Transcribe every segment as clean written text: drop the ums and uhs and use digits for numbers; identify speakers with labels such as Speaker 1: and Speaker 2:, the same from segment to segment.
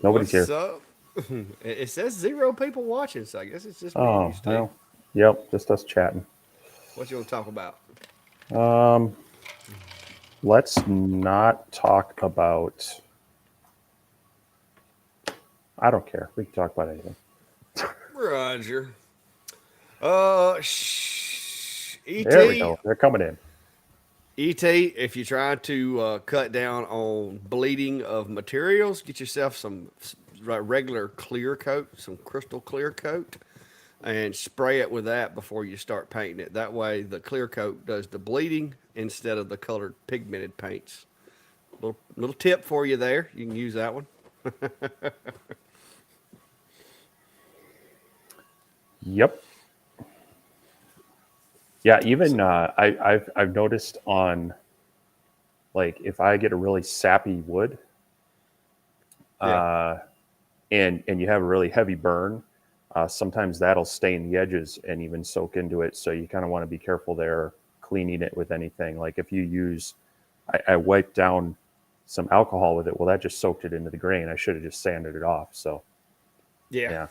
Speaker 1: Nobody's
Speaker 2: What's
Speaker 1: here.
Speaker 2: up? It says 0 people watching, so I guess it's just me and you,
Speaker 1: Oh,
Speaker 2: Steve.
Speaker 1: well, yep, just us chatting.
Speaker 2: What you want to talk about?
Speaker 1: Um, let's not talk about. I don't care. We can talk about anything.
Speaker 2: Roger.
Speaker 1: There we
Speaker 2: ET,
Speaker 1: go. They're coming in.
Speaker 2: ET. If you're trying to cut down on bleeding of materials, get yourself some regular clear coat, some crystal clear coat, and spray it with that before you start painting it. That way, the clear coat does the bleeding instead of the colored pigmented paints. Little tip for you there. You can use that one.
Speaker 1: Yep. Yeah. Even
Speaker 2: So,
Speaker 1: I've noticed on like if I get a really sappy wood,
Speaker 2: yeah.
Speaker 1: uh, and you have a really heavy burn, sometimes that'll stain the edges and even soak into it. So you kind of want to be careful there, cleaning it with anything. Like if you use, I wiped down some alcohol with it. Well, that just soaked it into the grain. I should have just sanded it off. So
Speaker 2: Yeah.
Speaker 1: yeah,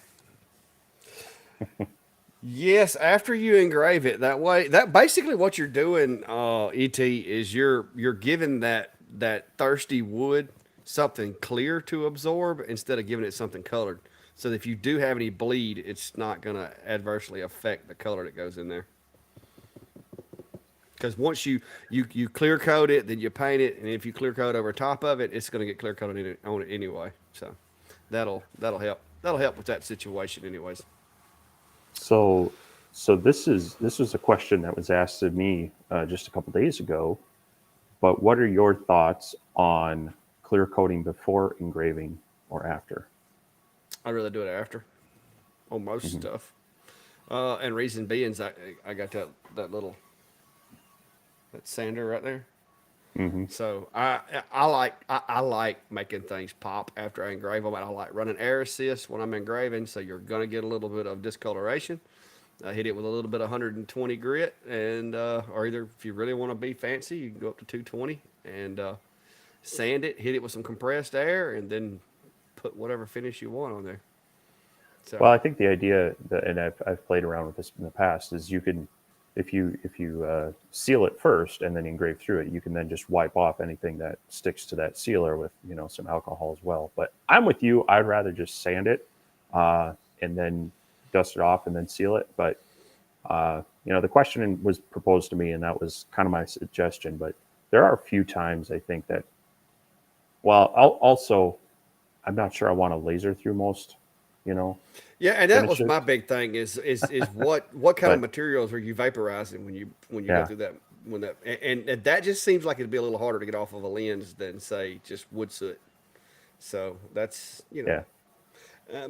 Speaker 2: Yes, after you engrave it that way, that basically what you're doing, ET, is you're giving that thirsty wood something clear to absorb instead of giving it something colored. So that if you do have any bleed, it's not going to adversely affect the color that goes in there. Because once you clear coat it, then you paint it, and if you clear coat over top of it, it's going to get clear coated on it anyway. So that'll help. That'll help with that situation, anyways.
Speaker 1: so so this was a question that was asked of me just a couple days ago. But what are your thoughts on clear coating before engraving or after?
Speaker 2: I really do it after on most
Speaker 1: Hmm.
Speaker 2: stuff. And reason being is I got that little that sander right there.
Speaker 1: Hmm.
Speaker 2: So I like making things pop after I engrave them. I like running air assist when I'm engraving, so you're gonna get a little bit of discoloration. I hit it with a little bit of 120 grit, and or either if you really want to be fancy, you can go up to 220 and sand it, hit it with some compressed air, and then put whatever finish you want on there. So
Speaker 1: Well, I think the idea that, and I've played around with this in the past, is you can, if you seal it first and then engrave through it, you can then just wipe off anything that sticks to that sealer with some alcohol as well. But I'm with you. I'd rather just sand it and then dust it off and then seal it. But the question was proposed to me, and that was kind of my suggestion. But there are a few times I think that, well, also I'm not sure I want to laser through most, you know,
Speaker 2: yeah, and that was
Speaker 1: finishes.
Speaker 2: my big thing is what kind of
Speaker 1: But
Speaker 2: materials are you vaporizing when you go
Speaker 1: yeah,
Speaker 2: through that when that and that just seems like it'd be a little harder to get off of a lens than say just wood soot. So that's
Speaker 1: yeah,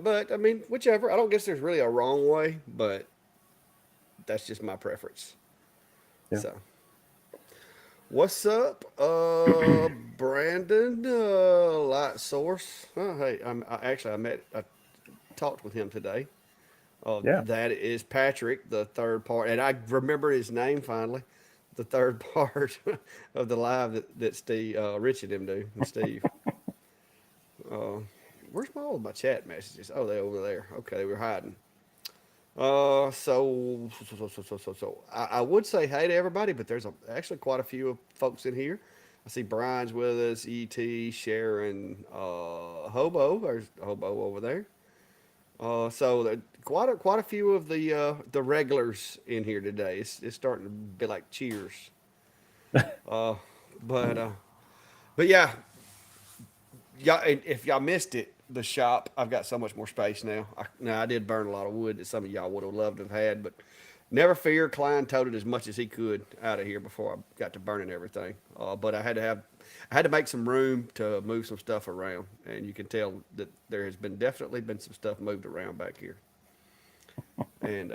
Speaker 2: but I mean whichever. I don't guess there's really a wrong way, but that's just my preference.
Speaker 1: yeah.
Speaker 2: So what's up, Brandon? Light source. Oh, hey, I talked with him today. Oh,
Speaker 1: Yeah.
Speaker 2: that is Patrick, the third part, and I remember his name finally. The third part of the live that Steve, Rich and him do, and Steve. Uh, where's my chat messages? Oh, they're over there. Okay, they were hiding. So I would say hey to everybody, but there's actually quite a few folks in here. I see Brian's with us, ET, Sharon, Hobo. There's Hobo over there. Quite a few of the regulars in here today. It's starting to be like cheers. Uh, but uh, but yeah, y'all. If y'all missed it, the shop. I've got so much more space now. Now I did burn a lot of wood that some of y'all would have loved to have had, but never fear. Klein toted as much as he could out of here before I got to burning everything. But I had to make some room to move some stuff around, and you can tell that there has been definitely been some stuff moved around back here. And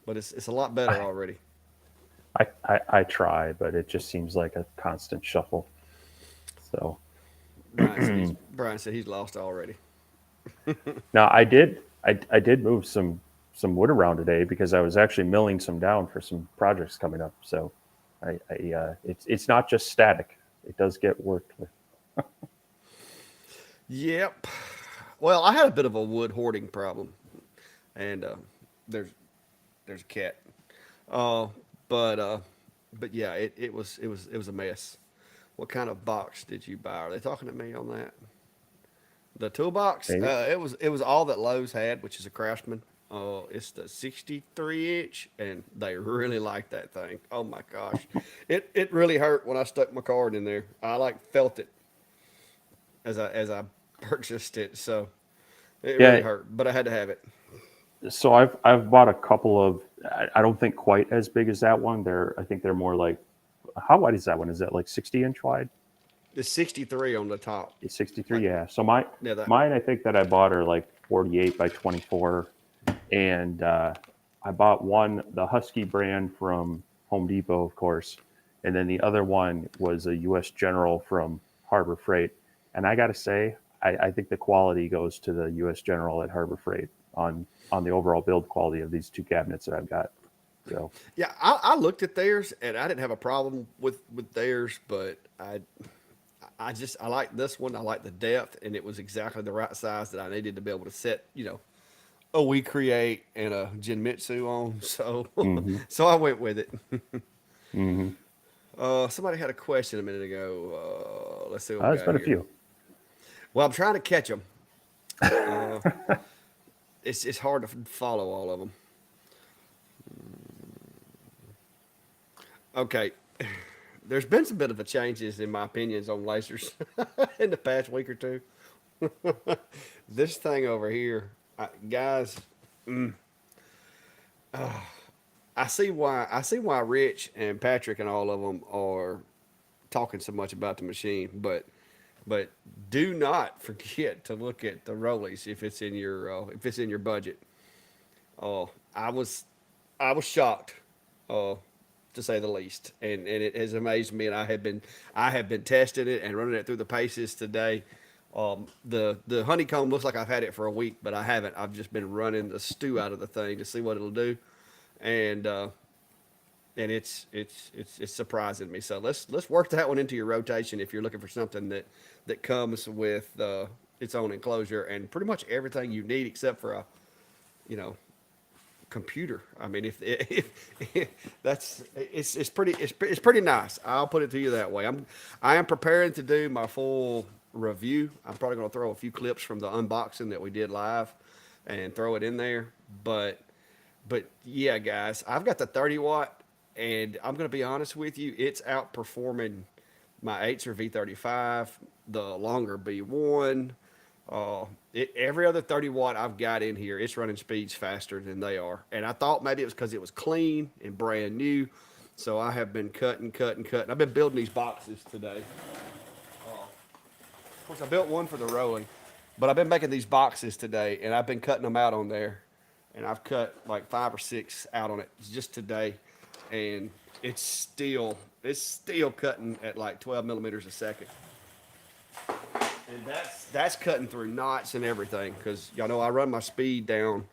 Speaker 2: but it's a lot better
Speaker 1: I,
Speaker 2: already.
Speaker 1: I try, but it just seems like a constant shuffle. So
Speaker 2: Brian said he's lost already.
Speaker 1: now I did move some wood around today because I was actually milling some down for some projects coming up. So it's not just static. It does get worked with.
Speaker 2: Yep. Well, I had a bit of a wood hoarding problem, and there's there's a cat. Uh, but uh, but yeah, it was a mess. What kind of box did you buy? Are they talking to me on that? The toolbox?
Speaker 1: Maybe.
Speaker 2: It was all that Lowe's had, which is a Craftsman. It's the 63 inch, and they really like that thing. Oh my gosh, it really hurt when I stuck my card in there. I like felt it as I purchased it, so it really
Speaker 1: Yeah.
Speaker 2: hurt. But I had to have it.
Speaker 1: So I've bought a couple of. I don't think quite as big as that one. I think they're more like. How wide is that one? Is that like 60-inch wide?
Speaker 2: The 63 on the top.
Speaker 1: It's 63.
Speaker 2: Like
Speaker 1: Yeah. So my
Speaker 2: yeah, that
Speaker 1: mine I think that I bought are like 48 by 24, and I bought one, the Husky brand from Home Depot, of course, and then the other one was a U.S. General from Harbor Freight. And I got to say, I think the quality goes to the U.S. General at Harbor Freight on the overall build quality of these two cabinets that I've got. So
Speaker 2: yeah. I looked at theirs and I didn't have a problem with theirs, but I like this one. I like the depth, and it was exactly the right size that I needed to be able to set, a We Create and a Jinmitsu on. So,
Speaker 1: hmm
Speaker 2: so I went with it.
Speaker 1: hmm
Speaker 2: Somebody had a question a minute ago. Let's see what we
Speaker 1: there's
Speaker 2: got
Speaker 1: been a
Speaker 2: here.
Speaker 1: few.
Speaker 2: Well, I'm trying to catch them. Uh, it's hard to follow all of them. Okay, there's been some bit of a changes in my opinions on lasers in the past week or two. This thing over here, guys, I see why Rich and Patrick and all of them are talking so much about the machine, but do not forget to look at the rollies if it's in your budget. Oh, I was shocked, uh, to say the least, and it has amazed me. And I have been testing it and running it through the paces today. The honeycomb looks like I've had it for a week, but I haven't. I've just been running the stew out of the thing to see what it'll do, and it's surprising me. So let's work that one into your rotation if you're looking for something that comes with its own enclosure and pretty much everything you need except for a you know computer. I mean, if that's it's pretty nice. I'll put it to you that way. I am preparing to do my full review. I'm probably going to throw a few clips from the unboxing that we did live and throw it in there. But yeah, guys, I've got the 30 watt, and I'm going to be honest with you, it's outperforming my Acer V35, the longer B1. Every other 30 watt I've got in here, it's running speeds faster than they are. And I thought maybe it was because it was clean and brand new. So I have been cutting, cutting, cutting. I've been building these boxes today. Of course, I built one for the rolling, but I've been making these boxes today, and I've been cutting them out on there. And I've cut like 5 or 6 out on it just today, and it's still cutting at like 12 millimeters a second. And that's cutting through knots and everything because y'all know I run my speed down.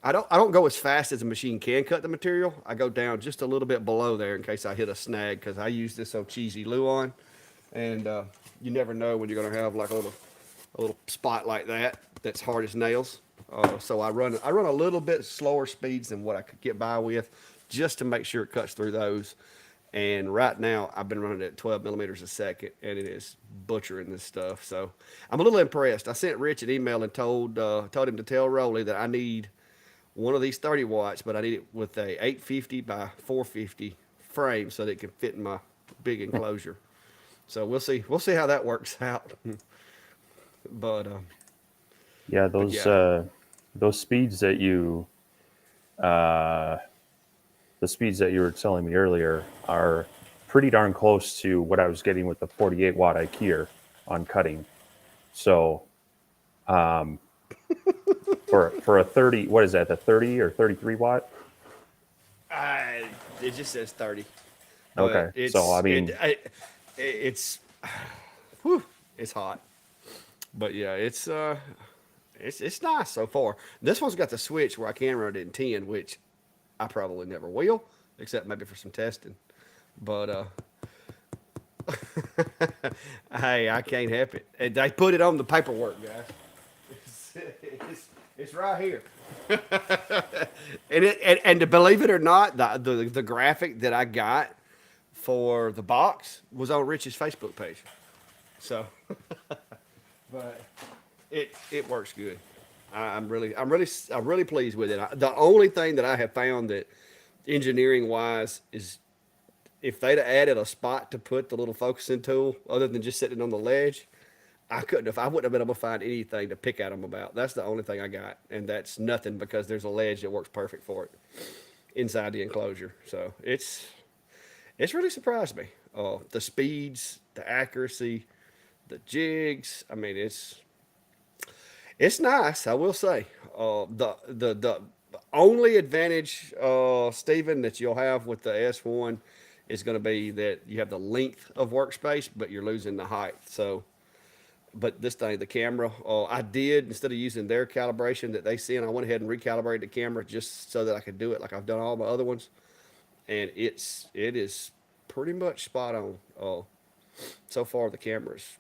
Speaker 2: I don't go as fast as the machine can cut the material. I go down just a little bit below there in case I hit a snag because I use this old cheesy Luon, and you never know when you're gonna have like a little spot like that that's hard as nails. So I run a little bit slower speeds than what I could get by with, just to make sure it cuts through those. And right now, I've been running at 12 millimeters a second, and it is butchering this stuff. So I'm a little impressed. I sent Rich an email and told him to tell Rolly that I need one of these 30 watts, but I need it with a 850 by 450 frame so that it can fit in my big enclosure. So we'll see. We'll see how that works out. but
Speaker 1: Yeah,
Speaker 2: but yeah,
Speaker 1: those speeds that uh, the speeds that you were telling me earlier are pretty darn close to what I was getting with the 48-watt IKEA on cutting. So for a 30, what is that? The 30 or 33 watt?
Speaker 2: it just says 30, but
Speaker 1: Okay, so I mean,
Speaker 2: it's whew, it's hot. But yeah, it's nice so far. This one's got the switch where I can run it in 10, which I probably never will, except maybe for some testing. But hey, I can't help it. And they put it on the paperwork, guys. It's right here. And to believe it or not, the graphic that I got for the box was on Rich's Facebook page. So, but it works good. I'm really pleased with it. The only thing that I have found that engineering wise is if they'd have added a spot to put the little focusing tool other than just sitting on the ledge, I wouldn't have been able to find anything to pick at them about. That's the only thing I got, and that's nothing because there's a ledge that works perfect for it inside the enclosure. So it's really surprised me. The speeds, the accuracy, the jigs. I mean, it's nice. I will say. The only advantage, Stephen, that you'll have with the S1 is going to be that you have the length of workspace, but you're losing the height. So but this thing, the camera, I did instead of using their calibration that they send, I went ahead and recalibrated the camera just so that I could do it like I've done all my other ones, and it is pretty much spot on. So far the camera is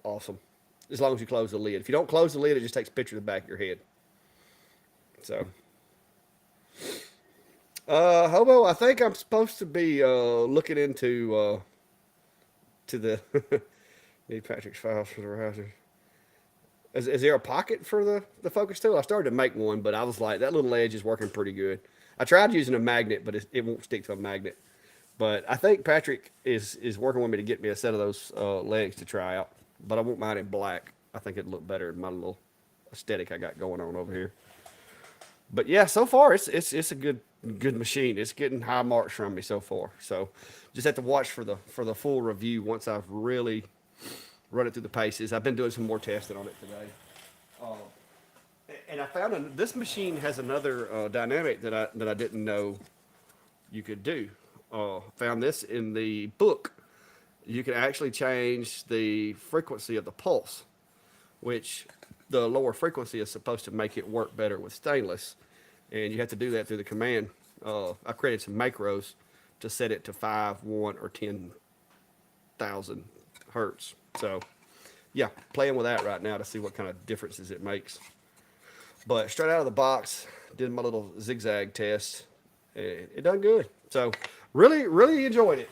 Speaker 2: awesome, as long as you close the lid. If you don't close the lid, it just takes a picture of the back of your head. So, Hobo, I think I'm supposed to be looking into to the need Patrick's files for the browser. Is there a pocket for the focus tool? I started to make one, but I was like, that little edge is working pretty good. I tried using a magnet, but it won't stick to a magnet. But I think Patrick is working with me to get me a set of those legs to try out. But I won't mind in black. I think it'd look better in my little aesthetic I got going on over here. But yeah, so far it's a good machine. It's getting high marks from me so far. So just have to watch for the full review once I've really run it through the paces. I've been doing some more testing on it today. And I found this machine has another dynamic that I didn't know you could do. Found this in the book. You can actually change the frequency of the pulse, which the lower frequency is supposed to make it work better with stainless. And you have to do that through the command. I created some macros to set it to 5, 1, or 10,000 hertz. So, yeah, playing with that right now to see what kind of differences it makes. But straight out of the box, did my little zigzag test. It done good. So, really enjoyed it.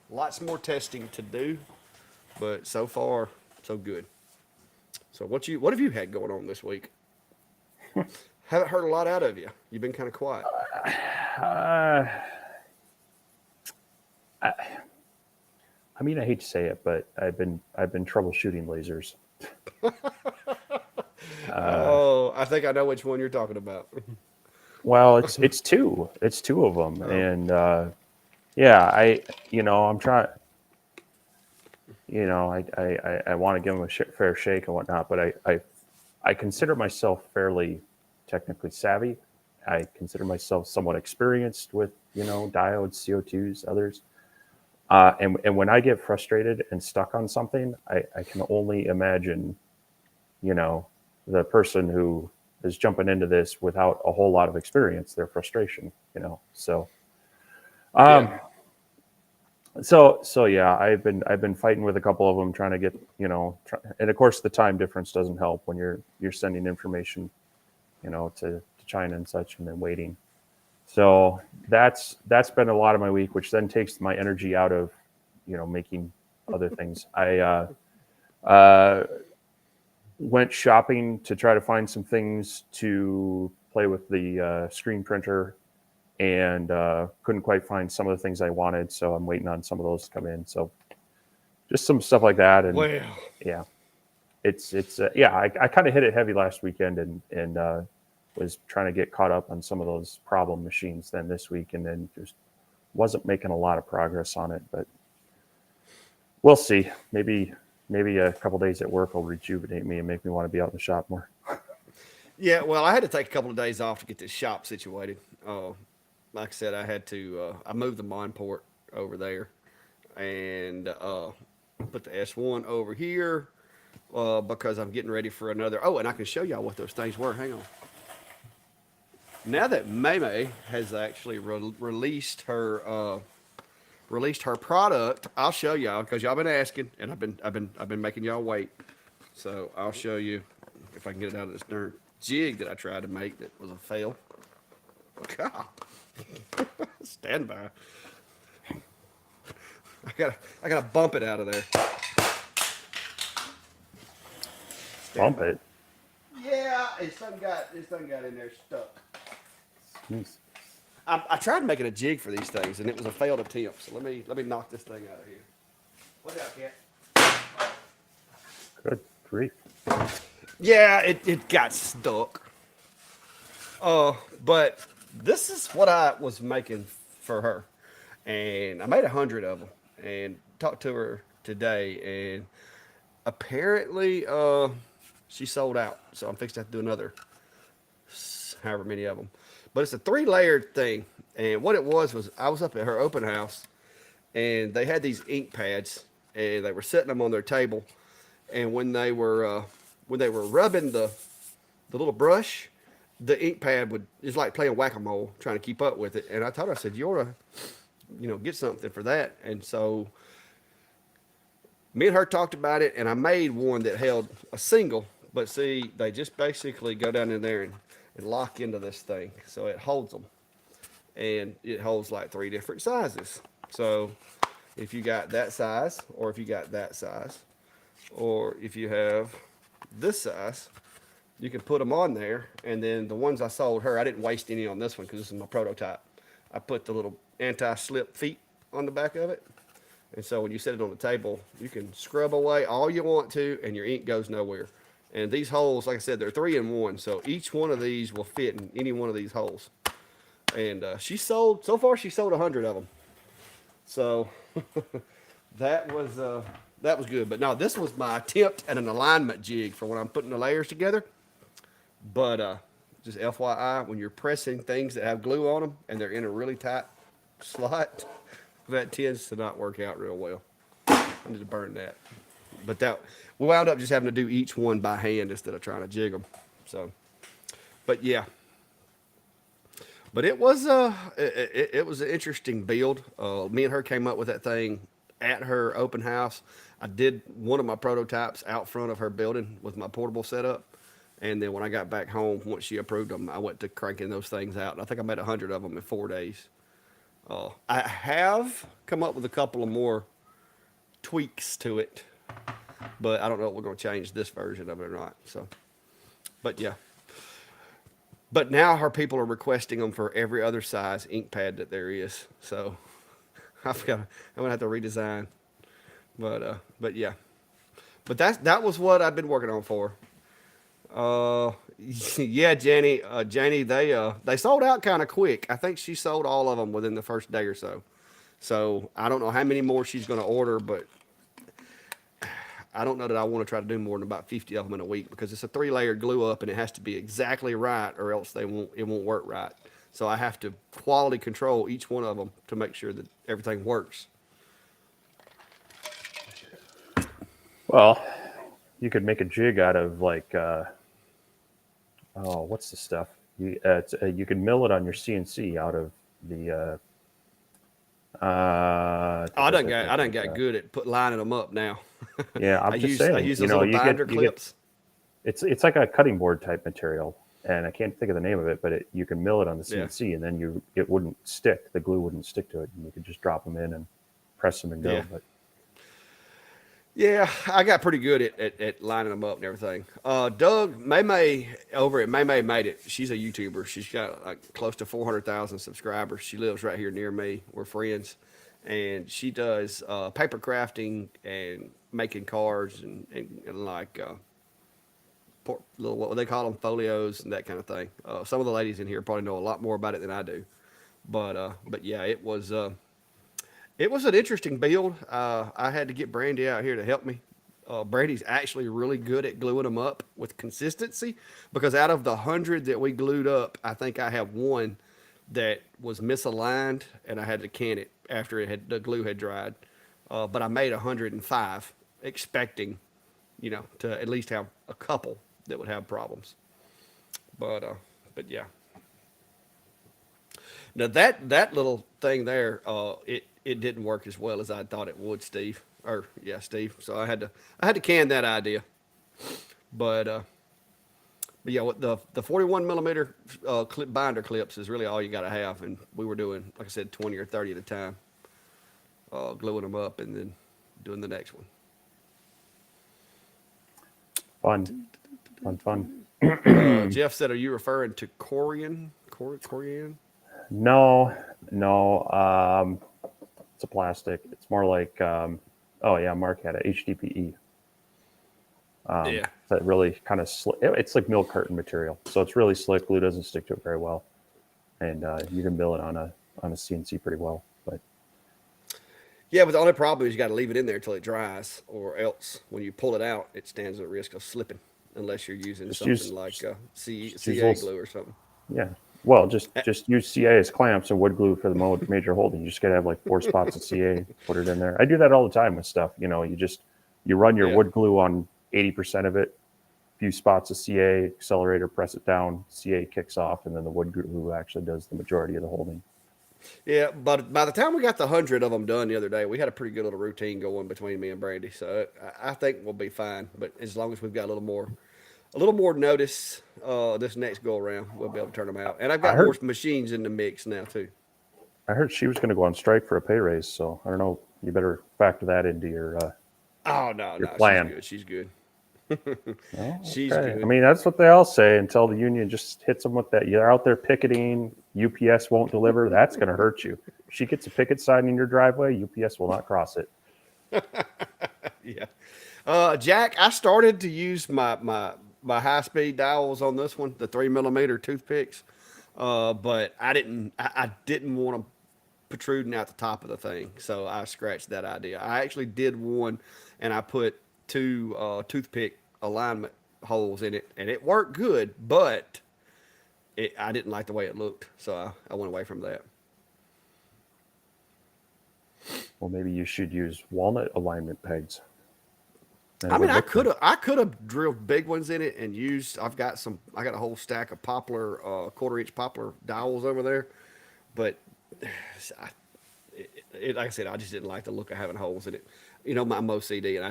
Speaker 2: Lots more testing to do, but so far, so good. So, what have you had going on this week? Haven't heard a lot out of you. You've been kind of quiet.
Speaker 1: Uh, I, I mean, I hate to say it, but I've been troubleshooting lasers.
Speaker 2: I think I know which one you're talking about.
Speaker 1: Well, it's two. It's two of them, and yeah, I'm trying. I want to give them a fair shake and whatnot, but I consider myself fairly technically savvy. I consider myself somewhat experienced with diodes, CO2s, others. And when I get frustrated and stuck on something, I can only imagine, the person who is jumping into this without a whole lot of experience, their frustration, So,
Speaker 2: Yeah.
Speaker 1: so yeah, I've been fighting with a couple of them, trying to get, and of course the time difference doesn't help when you're sending information, to China and such, and then waiting. So that's been a lot of my week, which then takes my energy out of, making other things. I went shopping to try to find some things to play with the screen printer, and couldn't quite find some of the things I wanted. So I'm waiting on some of those to come in. So just some stuff like that. And
Speaker 2: Well,
Speaker 1: yeah, it's yeah, I kind of hit it heavy last weekend, and was trying to get caught up on some of those problem machines then this week, and then just wasn't making a lot of progress on it. But we'll see. Maybe a couple days at work will rejuvenate me and make me want to be out in the shop more.
Speaker 2: yeah. Well, I had to take a couple of days off to get this shop situated. Like I said, I had to. I moved the Mon port over there, and put the S1 over here because I'm getting ready for another. Oh, and I can show y'all what those things were. Hang on. Now that Maymay has actually released her product, I'll show y'all because y'all been asking, and I've been making y'all wait. So I'll show you if I can get it out of this darn jig that I tried to make that was a fail. God. Stand by. I gotta bump it out of there.
Speaker 1: Bump it.
Speaker 2: Yeah, it's done got in there stuck.
Speaker 1: Jeez.
Speaker 2: I tried making a jig for these things and it was a failed attempt. So let me knock this thing out of here. What's up, cat?
Speaker 1: Good grief.
Speaker 2: Yeah, it got stuck. But this is what I was making for her, and I made 100 of them, and talked to her today, and apparently, she sold out. So I'm fixing to have to do another, however many of them. But it's a 3-layered thing, and what it was I was up at her open house, and they had these ink pads, and they were setting them on their table, and when they were rubbing the little brush, the ink pad it's like playing whack-a-mole, trying to keep up with it. And I told her, I said, you ought to, get something for that. And so me and her talked about it, and I made one that held a single, but see, they just basically go down in there and lock into this thing. So it holds them, and it holds like 3 different sizes. So if you got that size, or if you got that size, or if you have this size, you can put them on there. And then the ones I sold her, I didn't waste any on this one because this is my prototype. I put the little anti-slip feet on the back of it. And so when you set it on the table, you can scrub away all you want to, and your ink goes nowhere. And these holes, like I said, they're 3 in 1. So each one of these will fit in any one of these holes. And so far she sold 100 of them. So that was good. But no, this was my attempt at an alignment jig for when I'm putting the layers together. But just FYI, when you're pressing things that have glue on them and they're in a really tight slot, that tends to not work out real well. I need to burn that. But we wound up just having to do each one by hand instead of trying to jig them. So, but yeah. But it was it was an interesting build. Me and her came up with that thing at her open house. I did one of my prototypes out front of her building with my portable setup. And then when I got back home, once she approved them, I went to cranking those things out. And I think I made 100 of them in 4 days. I have come up with a couple of more tweaks to it, but I don't know if we're going to change this version of it or not. So, but yeah. But now her people are requesting them for every other size ink pad that there is. So I'm going to have to redesign. But yeah. But that was what I've been working on for. Yeah, Janie, they sold out kind of quick. I think she sold all of them within the first day or so. So I don't know how many more she's going to order, but I don't know that I want to try to do more than about 50 of them in a week because it's a 3-layered glue up and it has to be exactly right or else it won't work right. So I have to quality control each one of them to make sure that everything works.
Speaker 1: Well, you could make a jig out of like, what's the stuff? You can mill it on your CNC out of the.
Speaker 2: I done got good at lining them up now.
Speaker 1: Yeah, I'm just saying.
Speaker 2: I use those little binder clips.
Speaker 1: It's like a cutting board type material, and I can't think of the name of it, but you can mill it on the CNC, and then it wouldn't stick. The glue wouldn't stick to it, and you could just drop them in and press them and go.
Speaker 2: Yeah.
Speaker 1: But
Speaker 2: yeah, I got pretty good at lining them up and everything. Doug May over at May Made It. She's a YouTuber. She's got like close to 400,000 subscribers. She lives right here near me. We're friends, and she does paper crafting and making cards and like little what they call them, folios and that kind of thing. Some of the ladies in here probably know a lot more about it than I do, but yeah, it was an interesting build. I had to get Brandy out here to help me. Brandy's actually really good at gluing them up with consistency because out of the 100 that we glued up, I think I have one that was misaligned and I had to can it after the glue had dried. But I made 105 expecting, to at least have a couple that would have problems. But yeah. Now that little thing there, it didn't work as well as I thought it would, Steve. Steve. So I had to can that idea. But But yeah, what the 41 millimeter binder clips is really all you got to have, and we were doing, like I said, 20 or 30 at a time, gluing them up and then doing the next one.
Speaker 1: Fun, fun, fun.
Speaker 2: Jeff said, "Are you referring to Corian? Corian?
Speaker 1: No, no. It's a plastic. It's more like, oh yeah, Mark had a HDPE.
Speaker 2: Yeah,
Speaker 1: That really kind of slick. It's like milk carton material, so it's really slick. Glue doesn't stick to it very well, and you can build it on a CNC pretty well. But
Speaker 2: yeah. But the only problem is you got to leave it in there until it dries, or else when you pull it out, it stands at risk of slipping, unless you're using
Speaker 1: just
Speaker 2: something
Speaker 1: use
Speaker 2: like
Speaker 1: just use
Speaker 2: CA glue or something."
Speaker 1: yeah. Well, just use CA as clamps and wood glue for the major holding. You just gotta have like 4 spots of CA. Put it in there. I do that all the time with stuff. You run your
Speaker 2: Yeah.
Speaker 1: wood glue on 80% of it. Few spots of CA, accelerator, press it down, CA kicks off, and then the wood glue actually does the majority of the holding.
Speaker 2: Yeah, but by the time we got the 100 of them done the other day, we had a pretty good little routine going between me and Brandy. So I think we'll be fine. But as long as we've got a little more notice this next go around, we'll be able to turn them out. And I've
Speaker 1: I
Speaker 2: got more
Speaker 1: heard
Speaker 2: machines in the mix now too.
Speaker 1: I heard she was going to go on strike for a pay raise, so I don't know. You better factor that into
Speaker 2: Oh no,
Speaker 1: your
Speaker 2: no, she's
Speaker 1: plan.
Speaker 2: good. She's good.
Speaker 1: Oh,
Speaker 2: She's
Speaker 1: okay. I
Speaker 2: good.
Speaker 1: mean, that's what they all say until the union just hits them with that. You're out there picketing. UPS won't deliver. That's going to hurt you. If she gets a picket sign in your driveway, UPS will not cross it.
Speaker 2: Yeah. Jack, I started to use my high speed dials on this one, the 3 millimeter toothpicks. But I didn't want them protruding out the top of the thing, so I scratched that idea. I actually did one, and I put two toothpick alignment holes in it, and it worked good, but I didn't like the way it looked, so I went away from that.
Speaker 1: Well, maybe you should use walnut alignment pegs. And it
Speaker 2: I mean,
Speaker 1: would look good.
Speaker 2: I could have drilled big ones in it and used. I got a whole stack of poplar, quarter-inch poplar dowels over there, but I, like I said, I just didn't like the look of having holes in it. I'm OCD, and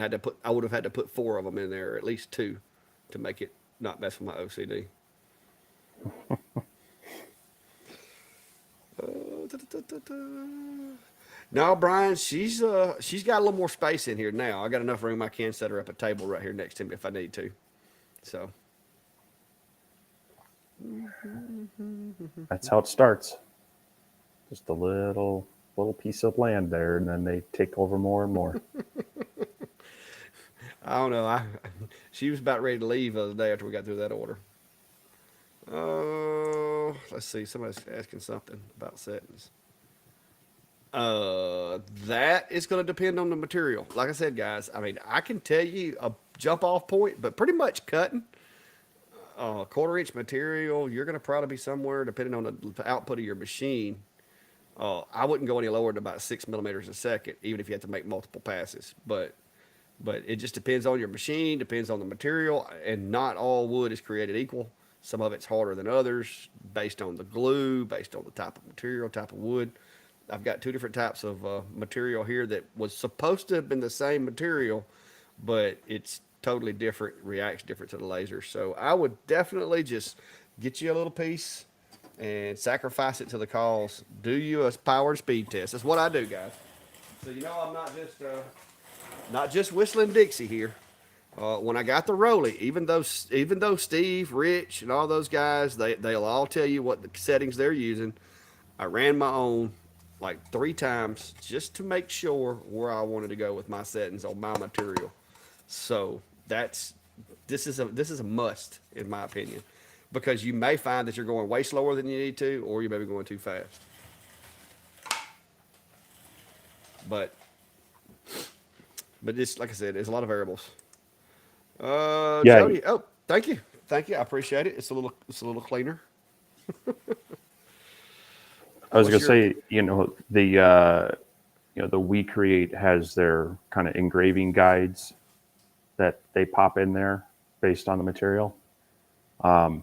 Speaker 2: I would have had to put 4 of them in there, or at least 2, to make it not mess with my OCD. No, Brian, she's got a little more space in here now. I got enough room. I can set her up a table right here next to me if I need to. So
Speaker 1: That's how it starts. Just a little piece of land there, and then they take over more and more.
Speaker 2: I don't know. She was about ready to leave the other day after we got through that order. Oh, let's see. Somebody's asking something about settings. That is going to depend on the material. Like I said, guys, I mean, I can tell you a jump off point, but pretty much cutting quarter-inch material, you're going to probably be somewhere, depending on the output of your machine. I wouldn't go any lower than about 6 millimeters a second, even if you have to make multiple passes. But it just depends on your machine, depends on the material, and not all wood is created equal. Some of it's harder than others, based on the glue, based on the type of material, type of wood. I've got 2 different types of material here that was supposed to have been the same material, but it's totally different, reacts different to the laser. So I would definitely just get you a little piece and sacrifice it to the cause. Do you a power and speed test. That's what I do, guys. So I'm not just whistling Dixie here. When I got the Rolly, even though Steve, Rich, and all those guys, they'll all tell you what the settings they're using. I ran my own like 3 times just to make sure where I wanted to go with my settings on my material. So this is a must in my opinion, because you may find that you're going way slower than you need to, or you may be going too fast. But it's like I said, there's a lot of variables.
Speaker 1: Yeah,
Speaker 2: Jody, oh, thank you, I appreciate it. It's a little cleaner.
Speaker 1: I was
Speaker 2: What's
Speaker 1: gonna
Speaker 2: your
Speaker 1: say, the We Create has their kind of engraving guides that they pop in there based on the material, and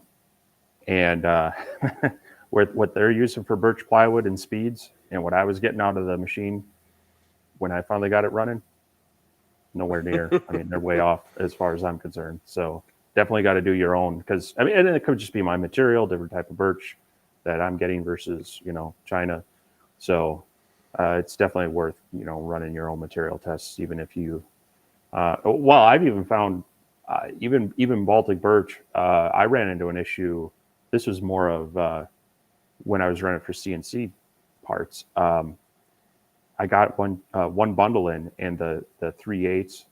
Speaker 1: what they're using for birch plywood and speeds, and what I was getting out of the machine when I finally got it running, nowhere near. I mean, they're way off as far as I'm concerned. So definitely got to do your own, because I mean, and it could just be my material, different type of birch that I'm getting versus China. So it's definitely worth running your own material tests, even if you. Well, I've even found even Baltic birch. I ran into an issue. This was more of when I was running for CNC parts. I got one bundle in, and the 3/8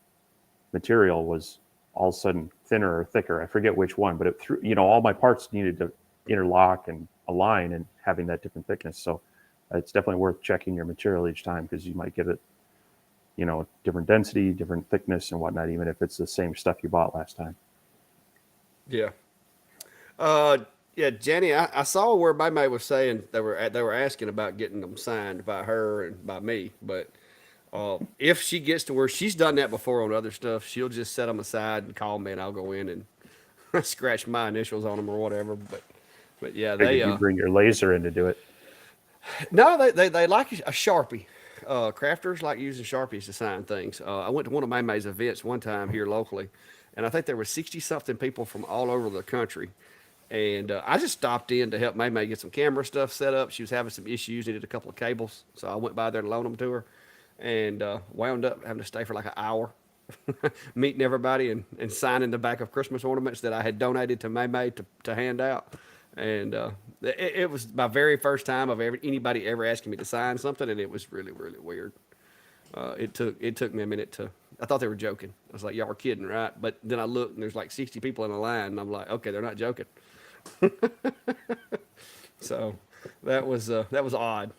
Speaker 1: material was all of a sudden thinner or thicker. I forget which one, but it threw, all my parts needed to interlock and align and having that different thickness. So it's definitely worth checking your material each time, because you might get it, different density, different thickness and whatnot, even if it's the same stuff you bought last time.
Speaker 2: Yeah. Uh, yeah, Jenny, I saw where my mate was saying they were asking about getting them signed by her and by me, but if she gets to where she's done that before on other stuff, she'll just set them aside and call me, and I'll go in and scratch my initials on them or whatever. But yeah, they
Speaker 1: Figured you bring your laser in to do it.
Speaker 2: no, they like a Sharpie. Crafters like using Sharpies to sign things. I went to one of May's events one time here locally, and I think there were 60 something people from all over the country. And I just stopped in to help May get some camera stuff set up. She was having some issues, needed a couple of cables, so I went by there to loan them to her, and wound up having to stay for like an hour, meeting everybody and signing the back of Christmas ornaments that I had donated to May to hand out. And it was my very first time of anybody ever asking me to sign something, and it was really really weird. It took me a minute to. I thought they were joking. I was like, y'all are kidding, right? But then I looked, and there's like 60 people in a line, and I'm like, okay, they're not joking. So that was odd.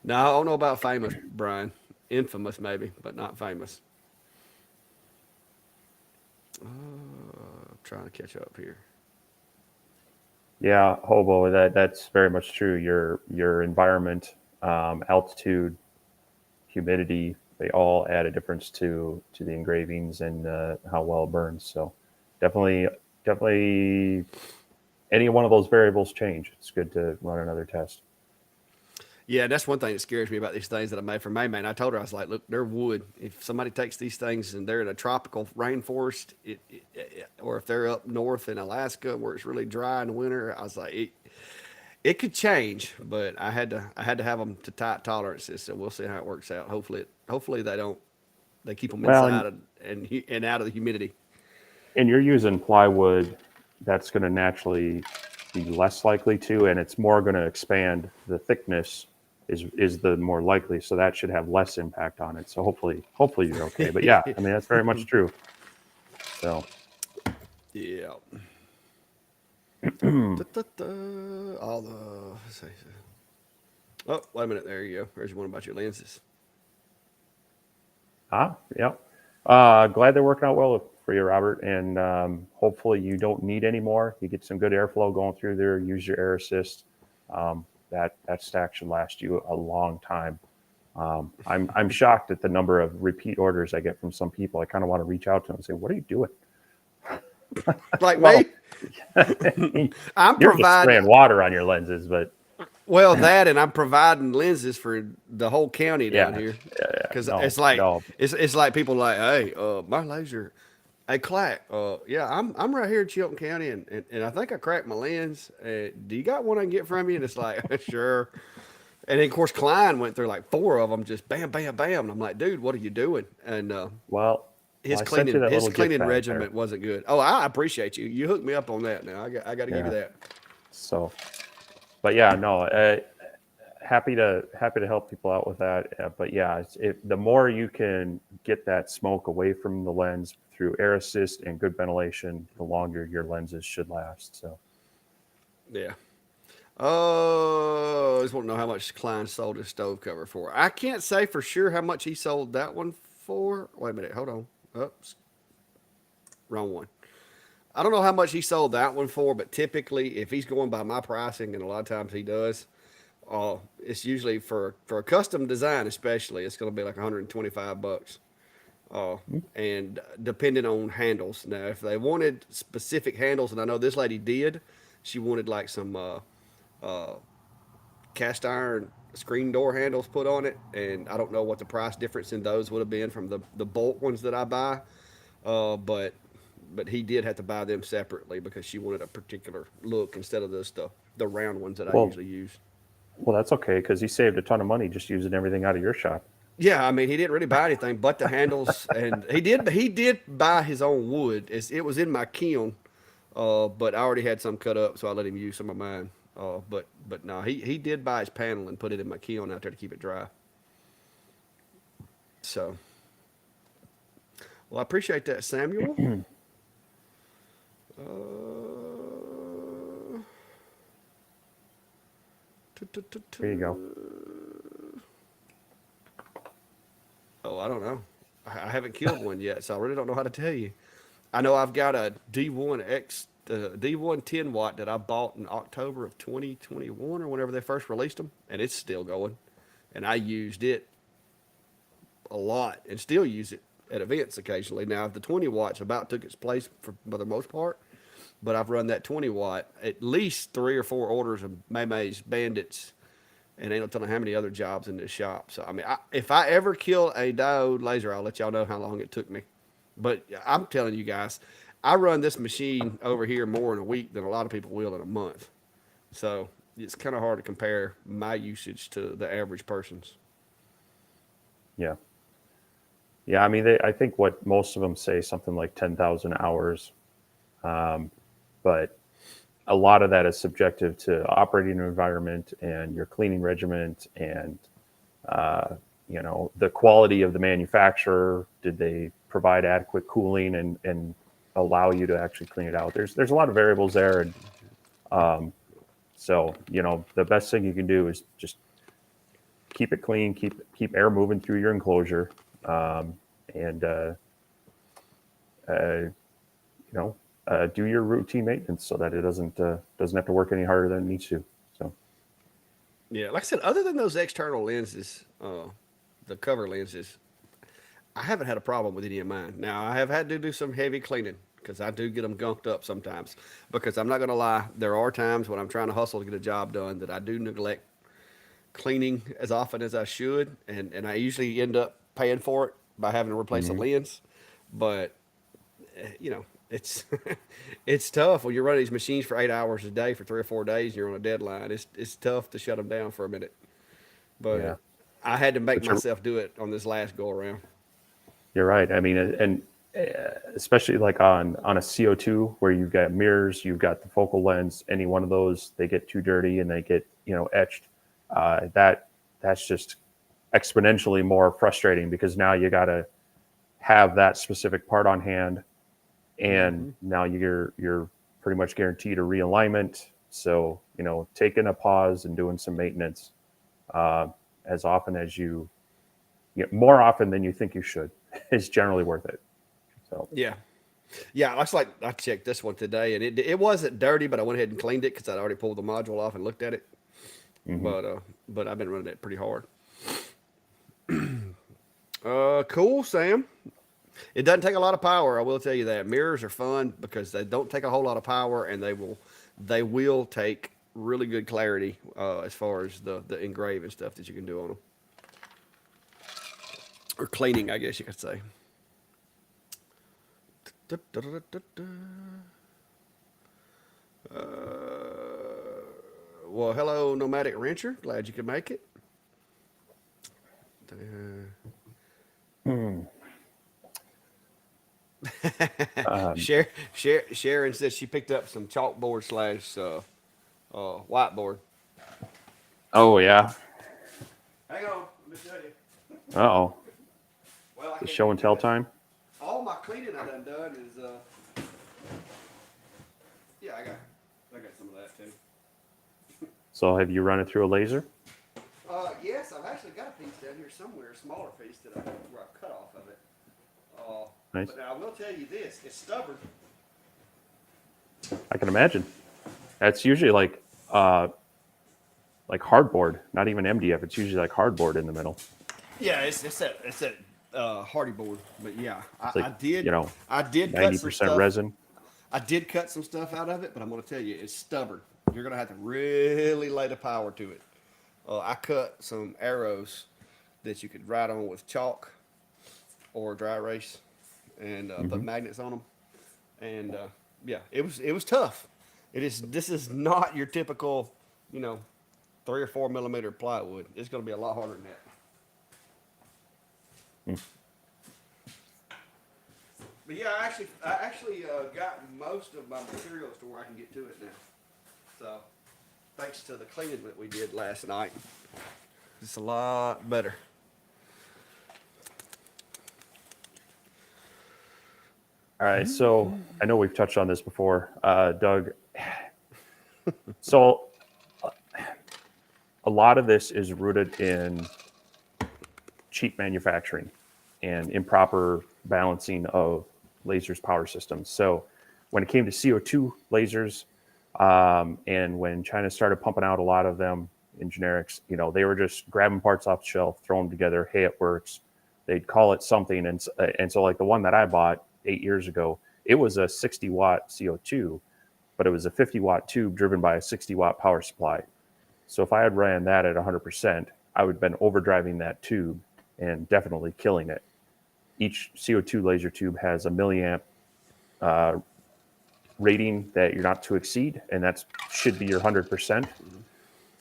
Speaker 2: No, I don't know about famous, Brian. Infamous maybe, but not famous. I'm trying to catch up here.
Speaker 1: Yeah, hobo. That's very much true. Your environment, altitude, humidity, they all add a difference to the engravings and how well it burns. So definitely, definitely, any one of those variables change. It's good to run another test.
Speaker 2: Yeah, that's one thing that scares me about these things that I made for May. Man, I told her, I was like, look, they're wood. If somebody takes these things and they're in a tropical rainforest, or if they're up north in Alaska where it's really dry in the winter, I was like, it could change, but I had to have them to tight tolerances. So we'll see how it works out. Hopefully they keep them
Speaker 1: Well,
Speaker 2: inside and out of the humidity.
Speaker 1: and you're using plywood, that's going to naturally be less likely to, and it's more going to expand. The thickness is the more likely, so that should have less impact on it. So hopefully you're okay. But yeah, I mean that's very much true. So
Speaker 2: Yeah. All the. Oh, wait a minute. There you go. There's one about your lenses.
Speaker 1: yeah, glad they're working out well for you, Robert, and hopefully you don't need any more. You get some good airflow going through there. Use your air assist. That stack should last you a long time. I'm shocked at the number of repeat orders I get from some people. I kind of want to reach out to them and say, "What are you doing?"
Speaker 2: Like
Speaker 1: Well,
Speaker 2: me, I'm
Speaker 1: you're just
Speaker 2: providing.
Speaker 1: spraying water on your lenses, but
Speaker 2: Well, that and I'm providing lenses for the whole county down
Speaker 1: yeah,
Speaker 2: here,
Speaker 1: yeah,
Speaker 2: because
Speaker 1: no,
Speaker 2: it's like
Speaker 1: no,
Speaker 2: it's like people like, hey, my laser, hey, Clack, yeah, I'm right here in Chilton County, and I think I cracked my lens. Do you got one I can get from you? And it's like, sure. And then, of course, Klein went through like four of them, just bam, bam, bam. And I'm like, dude, what are you doing? And
Speaker 1: well,
Speaker 2: his
Speaker 1: I sent you
Speaker 2: cleaning
Speaker 1: that
Speaker 2: his
Speaker 1: little gift
Speaker 2: cleaning
Speaker 1: bag there.
Speaker 2: regimen wasn't good. Oh, I appreciate you. You hooked me up on that. Now I got to give you
Speaker 1: Yeah,
Speaker 2: that.
Speaker 1: so, but yeah, no, happy to help people out with that. But yeah, the more you can get that smoke away from the lens through air assist and good ventilation, the longer your lenses should last. So
Speaker 2: Yeah. Oh, I just want to know how much Klein sold his stove cover for. I can't say for sure how much he sold that one for. Wait a minute, hold on. Oops, wrong one. I don't know how much he sold that one for, but typically, if he's going by my pricing, and a lot of times he does, it's usually for a custom design, especially, it's going to be like 125 bucks. Uh, and depending on handles. Now, if they wanted specific handles, and I know this lady did, she wanted like some cast iron screen door handles put on it, and I don't know what the price difference in those would have been from the bolt ones that I buy. But he did have to buy them separately because she wanted a particular look instead of the round ones that I
Speaker 1: Well,
Speaker 2: usually use.
Speaker 1: well, that's okay because he saved a ton of money just using everything out of your shop.
Speaker 2: Yeah, I mean, he didn't really buy anything but the handles, and he did buy his own wood. It was in my kiln, but I already had some cut up, so I let him use some of mine. But no, he did buy his panel and put it in my kiln out there to keep it dry. So, well, I appreciate that, Samuel. Uh,
Speaker 1: There you go.
Speaker 2: Oh, I don't know. I haven't killed one yet, so I really don't know how to tell you. I know I've got a D1 10 watt that I bought in October of 2021 or whenever they first released them, and it's still going. And I used it a lot and still use it at events occasionally. Now, the 20 watts about took its place for the most part, but I've run that 20 watt at least 3 or 4 orders of Maymay's Bandits, and ain't no telling how many other jobs in this shop. So, I mean, if I ever kill a diode laser, I'll let y'all know how long it took me. But I'm telling you guys, I run this machine over here more in a week than a lot of people will in a month. So it's kind of hard to compare my usage to the average person's.
Speaker 1: Yeah. Yeah. I mean, I think what most of them say something like 10,000 hours, but a lot of that is subjective to operating environment and your cleaning regimen and uh, the quality of the manufacturer. Did they provide adequate cooling and allow you to actually clean it out? There's a lot of variables there, and so the best thing you can do is just keep it clean, keep air moving through your enclosure, and uh, do your routine maintenance so that it doesn't have to work any harder than it needs to. So
Speaker 2: Yeah, like I said, other than those external lenses, the cover lenses, I haven't had a problem with any of mine. Now, I have had to do some heavy cleaning because I do get them gunked up sometimes. Because I'm not going to lie, there are times when I'm trying to hustle to get a job done that I do neglect cleaning as often as I should, and I usually end up paying for it by having to replace a
Speaker 1: mhm.
Speaker 2: lens. But it's it's tough when you're running these machines for 8 hours a day for 3 or 4 days. And you're on a deadline. It's tough to shut them down for a minute.
Speaker 1: Yeah,
Speaker 2: But I had to make
Speaker 1: but
Speaker 2: myself do it on this last go around.
Speaker 1: you're right. I mean, and especially like on a CO2 where you've got mirrors, you've got the focal lens. Any one of those, they get too dirty and they get etched. That's just exponentially more frustrating because now you got to have that specific part on hand, and
Speaker 2: Hmm.
Speaker 1: now you're pretty much guaranteed a realignment. So taking a pause and doing some maintenance uh, as often as more often than you think you should is generally worth it. So
Speaker 2: Yeah. Yeah, like I checked this one today, and it wasn't dirty, but I went ahead and cleaned it because I'd already pulled the module off and looked at it.
Speaker 1: mhm.
Speaker 2: But I've been running it pretty hard. Cool, Sam. It doesn't take a lot of power, I will tell you that. Mirrors are fun because they don't take a whole lot of power, and they will take really good clarity as far as the engraving stuff that you can do on them, or cleaning, I guess you could say. Well, hello, Nomadic Rancher. Glad you could make it.
Speaker 1: Hmm. Um,
Speaker 2: Sharon says she picked up some chalkboard slash whiteboard.
Speaker 1: oh yeah.
Speaker 2: Hang on, let me show you.
Speaker 1: Uh-oh.
Speaker 2: Well, I
Speaker 1: The
Speaker 2: can't
Speaker 1: show
Speaker 2: do
Speaker 1: and tell
Speaker 2: that.
Speaker 1: time.
Speaker 2: All my cleaning I done is yeah, I got some of that too.
Speaker 1: So have you run it through a laser?
Speaker 2: Yes, I've actually got a piece down here somewhere, a smaller piece where I've cut off of it.
Speaker 1: Nice.
Speaker 2: But now I will tell you this: it's stubborn.
Speaker 1: I can imagine. That's usually like hardboard, not even MDF. It's usually like hardboard in the middle.
Speaker 2: Yeah, it's that hardy board. But yeah,
Speaker 1: It's
Speaker 2: I
Speaker 1: like,
Speaker 2: did I did cut some
Speaker 1: 90%
Speaker 2: stuff.
Speaker 1: resin.
Speaker 2: I did cut some stuff out of it, but I'm going to tell you, it's stubborn. You're going to have to really lay the power to it. I cut some arrows that you could write on with chalk or dry erase, and put
Speaker 1: Hmm.
Speaker 2: magnets on them. And yeah, it was tough. It is. This is not your typical, you know, 3 or 4 millimeter plywood. It's going to be a lot harder than that. But yeah, I actually got most of my materials to where I can get to it now. So thanks to the cleaning that we did last night, it's a lot better.
Speaker 1: All right. So I know we've touched on this before, Doug. So a lot of this is rooted in cheap manufacturing and improper balancing of lasers power systems. So when it came to CO2 lasers, and when China started pumping out a lot of them in generics, they were just grabbing parts off the shelf, throwing them together. Hey, it works. They'd call it something, and so like the one that I bought 8 years ago, it was a 60-watt CO2, but it was a 50-watt tube driven by a 60-watt power supply. So if I had ran that at 100%, I would have been overdriving that tube and definitely killing it. Each CO2 laser tube has a milliamp uh, rating that you're not to exceed, and that should be your 100%.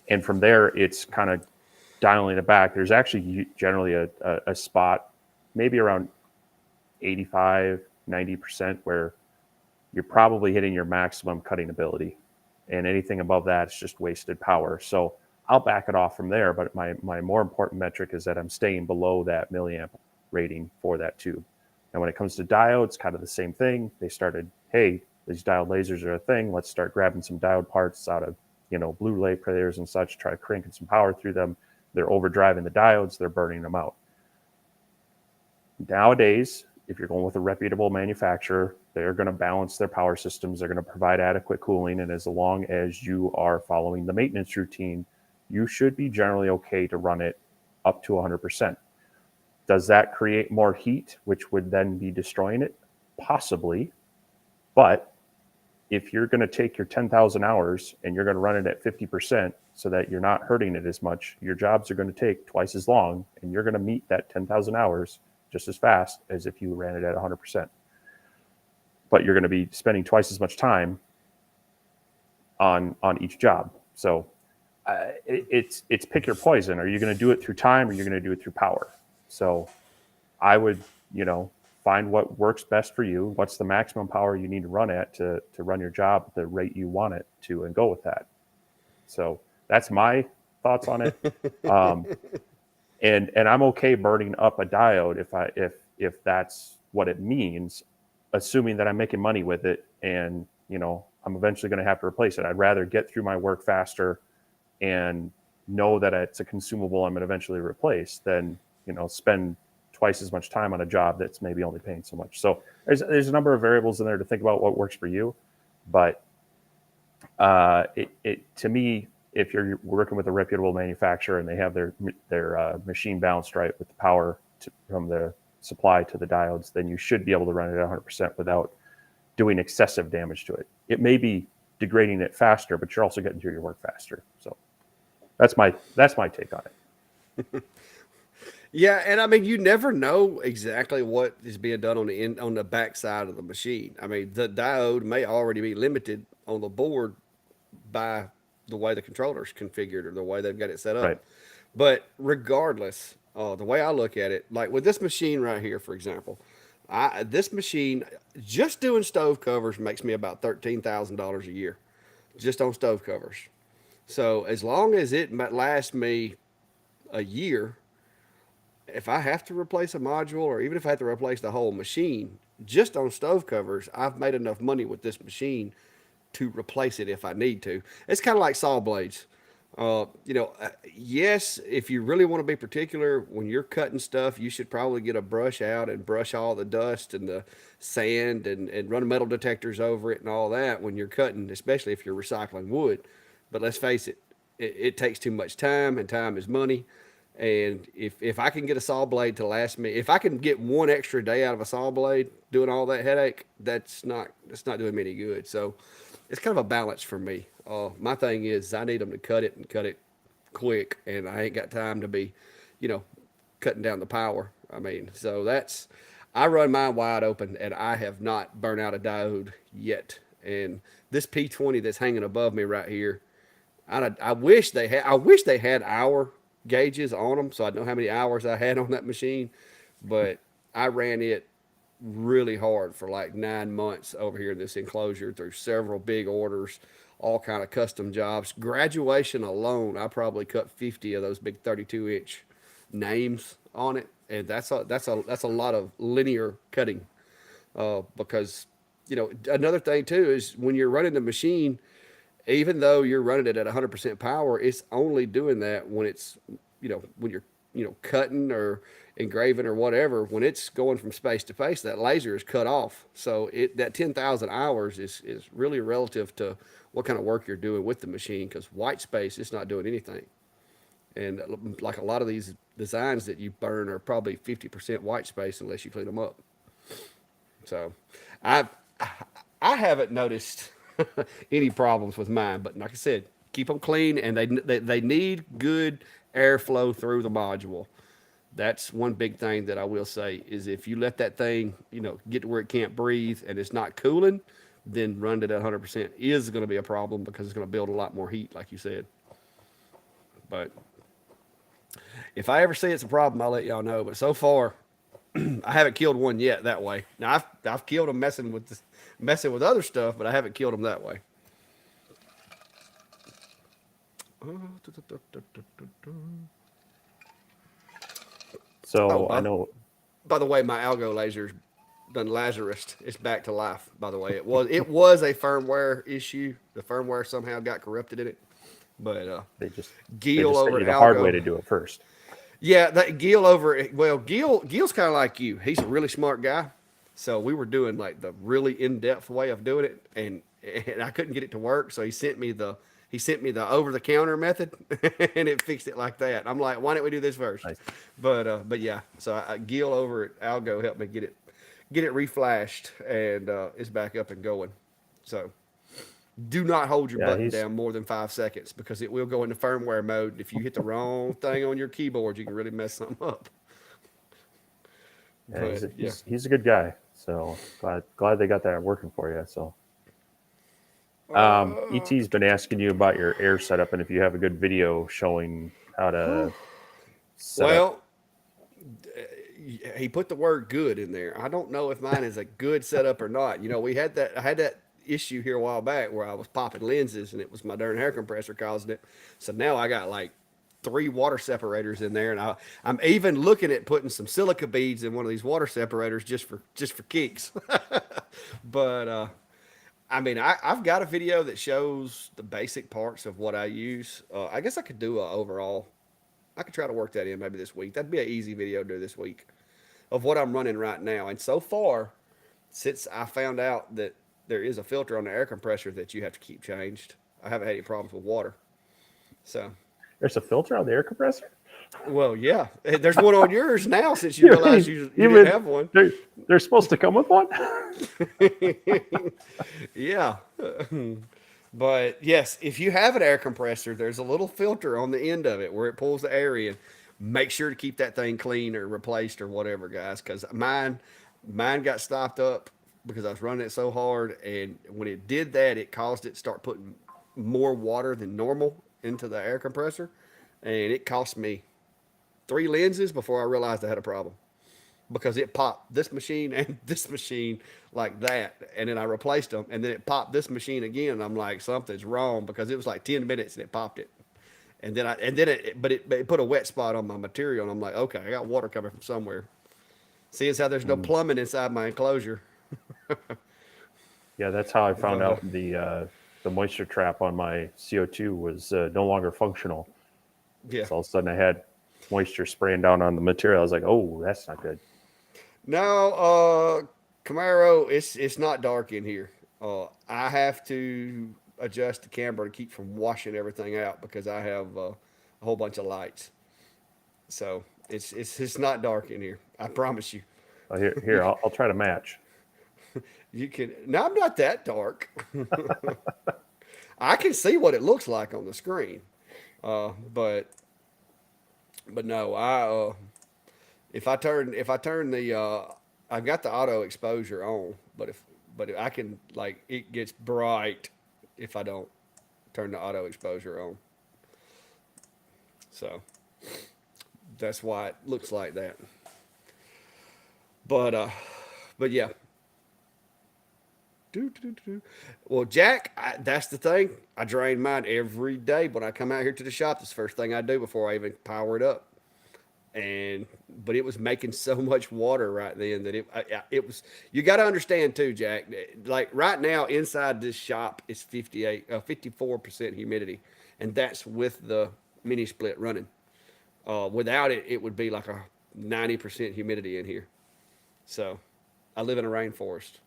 Speaker 1: And from there, it's kind of dialing it back. There's actually generally a spot, maybe around 85, 90%, where you're probably hitting your maximum cutting ability. And anything above that is just wasted power. So I'll back it off from there. But my more important metric is that I'm staying below that milliamp rating for that tube. And when it comes to diodes, kind of the same thing. They started, hey, these diode lasers are a thing. Let's start grabbing some diode parts out of, Blu-ray players and such, try cranking some power through them. They're overdriving the diodes, they're burning them out. Nowadays, if you're going with a reputable manufacturer, they're going to balance their power systems. They're going to provide adequate cooling. And as long as you are following the maintenance routine, you should be generally okay to run it up to 100%. Does that create more heat, which would then be destroying it? Possibly. But if you're going to take your 10,000 hours and you're going to run it at 50% so that you're not hurting it as much, your jobs are going to take twice as long and you're going to meet that 10,000 hours just as fast as if you ran it at 100%. But you're going to be spending twice as much time on each job. So it's pick your poison. Are you going to do it through time or are you going to do it through power? So I would, find what works best for you. What's the maximum power you need to run at to run your job at the rate you want it to, and go with that. So that's my thoughts on it. Um, and I'm okay burning up a diode if that's what it means, assuming that I'm making money with it, and I'm eventually going to have to replace it. I'd rather get through my work faster and know that it's a consumable I'm going to eventually replace than spend twice as much time on a job that's maybe only paying so much. So there's a number of variables in there to think about what works for you, but it to me, if you're working with a reputable manufacturer and they have their machine balanced right with the power from the supply to the diodes, then you should be able to run it at 100% without doing excessive damage to it. It may be degrading it faster, but you're also getting through your work faster. So that's my take on it.
Speaker 2: Yeah, and I mean, you never know exactly what is being done on the back side of the machine. I mean, the diode may already be limited on the board by the way the controller's configured or the way they've got it set up.
Speaker 1: Right.
Speaker 2: But regardless, the way I look at it, like with this machine right here, for example, this machine just doing stove covers makes me about $13,000 a year, just on stove covers. So as long as it lasts me a year, if I have to replace a module or even if I have to replace the whole machine, just on stove covers, I've made enough money with this machine to replace it if I need to. It's kind of like saw blades. Yes, if you really want to be particular, when you're cutting stuff, you should probably get a brush out and brush all the dust and the sand and run metal detectors over it and all that when you're cutting, especially if you're recycling wood. But let's face it, it takes too much time, and time is money. And if I can get a saw blade to last me, if I can get one extra day out of a saw blade doing all that headache, that's not doing me any good. So it's kind of a balance for me. My thing is I need them to cut it and cut it quick, and I ain't got time to be, you know, cutting down the power. I mean, so that's, I run mine wide open, and I have not burnt out a diode yet. And this P20 that's hanging above me right here, I wish they had. I wish they had hour gauges on them, so I know how many hours I had on that machine. But I ran it really hard for like 9 months over here in this enclosure through several big orders, all kind of custom jobs. Graduation alone, I probably cut 50 of those big 32-inch names on it, and that's a lot of linear cutting. Because another thing too is when you're running the machine, even though you're running it at 100% power, it's only doing that when it's, when you're, cutting or engraving or whatever. When it's going from space to space, that laser is cut off. So that 10,000 hours is really relative to what kind of work you're doing with the machine, because white space, it's not doing anything. And like a lot of these designs that you burn are probably 50% white space unless you clean them up. So I I haven't noticed any problems with mine, but like I said, keep them clean, and they need good airflow through the module. That's one big thing that I will say is if you let that thing, get to where it can't breathe and it's not cooling, then run it at 100% is going to be a problem because it's going to build a lot more heat, like you said. But if I ever see it's a problem, I'll let y'all know. But so far, I haven't killed one yet that way. Now I've killed them messing with other stuff, but I haven't killed them that way.
Speaker 1: So
Speaker 2: Oh,
Speaker 1: I know.
Speaker 2: by the way, my algo laser's done Lazarus. It's back to life. By the way, it was a firmware issue. The firmware somehow got corrupted in it. But
Speaker 1: They
Speaker 2: Gil
Speaker 1: just sent
Speaker 2: over
Speaker 1: you
Speaker 2: at
Speaker 1: the hard way
Speaker 2: Algo,
Speaker 1: to do it first.
Speaker 2: yeah, that Gil Gil's kind of like you. He's a really smart guy. So we were doing like the really in-depth way of doing it, and I couldn't get it to work. So he sent me the over-the-counter method, and it fixed it like that. I'm like, why don't we do this first?
Speaker 1: Nice.
Speaker 2: But yeah, so Gil over at Algo helped me get it reflashed, and it's back up and going. So do not hold your
Speaker 1: Yeah,
Speaker 2: button
Speaker 1: he's
Speaker 2: down more than 5 seconds because it will go into firmware mode. If you hit the wrong thing on your keyboard, you can really mess something up.
Speaker 1: yeah,
Speaker 2: But yeah.
Speaker 1: he's a good guy. So glad they got that working for you. So ET's been asking you about your air setup and if you have a good video showing how to set up.
Speaker 2: Well, he put the word good in there. I don't know if mine is a good setup or not. I had that issue here a while back where I was popping lenses and it was my darn hair compressor causing it. So now I got like 3 water separators in there, and I'm even looking at putting some silica beads in one of these water separators just for kicks. But I mean, I've got a video that shows the basic parts of what I use. I guess I could do a overall. I could try to work that in maybe this week. That'd be an easy video to do this week of what I'm running right now. And so far, since I found out that there is a filter on the air compressor that you have to keep changed, I haven't had any problems with water. So,
Speaker 1: There's a filter on the air compressor.
Speaker 2: well, yeah, there's one on yours now since you realized you didn't have one.
Speaker 1: They're supposed to come with one.
Speaker 2: Yeah. But yes, if you have an air compressor, there's a little filter on the end of it where it pulls the air in. Make sure to keep that thing clean or replaced or whatever, guys, because mine got stopped up because I was running it so hard, and when it did that, it caused it to start putting more water than normal into the air compressor, and it cost me 3 lenses before I realized I had a problem because it popped this machine and this machine like that, and then I replaced them, and then it popped this machine again, and I'm like, something's wrong because it was like 10 minutes and it popped it, and then it put a wet spot on my material, and I'm like, okay, I got water coming from somewhere. Seeing as how there's no plumbing inside my enclosure.
Speaker 1: Yeah, that's how I found
Speaker 2: Uh,
Speaker 1: out the moisture trap on my CO2 was no longer functional.
Speaker 2: yeah.
Speaker 1: So all of a sudden I had moisture spraying down on the material. I was like, oh, that's not good.
Speaker 2: No, Camaro, it's not dark in here. I have to adjust the camera to keep from washing everything out because I have a whole bunch of lights. So it's not dark in here. I promise you.
Speaker 1: Here, I'll try to match.
Speaker 2: You can. No, I'm not that dark. I can see what it looks like on the screen. But no, if I turn the I've got the auto exposure on, but if I can, like, it gets bright if I don't turn the auto exposure on. So that's why it looks like that. But yeah. Well, Jack, that's the thing. I drain mine every day when I come out here to the shop. That's the first thing I do before I even power it up. And but it was making so much water right then that it was. You got to understand too, Jack. Like right now inside this shop is 54% humidity, and that's with the mini split running. Without it, it would be like a 90% humidity in here. So I live in a rainforest.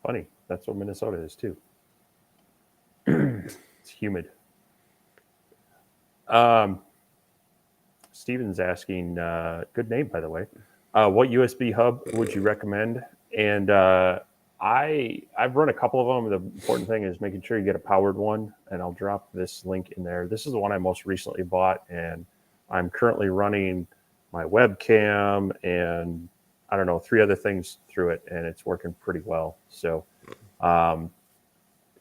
Speaker 1: Funny. That's what Minnesota is too. It's humid. Um, Steven's asking, good name by the way. What USB hub would you recommend? And I've run a couple of them. The important thing is making sure you get a powered one, and I'll drop this link in there. This is the one I most recently bought, and I'm currently running my webcam and I don't know, three other things through it, and it's working pretty well. So um,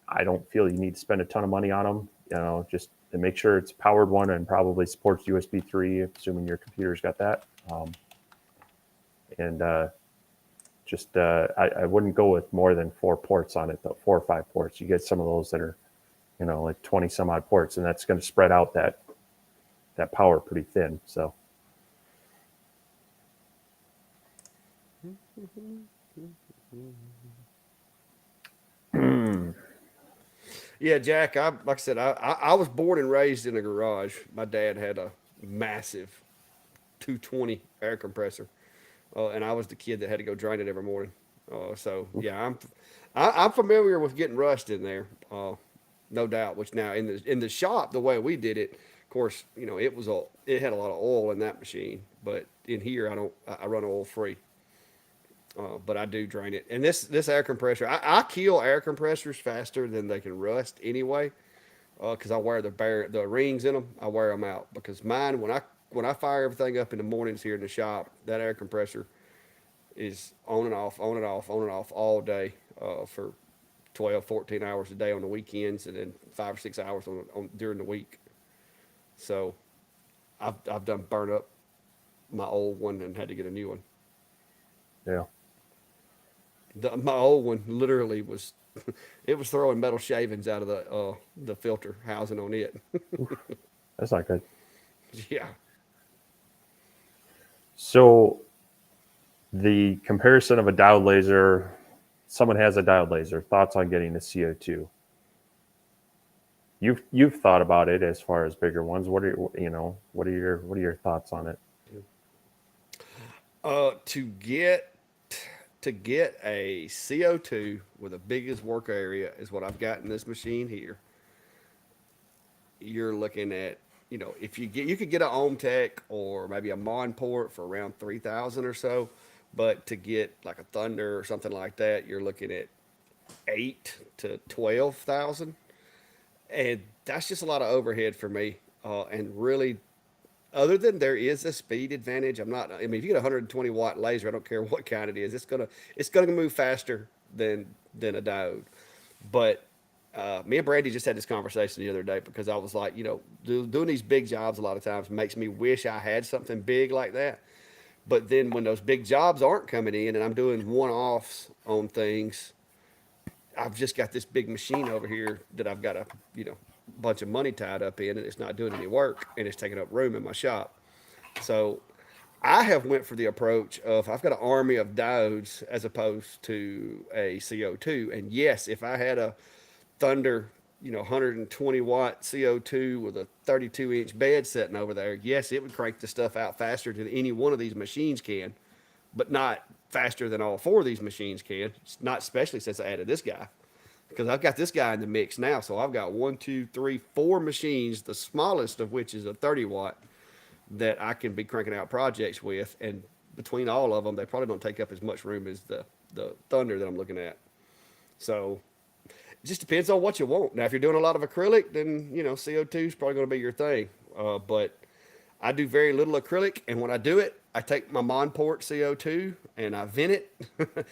Speaker 1: I don't feel you need to spend a ton of money on them. You know, just to make sure it's a powered one and probably supports USB 3, assuming your computer's got that. And just I wouldn't go with more than 4 ports on it, though, 4 or 5 ports. You get some of those that are, you know, like 20 some odd ports, and that's going to spread out that power pretty thin. So
Speaker 2: Yeah, Jack. Like I said, I was born and raised in a garage. My dad had a massive 220 air compressor, and I was the kid that had to go drain it every morning. So yeah, I'm familiar with getting rust in there, no doubt. Which now in the shop, the way we did it, of course, you know, it had a lot of oil in that machine. But in here, I run oil free. But I do drain it. And this air compressor, I kill air compressors faster than they can rust anyway. Because I wear the rings in them. I wear them out because mine when I fire everything up in the mornings here in the shop, that air compressor is on and off, on and off, on and off all day for 12, 14 hours a day on the weekends, and then 5 or 6 hours on during the week. So I've done burn up my old one and had to get a new one.
Speaker 1: yeah,
Speaker 2: My old one literally was it was throwing metal shavings out of the filter housing on it.
Speaker 1: that's not good.
Speaker 2: Yeah.
Speaker 1: So the comparison of a diode laser, someone has a diode laser. Thoughts on getting a CO2? You've thought about it as far as bigger ones. What are your thoughts on it?
Speaker 2: To get a CO2 with the biggest work area is what I've got in this machine here. You're looking at, if you could get an Ohm Tech or maybe a Mon port for around 3,000 or so, but to get like a Thunder or something like that, you're looking at 8 to 12,000, and that's just a lot of overhead for me. And really, other than there is a speed advantage, I'm not. I mean, if you get a 120 watt laser, I don't care what kind it is, it's gonna move faster than a diode. But me and Brandy just had this conversation the other day because I was like, doing these big jobs a lot of times makes me wish I had something big like that. But then when those big jobs aren't coming in and I'm doing one offs on things, I've just got this big machine over here that I've got a bunch of money tied up in, and it's not doing any work, and it's taking up room in my shop. So I have went for the approach of I've got an army of diodes as opposed to a CO2. And yes, if I had a Thunder, 120 watt CO2 with a 32-inch bed sitting over there, yes, it would crank the stuff out faster than any one of these machines can, but not faster than all four of these machines can. It's not especially since I added this guy, because I've got this guy in the mix now. So I've got one, two, three, four machines, the smallest of which is a 30 watt that I can be cranking out projects with. And between all of them, they probably don't take up as much room as the Thunder that I'm looking at. So It just depends on what you want. Now, if you're doing a lot of acrylic, then CO2 is probably going to be your thing. But I do very little acrylic, and when I do it, I take my Monport CO2 and I vent it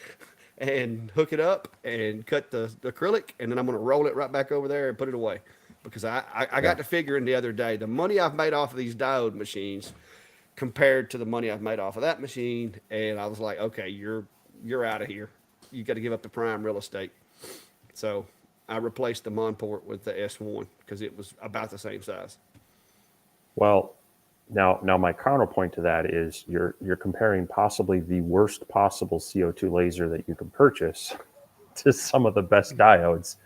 Speaker 2: and hook it up and cut the acrylic, and then I'm going to roll it right back over there and put it away. Because I
Speaker 1: Yeah.
Speaker 2: got to figuring the other day the money I've made off of these diode machines compared to the money I've made off of that machine, and I was like, okay, you're out of here. You got to give up the prime real estate. So I replaced the Monport with the S1 because it was about the same size.
Speaker 1: Well, now my counterpoint to that is you're comparing possibly the worst possible CO2 laser that you can purchase to some of the best diodes.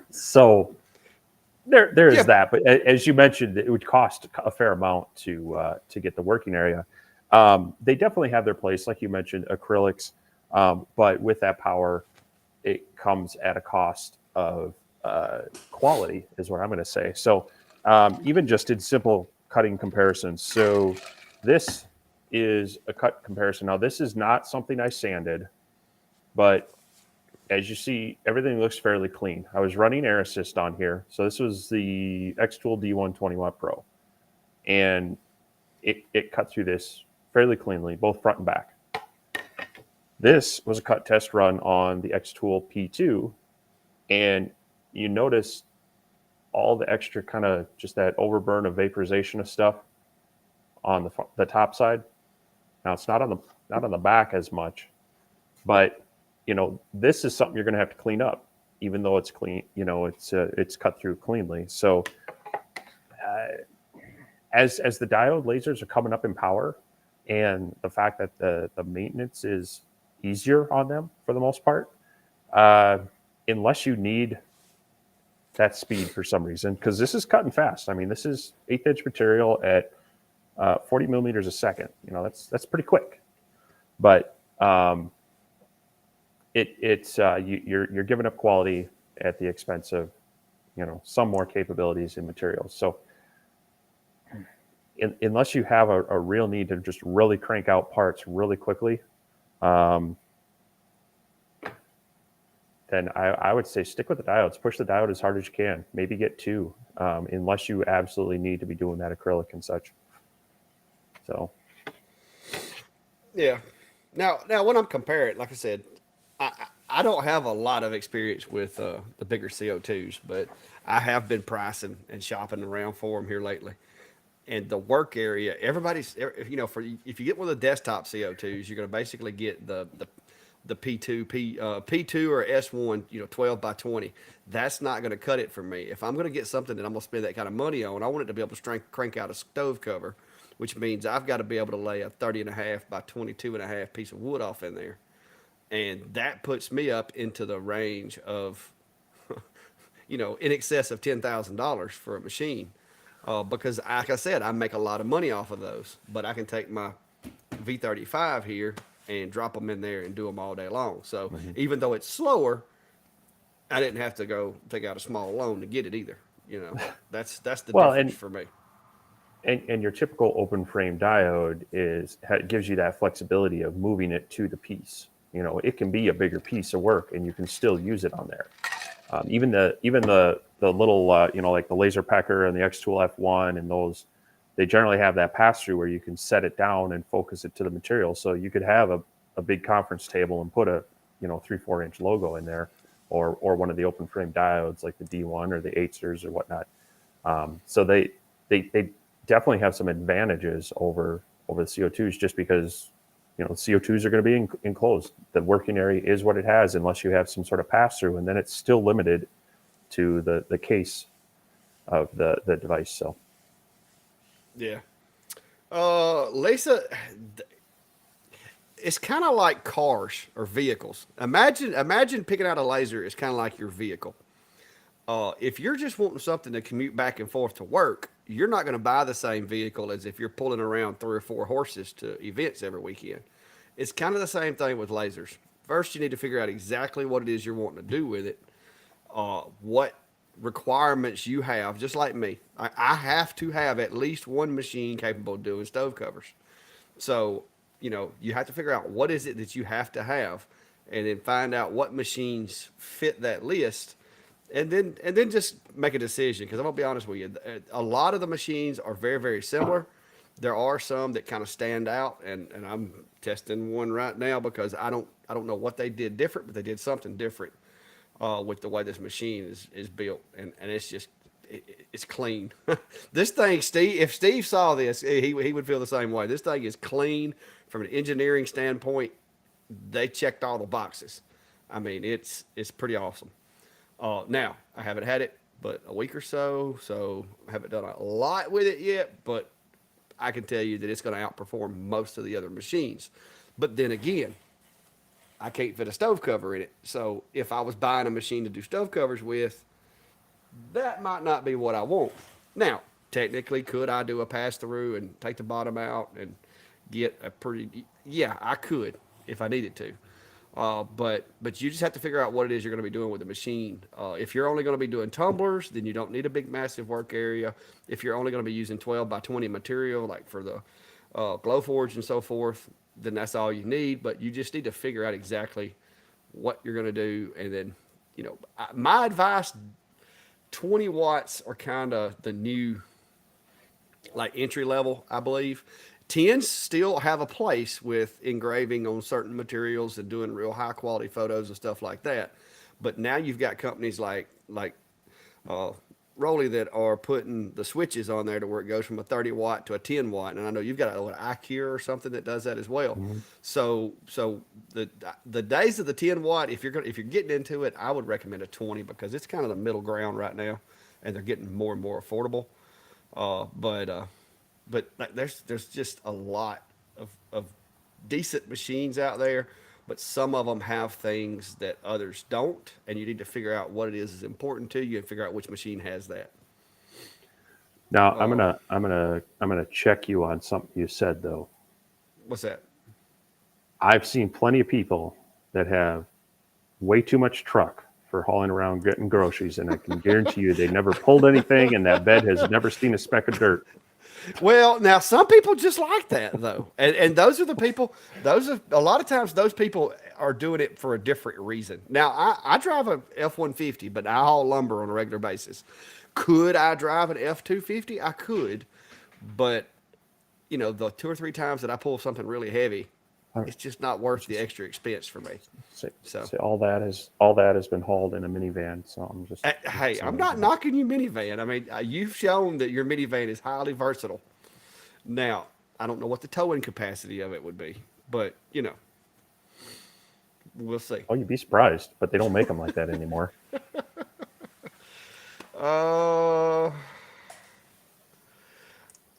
Speaker 1: So there is
Speaker 2: Yeah,
Speaker 1: that, but as you mentioned, it would cost a fair amount to get the working area. They definitely have their place, like you mentioned, acrylics, but with that power, it comes at a cost of quality, is what I'm going to say. So even just in simple cutting comparisons, so this is a cut comparison. Now this is not something I sanded, but as you see, everything looks fairly clean. I was running Air Assist on here. So this was the xTool D120 Watt Pro. And it cut through this fairly cleanly, both front and back. This was a cut test run on the xTool P2. And you notice all the extra kind of just that overburn of vaporization of stuff on the top side. Now it's not on the back as much, but this is something you're going to have to clean up, even though it's clean. It's cut through cleanly. So as the diode lasers are coming up in power, and the fact that the maintenance is easier on them for the most part, uh, unless you need that speed for some reason, because this is cutting fast. I mean, this is eighth inch material at 40 millimeters a second. That's pretty quick, but you're giving up quality at the expense of some more capabilities in materials. So unless you have a real need to just really crank out parts really quickly, um, then I would say stick with the diodes. Push the diode as hard as you can. Maybe get two, unless you absolutely need to be doing that acrylic and such. So
Speaker 2: yeah. Now when I'm comparing, like I said, I don't have a lot of experience with the bigger CO2s, but I have been pricing and shopping around for them here lately. And the work area, for if you get one of the desktop CO2s, you're going to basically get the P2 or S1, 12 by 20. That's not going to cut it for me. If I'm going to get something that I'm going to spend that kind of money on, I want it to be able to crank out a stove cover, which means I've got to be able to lay a 30 and a half by 22 and a half piece of wood off in there. And that puts me up into the range of, in excess of $10,000 for a machine. Because, like I said, I make a lot of money off of those. But I can take my V35 here and drop them in there and do them all day long. So
Speaker 1: mhm.
Speaker 2: even though it's slower, I didn't have to go take out a small loan to get it either. That's the
Speaker 1: Well,
Speaker 2: difference for me.
Speaker 1: and your typical open frame diode gives you that flexibility of moving it to the piece. It can be a bigger piece of work, and you can still use it on there. Even the little like the laser pecker and the xTool F1 and those, they generally have that pass through where you can set it down and focus it to the material. So you could have a big conference table and put a 3-4 inch logo in there, or one of the open frame diodes like the D1 or the Eightsters or whatnot. So they definitely have some advantages over the CO2s, just because CO2s are going to be enclosed. The working area is what it has, unless you have some sort of pass through, and then it's still limited to the case of the device. So
Speaker 2: Yeah. Lisa, it's kind of like cars or vehicles. Imagine picking out a laser is kind of like your vehicle. If you're just wanting something to commute back and forth to work, you're not going to buy the same vehicle as if you're pulling around 3 or 4 horses to events every weekend. It's kind of the same thing with lasers. First, you need to figure out exactly what it is you're wanting to do with it, what requirements you have, just like me. I have to have at least one machine capable of doing stove covers. So, you have to figure out what is it that you have to have, and then find out what machines fit that list, and then just make a decision. Because I'm gonna be honest with you, a lot of the machines are very very similar. There are some that kind of stand out, and I'm testing one right now because I don't know what they did different, but they did something different with the way this machine is built, and it's just it's clean. This thing, Steve, if Steve saw this, he would feel the same way. This thing is clean from an engineering standpoint. They checked all the boxes. I mean, it's pretty awesome. Now I haven't had it but a week or so, so I haven't done a lot with it yet. But I can tell you that it's going to outperform most of the other machines. But then again, I can't fit a stove cover in it. So if I was buying a machine to do stove covers with, that might not be what I want. Now, technically, could I do a pass through and take the bottom out and get a pretty? Yeah, I could if I needed to. But you just have to figure out what it is you're going to be doing with the machine. If you're only going to be doing tumblers, then you don't need a big massive work area. If you're only going to be using 12 by 20 material, like for the Glowforge and so forth, then that's all you need. But you just need to figure out exactly what you're going to do, and then my advice: 20 watts are kind of the new like entry level, I believe. Tens still have a place with engraving on certain materials and doing real high quality photos and stuff like that. But now you've got companies like uh, Rolly that are putting the switches on there to where it goes from a 30 watt to a 10 watt. And I know you've got an iCure or something that does that as well.
Speaker 1: Mhm.
Speaker 2: So the days of the 10 watt, if you're getting into it, I would recommend a 20 because it's kind of the middle ground right now, and they're getting more and more affordable. Uh, but uh, but like, there's just a lot of decent machines out there, but some of them have things that others don't, and you need to figure out what it is important to you and figure out which machine has that.
Speaker 1: Now
Speaker 2: Uh,
Speaker 1: I'm gonna check you on something you said though.
Speaker 2: what's that?
Speaker 1: I've seen plenty of people that have way too much truck for hauling around getting groceries, and I can guarantee you they never pulled anything, and that bed has never seen a speck of dirt.
Speaker 2: Well, now some people just like that though, and those are the people. Those are a lot of times those people are doing it for a different reason. Now I drive a F-150, but I haul lumber on a regular basis. Could I drive an F-250? I could, but the two or three times that I pull something really heavy,
Speaker 1: I
Speaker 2: it's just not worth the
Speaker 1: just
Speaker 2: extra expense for me.
Speaker 1: say,
Speaker 2: So,
Speaker 1: say all that has been hauled in a minivan. So I'm just
Speaker 2: hey, I'm
Speaker 1: saying,
Speaker 2: not knocking you minivan. I mean, you've shown that your minivan is highly versatile. Now, I don't know what the towing capacity of it would be, but we'll see.
Speaker 1: oh, you'd be surprised, but they don't make them like that anymore.
Speaker 2: Uh,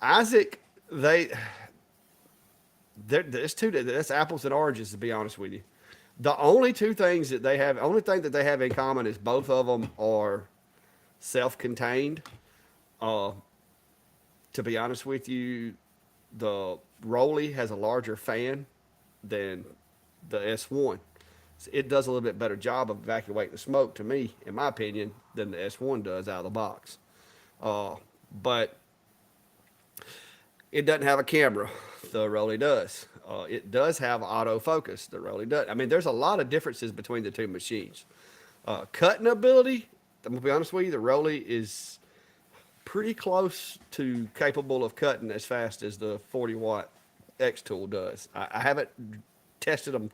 Speaker 2: Isaac, they there's two. That's apples and oranges, to be honest with you. The only thing that they have in common is both of them are self-contained. Uh, to be honest with you, the Rolly has a larger fan than the S1. It does a little bit better job of evacuating the smoke, to me, in my opinion, than the S1 does out of the box. Uh, but it doesn't have a camera. The Rolly does. It does have autofocus. The Rolly does. I mean, there's a lot of differences between the two machines. Cutting ability, I'm gonna be honest with you, the Rolly is pretty close to capable of cutting as fast as the 40 watt xTool does. I haven't tested them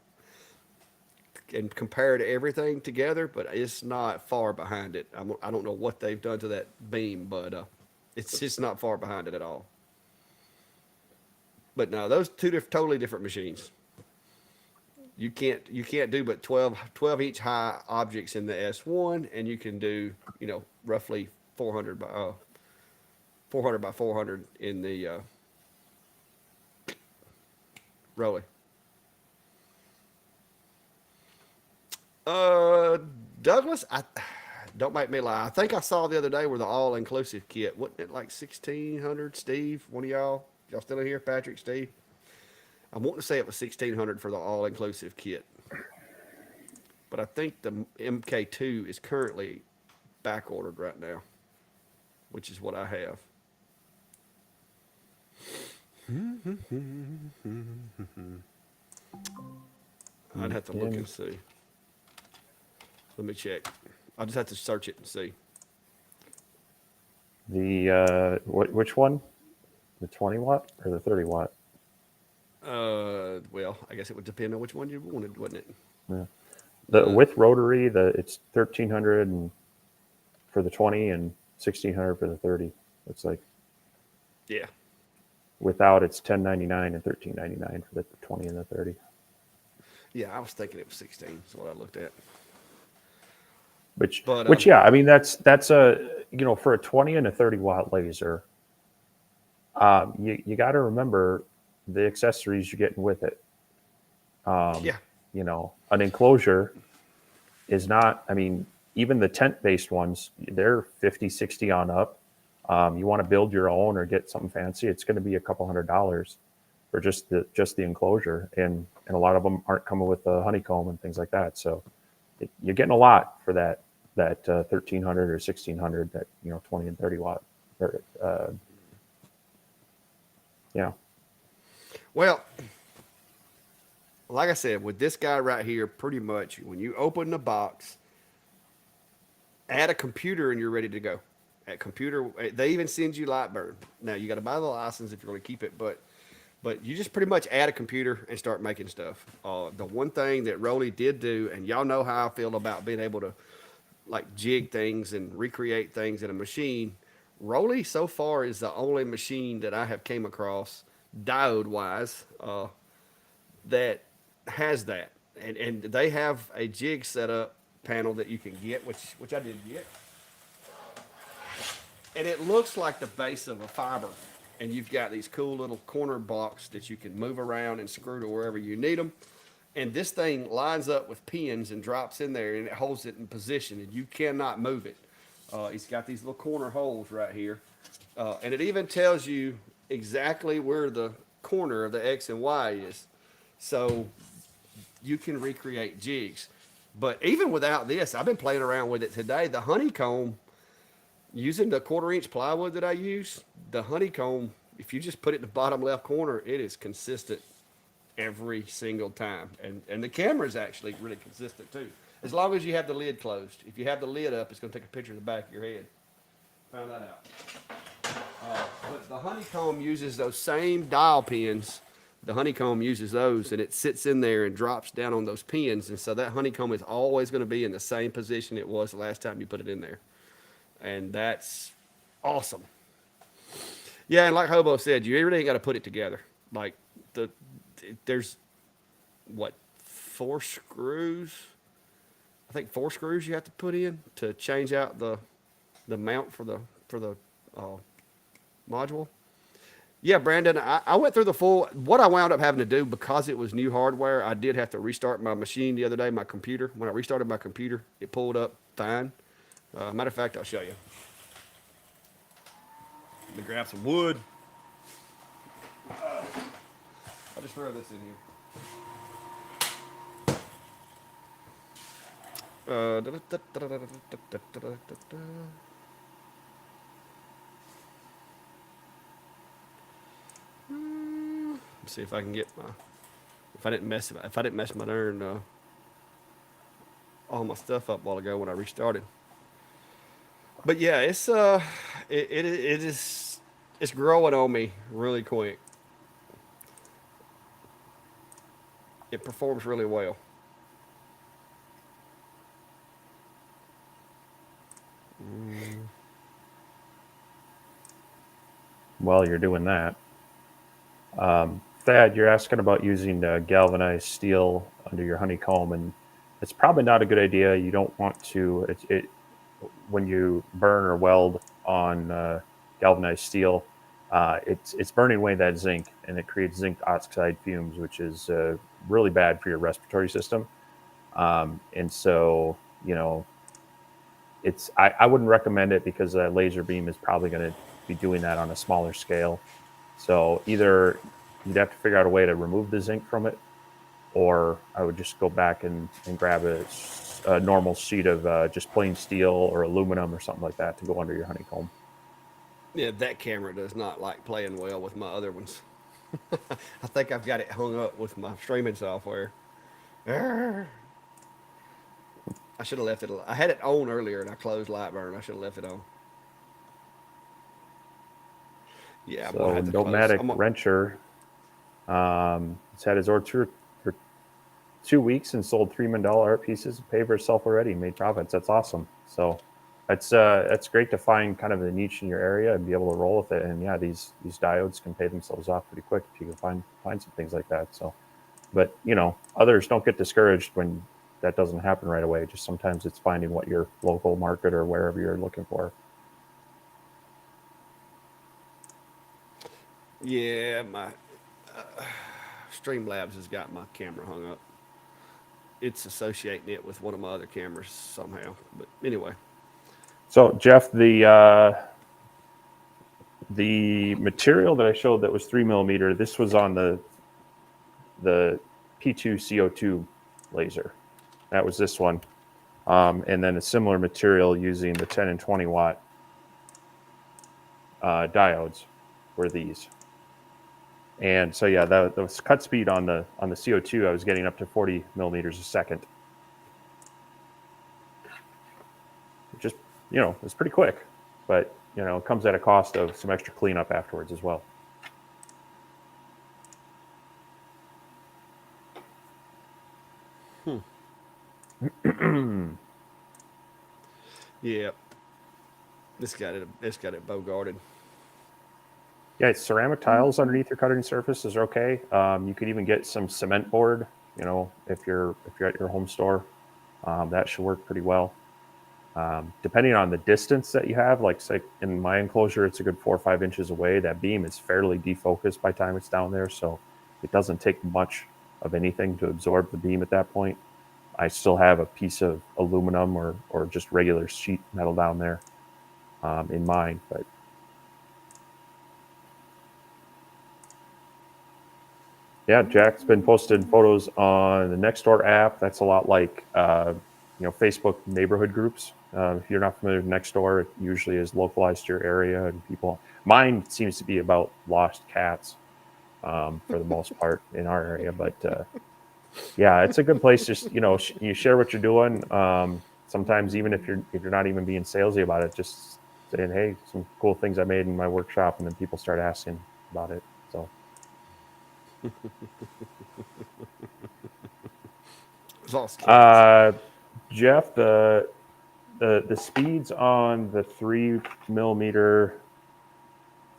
Speaker 2: and compared everything together, but it's not far behind it. I don't know what they've done to that beam, but it's just not far behind it at all. But no, those two totally different machines. You can't do but 12 inch high objects in the S1, and you can do roughly 400 by 400 in the Rolly. Uh, Douglas, I don't make me lie. I think I saw the other day where the all inclusive kit wasn't it like 1,600? Steve, one of y'all still in here? Patrick, Steve. I'm wanting to say it was 1,600 for the all inclusive kit, but I think the MK2 is currently back ordered right now, which is what I have. I'd have to look
Speaker 1: MK.
Speaker 2: and see. Let me check. I'll just have to search it and see.
Speaker 1: The which one? The 20 watt or the 30 watt?
Speaker 2: Well, I guess it would depend on which one you wanted, wouldn't it?
Speaker 1: Yeah. The
Speaker 2: The
Speaker 1: with rotary, the it's 1300 and for the 20 and 1600 for the 30. It's like
Speaker 2: Yeah,
Speaker 1: without it's 1099 and 1399 for the 20 and the 30.
Speaker 2: yeah. I was thinking it was 16. That's what I looked at.
Speaker 1: Which
Speaker 2: But
Speaker 1: which yeah, I mean that's a for a 20 and a 30 watt laser, you got to remember the accessories you're getting with it.
Speaker 2: yeah,
Speaker 1: An enclosure is not. I mean, even the tent based ones, they're 50, 60 on up. You want to build your own or get something fancy, it's going to be a couple $100 for just the enclosure, and a lot of them aren't coming with the honeycomb and things like that. So you're getting a lot for that 1300 or 1600, that 20 and 30 watt. Uh, yeah,
Speaker 2: well, like I said, with this guy right here, pretty much when you open the box, add a computer and you're ready to go. At computer, they even send you Lightburn. Now you got to buy the license if you're going to keep it, but you just pretty much add a computer and start making stuff. The one thing that Rolly did do, and y'all know how I feel about being able to like jig things and recreate things in a machine. Rolly so far is the only machine that I have came across diode wise that has that, and they have a jig setup panel that you can get, which I did get, and it looks like the base of a fiber. And you've got these cool little corner blocks that you can move around and screw to wherever you need them. And this thing lines up with pins and drops in there, and it holds it in position, and you cannot move it. It's got these little corner holes right here, and it even tells you exactly where the corner of the X and Y is, so you can recreate jigs. But even without this, I've been playing around with it today. The honeycomb, using the 1/4 inch plywood that I use, the honeycomb, if you just put it in the bottom left corner, it is consistent every single time. And the camera is actually really consistent too. As long as you have the lid closed. If you have the lid up, it's going to take a picture of the back of your head. Found that out. But the honeycomb uses those same dial pins. The honeycomb uses those, and it sits in there and drops down on those pins. And so that honeycomb is always going to be in the same position it was the last time you put it in there. And that's awesome. Yeah, and like Hobo said, you really ain't got to put it together. Like there's what, 4 screws? I think 4 screws you have to put in to change out the mount for the uh, module. Yeah, Brandon, I went through the full. What I wound up having to do, because it was new hardware, I did have to restart my machine the other day, my computer. When I restarted my computer, it pulled up fine. Matter of fact, I'll show you. Let me grab some wood. I'll just throw this in here. Let's see if I can get my. If I didn't mess my darn all my stuff up a while ago when I restarted. But yeah, it is it's growing on me really quick. It performs really well.
Speaker 1: while you're doing that, Thad, you're asking about using galvanized steel under your honeycomb, and it's probably not a good idea. You don't want to. It when you burn or weld on galvanized steel, it's burning away that zinc, and it creates zinc oxide fumes, which is really bad for your respiratory system. And so, I wouldn't recommend it because a laser beam is probably going to be doing that on a smaller scale. So either you'd have to figure out a way to remove the zinc from it, or I would just go back and grab a normal sheet of just plain steel or aluminum or something like that to go under your honeycomb.
Speaker 2: Yeah, that camera does not like playing well with my other ones. I think I've got it hung up with my streaming software. I I should have left it. I had it on earlier and I closed light burn. I should have left it on. Yeah, I'm gonna
Speaker 1: So
Speaker 2: have to close.
Speaker 1: Nomadic Wrencher, it's had his order for 2 weeks and sold $3 million art pieces, paid for itself already, made profits. That's awesome. So that's great to find kind of a niche in your area and be able to roll with it. And yeah, these diodes can pay themselves off pretty quick if you can find some things like that. So, but others don't get discouraged when that doesn't happen right away. Just sometimes it's finding what your local market or wherever you're looking for.
Speaker 2: Yeah, my Streamlabs has got my camera hung up. It's associating it with one of my other cameras somehow. But anyway,
Speaker 1: So Jeff, the material that I showed that was 3 millimeter, this was on the P2 CO2 laser. That was this one. And then a similar material using the 10 and 20 watt diodes were these. And so yeah, the cut speed on the CO2, I was getting up to 40 millimeters a second. Just it's pretty quick, but it comes at a cost of some extra cleanup afterwards as well.
Speaker 2: yeah, this got it bogarted.
Speaker 1: Yeah, ceramic tiles underneath your cutting surfaces are okay. You could even get some cement board. If you're at your home store, that should work pretty well. Depending on the distance that you have, like say in my enclosure, it's a good 4 or 5 inches away. That beam is fairly defocused by the time it's down there, so it doesn't take much of anything to absorb the beam at that point. I still have a piece of aluminum or just regular sheet metal down there in mine, but yeah, Jack's been posting photos on the Nextdoor app. That's a lot like Facebook neighborhood groups. If you're not familiar with Nextdoor, it usually is localized to your area and people. Mine seems to be about lost cats for the most part in our area, but yeah, it's a good place. Just you share what you're doing. Sometimes even if you're not even being salesy about it, just saying, hey, some cool things I made in my workshop, and then people start asking about it. So.
Speaker 2: Lost cats.
Speaker 1: Jeff, the speeds on the 3 millimeter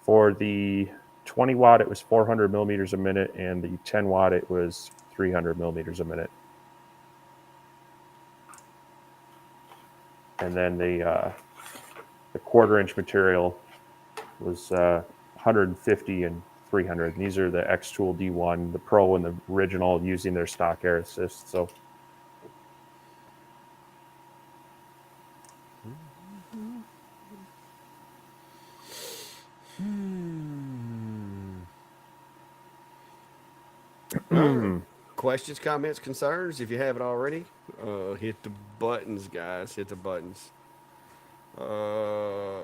Speaker 1: for the 20 watt, it was 400 millimeters a minute, and the 10 watt, it was 300 millimeters a minute. And then the 1/4 inch material was 150 and 300. And these are the xTool D1, the Pro, and the original using their stock air assist. So.
Speaker 2: All right. Questions, comments, concerns? If you haven't already, hit the buttons, guys. Hit the buttons. Uh,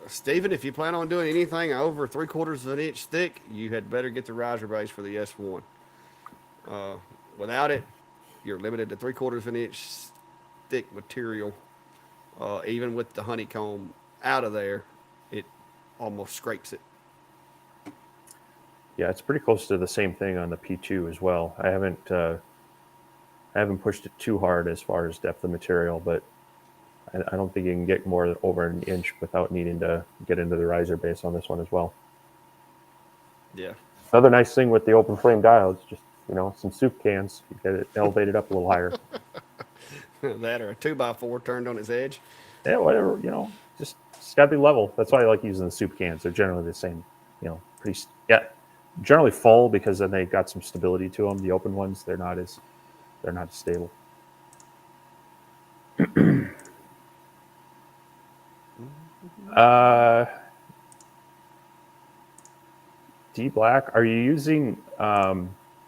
Speaker 2: Stephen, if you plan on doing anything over 3/4 of an inch thick, you had better get the riser base for the S1. Uh, Without it, you're limited to 3/4 of an inch thick material. Even with the honeycomb out of there, it almost scrapes it.
Speaker 1: Yeah, it's pretty close to the same thing on the P2 as well. I haven't pushed it too hard as far as depth of material, but I don't think you can get more than over an inch without needing to get into the riser base on this one as well.
Speaker 2: Yeah.
Speaker 1: Another nice thing with the open flame diodes, just some soup cans, you get it elevated up a little higher.
Speaker 2: That or a 2x4 turned on its edge.
Speaker 1: Yeah, whatever, just it's got to be level. That's why I like using the soup cans. They're generally the same, pretty generally full because then they got some stability to them. The open ones, they're not as stable. uh, D Black, are you using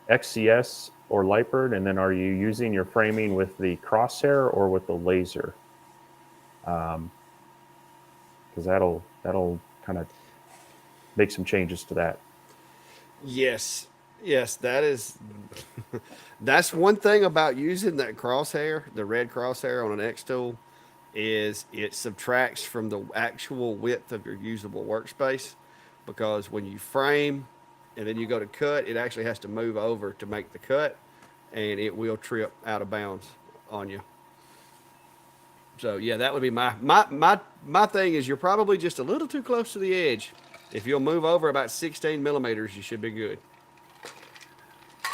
Speaker 1: XCS or Lightbird, and then are you using your framing with the crosshair or with the laser? Because that'll kind of make some changes to that.
Speaker 2: Yes. Yes, that is. That's one thing about using that crosshair, the red crosshair on an X tool, is it subtracts from the actual width of your usable workspace, because when you frame and then you go to cut, it actually has to move over to make the cut, and it will trip out of bounds on you. So yeah, that would be my thing is you're probably just a little too close to the edge. If you'll move over about 16 millimeters, you should be good.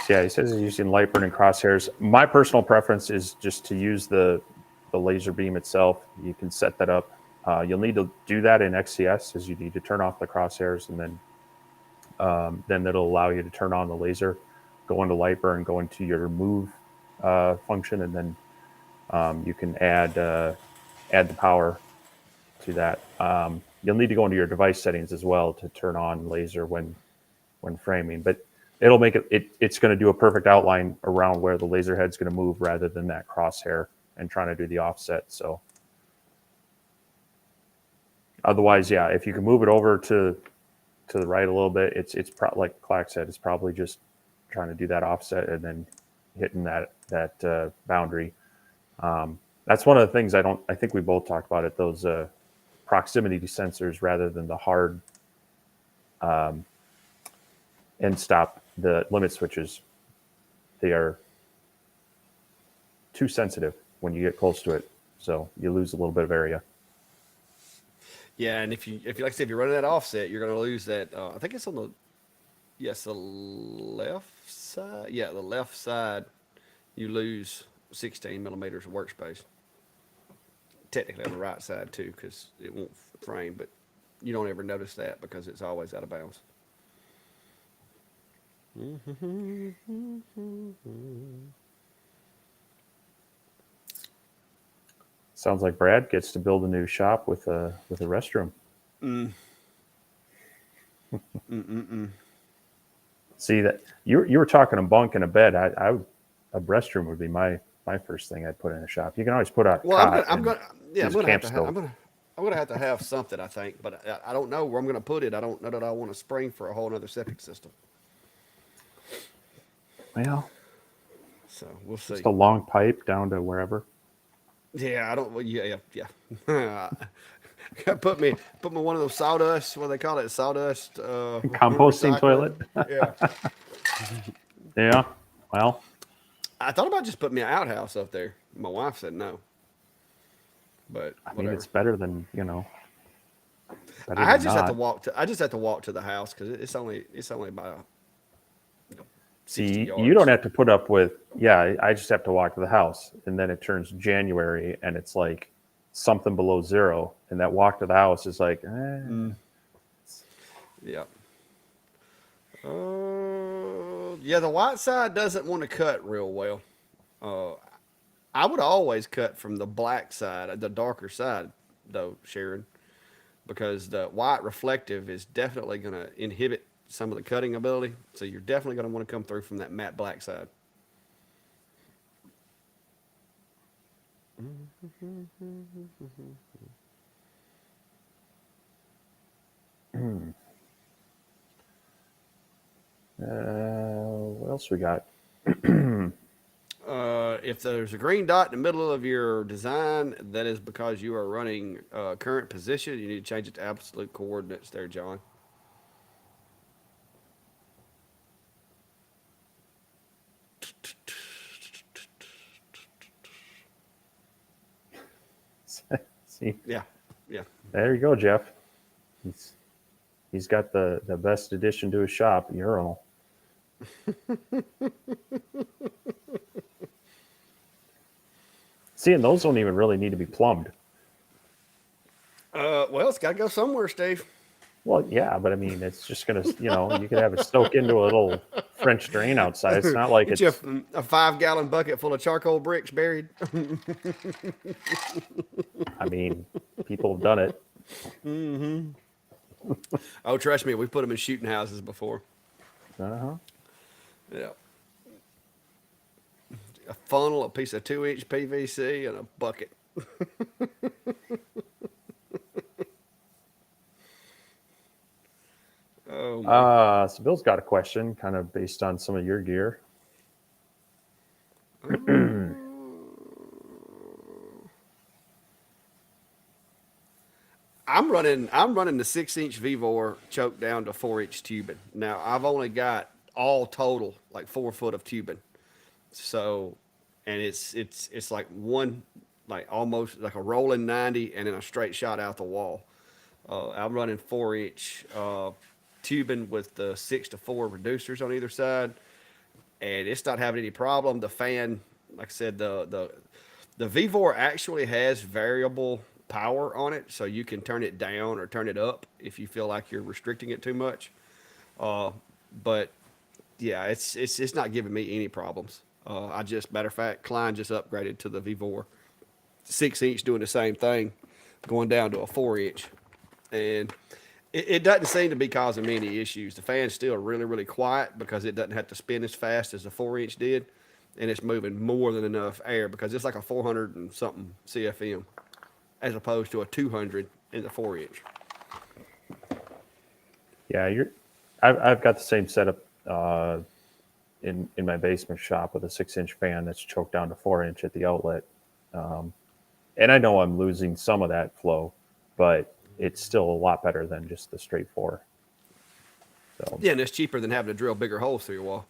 Speaker 1: So yeah, he says he's using light burning crosshairs. My personal preference is just to use the laser beam itself. You can set that up. You'll need to do that in XCS, as you need to turn off the crosshairs, and then that'll allow you to turn on the laser, go into light burn, go into your move function, and then you can add the power to that. You'll need to go into your device settings as well to turn on laser when framing, but it'll make it's going to do a perfect outline around where the laser head's going to move rather than that crosshair and trying to do the offset. So otherwise, yeah, if you can move it over to the right a little bit, like Clack said, it's probably just trying to do that offset and then hitting that boundary. That's one of the things I think we both talked about it, those proximity sensors rather than the hard end stop, the limit switches. They are too sensitive when you get close to it, so you lose a little bit of area.
Speaker 2: Yeah, and if you like I said, if you're running that offset, you're going to lose that. I think it's on the yes the left side. Yeah, the left side. You lose 16 millimeters of workspace. Technically on the right side too, because it won't frame, but you don't ever notice that because it's always out of bounds.
Speaker 1: Sounds like Brad gets to build a new shop with a restroom. See that you were talking a bunk and a bed. A restroom would be my first thing I'd put in a shop. You can always put a
Speaker 2: Well,
Speaker 1: cot
Speaker 2: I'm
Speaker 1: and
Speaker 2: gonna, yeah, I'm
Speaker 1: use a
Speaker 2: gonna have
Speaker 1: camp
Speaker 2: to, ha-
Speaker 1: stove.
Speaker 2: I'm gonna have to have something, I think, but I don't know where I'm gonna put it. I don't know that I want to spring for a whole other septic system.
Speaker 1: Well,
Speaker 2: So we'll
Speaker 1: just
Speaker 2: see.
Speaker 1: a long pipe down to wherever.
Speaker 2: Yeah, I don't. Well, yeah. Put me one of those sawdust. What do they call it? Sawdust
Speaker 1: Composting
Speaker 2: recycling.
Speaker 1: toilet.
Speaker 2: Yeah.
Speaker 1: Yeah. Well,
Speaker 2: I thought about just putting me an outhouse up there. My wife said no, but
Speaker 1: I mean,
Speaker 2: whatever.
Speaker 1: it's better than better
Speaker 2: I
Speaker 1: than
Speaker 2: just have to
Speaker 1: not.
Speaker 2: walk to. I just have to walk to the house because it's only about 60
Speaker 1: See, you don't
Speaker 2: yards.
Speaker 1: have to put up with. Yeah, I just have to walk to the house, and then it turns January, and it's like something below zero, and that walk to the house is like,
Speaker 2: Yeah. Yeah. The white side doesn't want to cut real well. Uh, I would always cut from the black side, the darker side, though, Sharon, because the white reflective is definitely going to inhibit some of the cutting ability. So you're definitely going to want to come through from that matte black side.
Speaker 1: what else we got?
Speaker 2: If there's a green dot in the middle of your design, that is because you are running current position. You need to change it to absolute coordinates there, John.
Speaker 1: See,
Speaker 2: Yeah, yeah.
Speaker 1: there you go, Jeff. He's he's got the best addition to his shop, urinal. See, and those don't even really need to be plumbed.
Speaker 2: Well, it's got to go somewhere, Steve.
Speaker 1: Well, yeah, but I mean, it's just gonna, you could have it soak into a little French drain outside. It's not like
Speaker 2: Get you
Speaker 1: it's.
Speaker 2: a 5 gallon bucket full of charcoal bricks buried.
Speaker 1: I mean, people have done it.
Speaker 2: Oh, trust me, we've put them in shooting houses before.
Speaker 1: Uh huh.
Speaker 2: Yeah. A funnel, a piece of 2-inch PVC, and a bucket. Oh my.
Speaker 1: So Bill's got a question, kind of based on some of your gear.
Speaker 2: I'm running the 6-inch Vivor choked down to 4-inch tubing. Now I've only got all total like 4 foot of tubing. So, and it's like one, like almost like a rolling 90 and then a straight shot out the wall. I'm running 4-inch tubing with the 6 to 4 reducers on either side, and it's not having any problem. The fan, like I said, the Vivor actually has variable power on it, so you can turn it down or turn it up if you feel like you're restricting it too much. Uh, but yeah, it's not giving me any problems. I just, matter of fact, Klein just upgraded to the Vivor 6-inch, doing the same thing, going down to a 4-inch, and it doesn't seem to be causing me any issues. The fan's still really really quiet because it doesn't have to spin as fast as the 4-inch did, and it's moving more than enough air because it's like a 400 and something CFM as opposed to a 200 in the 4-inch.
Speaker 1: Yeah, I've got the same setup in my basement shop with a 6-inch fan that's choked down to 4-inch at the outlet. Um, and I know I'm losing some of that flow, but it's still a lot better than just the straight four. So
Speaker 2: Yeah, and it's cheaper than having to drill bigger holes through your wall.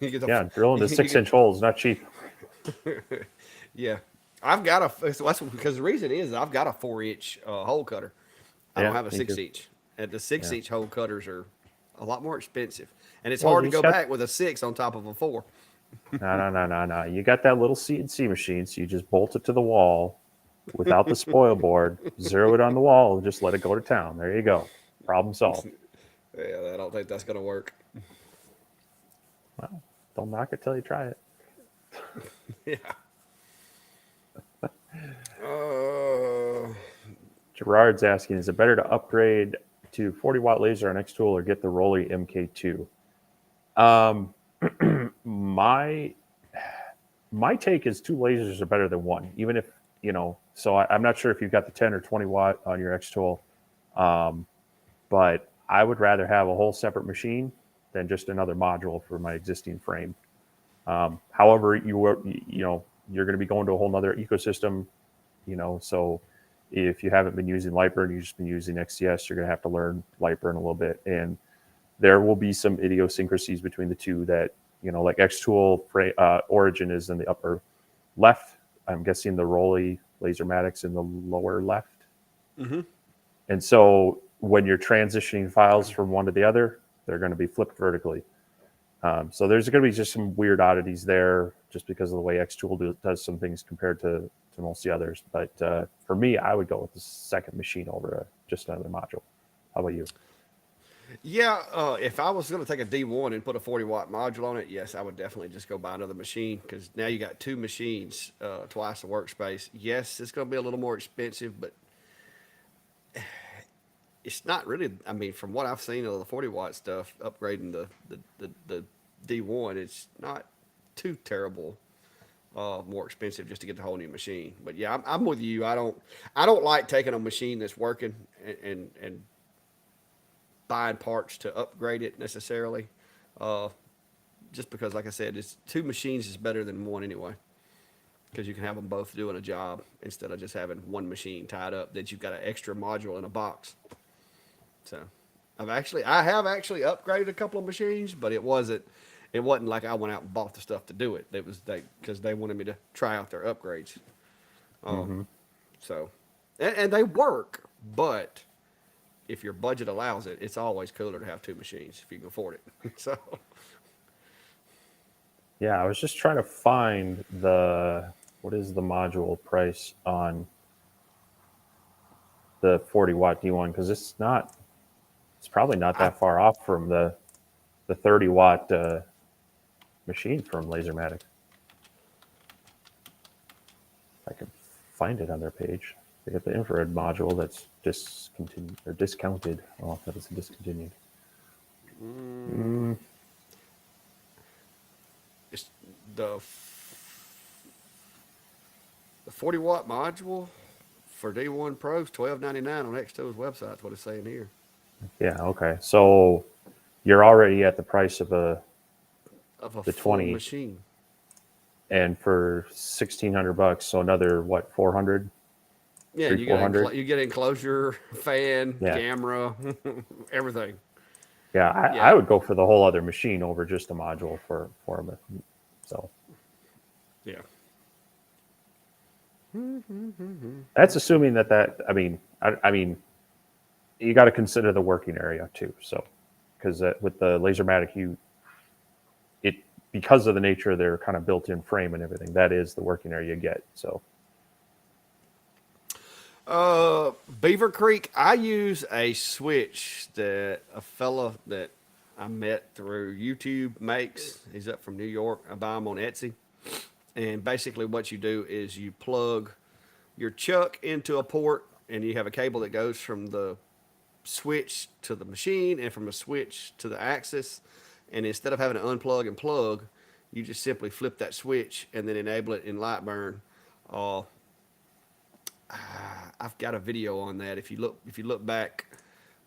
Speaker 2: you get the,
Speaker 1: yeah, drilling the
Speaker 2: you
Speaker 1: six
Speaker 2: get
Speaker 1: inch holes not cheap.
Speaker 2: Yeah, I've got a. That's because the reason is I've got a 4-inch hole cutter. I don't
Speaker 1: Yeah,
Speaker 2: have a
Speaker 1: me too.
Speaker 2: 6-inch, and the six
Speaker 1: Yeah.
Speaker 2: inch hole cutters are a lot more expensive, and it's
Speaker 1: Well,
Speaker 2: hard
Speaker 1: you
Speaker 2: to
Speaker 1: just
Speaker 2: go
Speaker 1: got
Speaker 2: back with a 6 on top of a 4.
Speaker 1: no. You got that little CNC machine, so you just bolt it to the wall without the spoil board, zero it on the wall, and just let it go to town. There you go. Problem solved.
Speaker 2: Yeah, I don't think that's gonna work.
Speaker 1: Well, don't knock it till you try it.
Speaker 2: Yeah. Uh,
Speaker 1: Gerard's asking, is it better to upgrade to 40-watt laser on xTool or get the Rollei MK2? Um, my my take is two lasers are better than one, even if So I'm not sure if you've got the 10 or 20-watt on your xTool, um, but I would rather have a whole separate machine than just another module for my existing frame. However, you're going to be going to a whole other ecosystem, so if you haven't been using Lightburn, you've just been using XCS, you're going to have to learn Lightburn a little bit, and there will be some idiosyncrasies between the two that, like xTool origin is in the upper left. I'm guessing the Rollei Lasermatics in the lower left.
Speaker 2: mm-hmm.
Speaker 1: And so when you're transitioning files from one to the other, they're going to be flipped vertically. So there's going to be just some weird oddities there just because of the way xTool does some things compared to most of the others. But for me, I would go with the second machine over just another module. How about you?
Speaker 2: Yeah, if I was going to take a D1 and put a 40-watt module on it, yes, I would definitely just go buy another machine because now you got two machines, twice the workspace. Yes, it's going to be a little more expensive, but it's not really. I mean, from what I've seen of the 40-watt stuff, upgrading the D1, it's not too terrible. More expensive just to get the whole new machine. But yeah, I'm with you. I don't like taking a machine that's working and buying parts to upgrade it necessarily. Uh, just because, like I said, it's two machines is better than one anyway. Because you can have them both doing a job instead of just having one machine tied up that you've got an extra module in a box. So, I have actually upgraded a couple of machines, but it wasn't like I went out and bought the stuff to do it. It was because they wanted me to try out their upgrades. Um,
Speaker 1: Mm-hmm.
Speaker 2: so, and they work, but if your budget allows it, it's always cooler to have two machines if you can afford it. So,
Speaker 1: Yeah, I was just trying to find what is the module price on the 40-watt D1 because it's probably not
Speaker 2: I
Speaker 1: that far off from the 30-watt machine from Lasermatic. I can find it on their page. They got the infrared module that's discontinued or discounted. Oh, that is discontinued. Mm,
Speaker 2: it's the the 40-watt module for D1 Pros, $12.99 on xTool's website. That's what it's saying here.
Speaker 1: Yeah. Okay. So you're already at the price of
Speaker 2: Of a
Speaker 1: the
Speaker 2: full
Speaker 1: 20,
Speaker 2: machine.
Speaker 1: and for $1,600, so another what, 400,
Speaker 2: Yeah,
Speaker 1: three,
Speaker 2: you get
Speaker 1: 400.
Speaker 2: you get enclosure, fan,
Speaker 1: Yeah.
Speaker 2: camera, everything.
Speaker 1: Yeah. I
Speaker 2: Yeah,
Speaker 1: would go for the whole other machine over just a module for them. So
Speaker 2: yeah.
Speaker 1: that's assuming I mean, I mean, you got to consider the working area too. So, because with the Lasermatic, it because of the nature of their kind of built-in frame and everything, that is the working area you get. So,
Speaker 2: Beaver Creek, I use a switch that a fella that I met through YouTube makes. He's up from New York. I buy them on Etsy. And basically, what you do is you plug your chuck into a port, and you have a cable that goes from the switch to the machine and from the switch to the axis. And instead of having to unplug and plug, you just simply flip that switch and then enable it in Lightburn. Uh, I've got a video on that. If you look back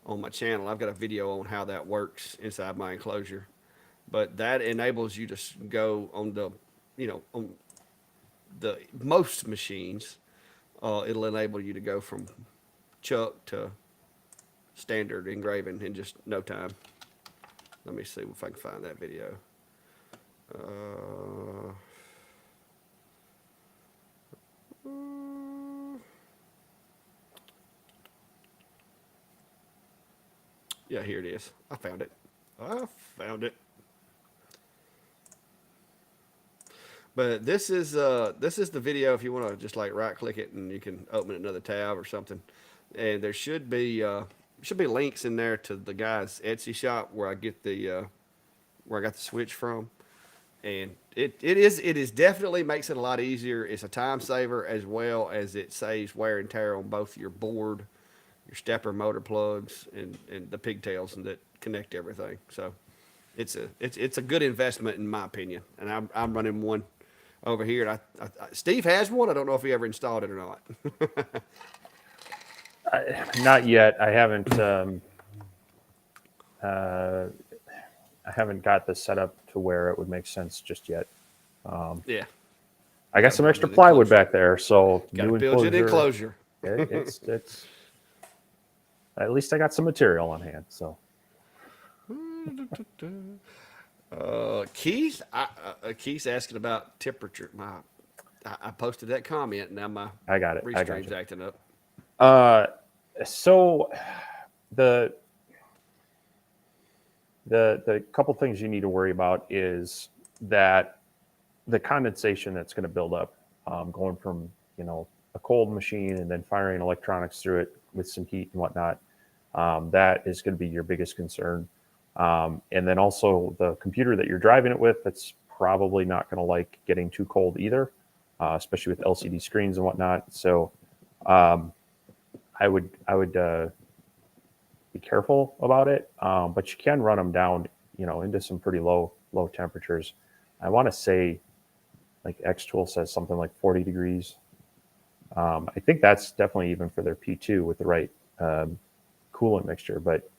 Speaker 2: on my channel, I've got a video on how that works inside my enclosure. But that enables you to go on on the most machines. It'll enable you to go from chuck to standard engraving in just no time. Let me see if I can find that video. Uh, yeah, here it is. I found it. I found it. But this is the video if you want to just like right click it and you can open another tab or something. And there should be links in there to the guy's Etsy shop where I get the where I got the switch from. And it is definitely makes it a lot easier. It's a time saver as well as it saves wear and tear on both your board, your stepper motor plugs, and the pigtails and that connect everything. So it's a good investment in my opinion. And I'm running one over here. And Steve has one. I don't know if he ever installed it or not.
Speaker 1: not yet. Uh, I haven't got this set up to where it would make sense just yet.
Speaker 2: Yeah,
Speaker 1: I got
Speaker 2: got to
Speaker 1: some
Speaker 2: build
Speaker 1: extra
Speaker 2: an
Speaker 1: plywood
Speaker 2: enclosure.
Speaker 1: back there, so
Speaker 2: Got to
Speaker 1: new
Speaker 2: build you an
Speaker 1: enclosure.
Speaker 2: enclosure.
Speaker 1: It's at least I got some material on hand. So
Speaker 2: Keith's asking about temperature. I posted that comment. Now my
Speaker 1: I got it. I got
Speaker 2: restream's
Speaker 1: you.
Speaker 2: acting up.
Speaker 1: So the the couple things you need to worry about is that the condensation that's going to build up, going from a cold machine and then firing electronics through it with some heat and whatnot. That is going to be your biggest concern. And then also the computer that you're driving it with, that's probably not going to like getting too cold either, especially with LCD screens and whatnot. So I would be careful about it, but you can run them down, into some pretty low temperatures. I want to say, like xTool says something like 40 degrees. I think that's definitely even for their P2 with the right coolant mixture. But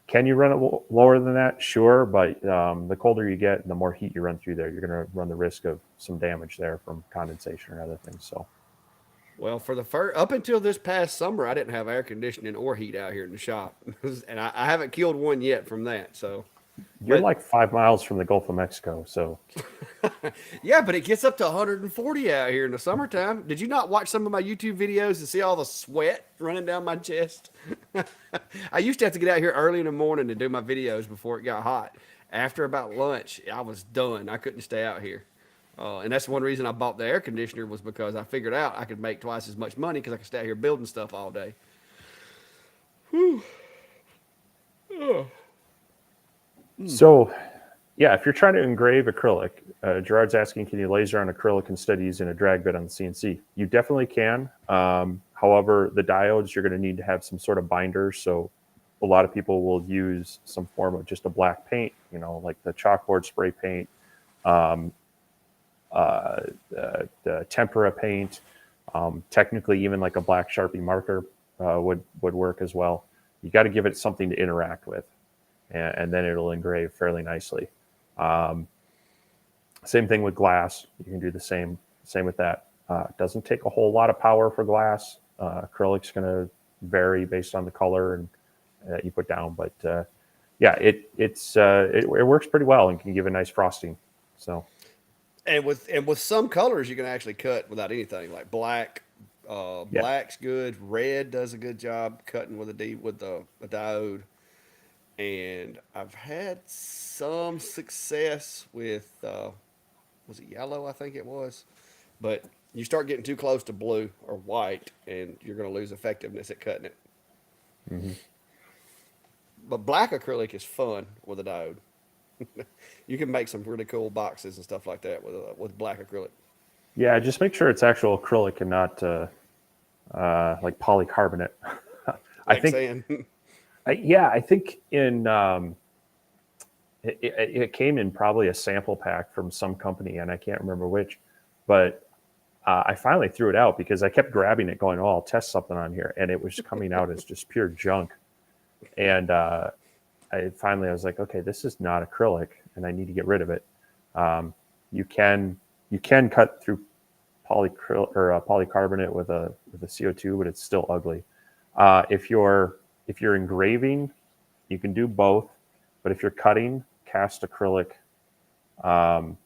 Speaker 1: can you run it lower than that? Sure, but the colder you get, the more heat you run through there, you're going to run the risk of some damage there from condensation or other things. So.
Speaker 2: Well, for the first up until this past summer, I didn't have air conditioning or heat out here in the shop, and I haven't killed one yet from that. So,
Speaker 1: You're
Speaker 2: but
Speaker 1: like 5 miles from the Gulf of Mexico, so
Speaker 2: yeah, but it gets up to 140 out here in the summertime. Did you not watch some of my YouTube videos and see all the sweat running down my chest? I used to have to get out here early in the morning to do my videos before it got hot. After about lunch, I was done. I couldn't stay out here. And that's one reason I bought the air conditioner was because I figured out I could make twice as much money because I could stay out here building stuff all day.
Speaker 1: so yeah. If you're trying to engrave acrylic, Gerard's asking, can you laser on acrylic instead of using a drag bit on the CNC? You definitely can. However, the diodes you're going to need to have some sort of binder. So a lot of people will use some form of just a black paint, like the chalkboard spray paint, the tempera paint, Technically, even like a black Sharpie marker would work as well. You got to give it something to interact with, and then it'll engrave fairly nicely. Um, Same thing with glass. You can do the same with that. It doesn't take a whole lot of power for glass. Acrylic's going to vary based on the color and that you put down, but yeah, it works pretty well and can give a nice frosting. So
Speaker 2: And with some colors, you can actually cut without anything, like black.
Speaker 1: yeah,
Speaker 2: Black's good. Red does a good job cutting with a diode. And I've had some success with was it yellow? I think it was. But you start getting too close to blue or white, and you're going to lose effectiveness at cutting it.
Speaker 1: hmm
Speaker 2: But black acrylic is fun with a diode. You can make some really cool boxes and stuff like that with black acrylic.
Speaker 1: yeah. Just make sure it's actual acrylic and not like polycarbonate. I
Speaker 2: Like
Speaker 1: think,
Speaker 2: saying,
Speaker 1: yeah, I think in it came in probably a sample pack from some company, and I can't remember which, but I finally threw it out because I kept grabbing it, going, "Oh, I'll test something on here," and it was coming out as just pure junk. And I was like, "Okay, this is not acrylic, and I need to get rid of it." Um, you can you can cut through polycarbonate with a CO2, but it's still ugly. If you're engraving, you can do both, but if you're cutting, cast acrylic um,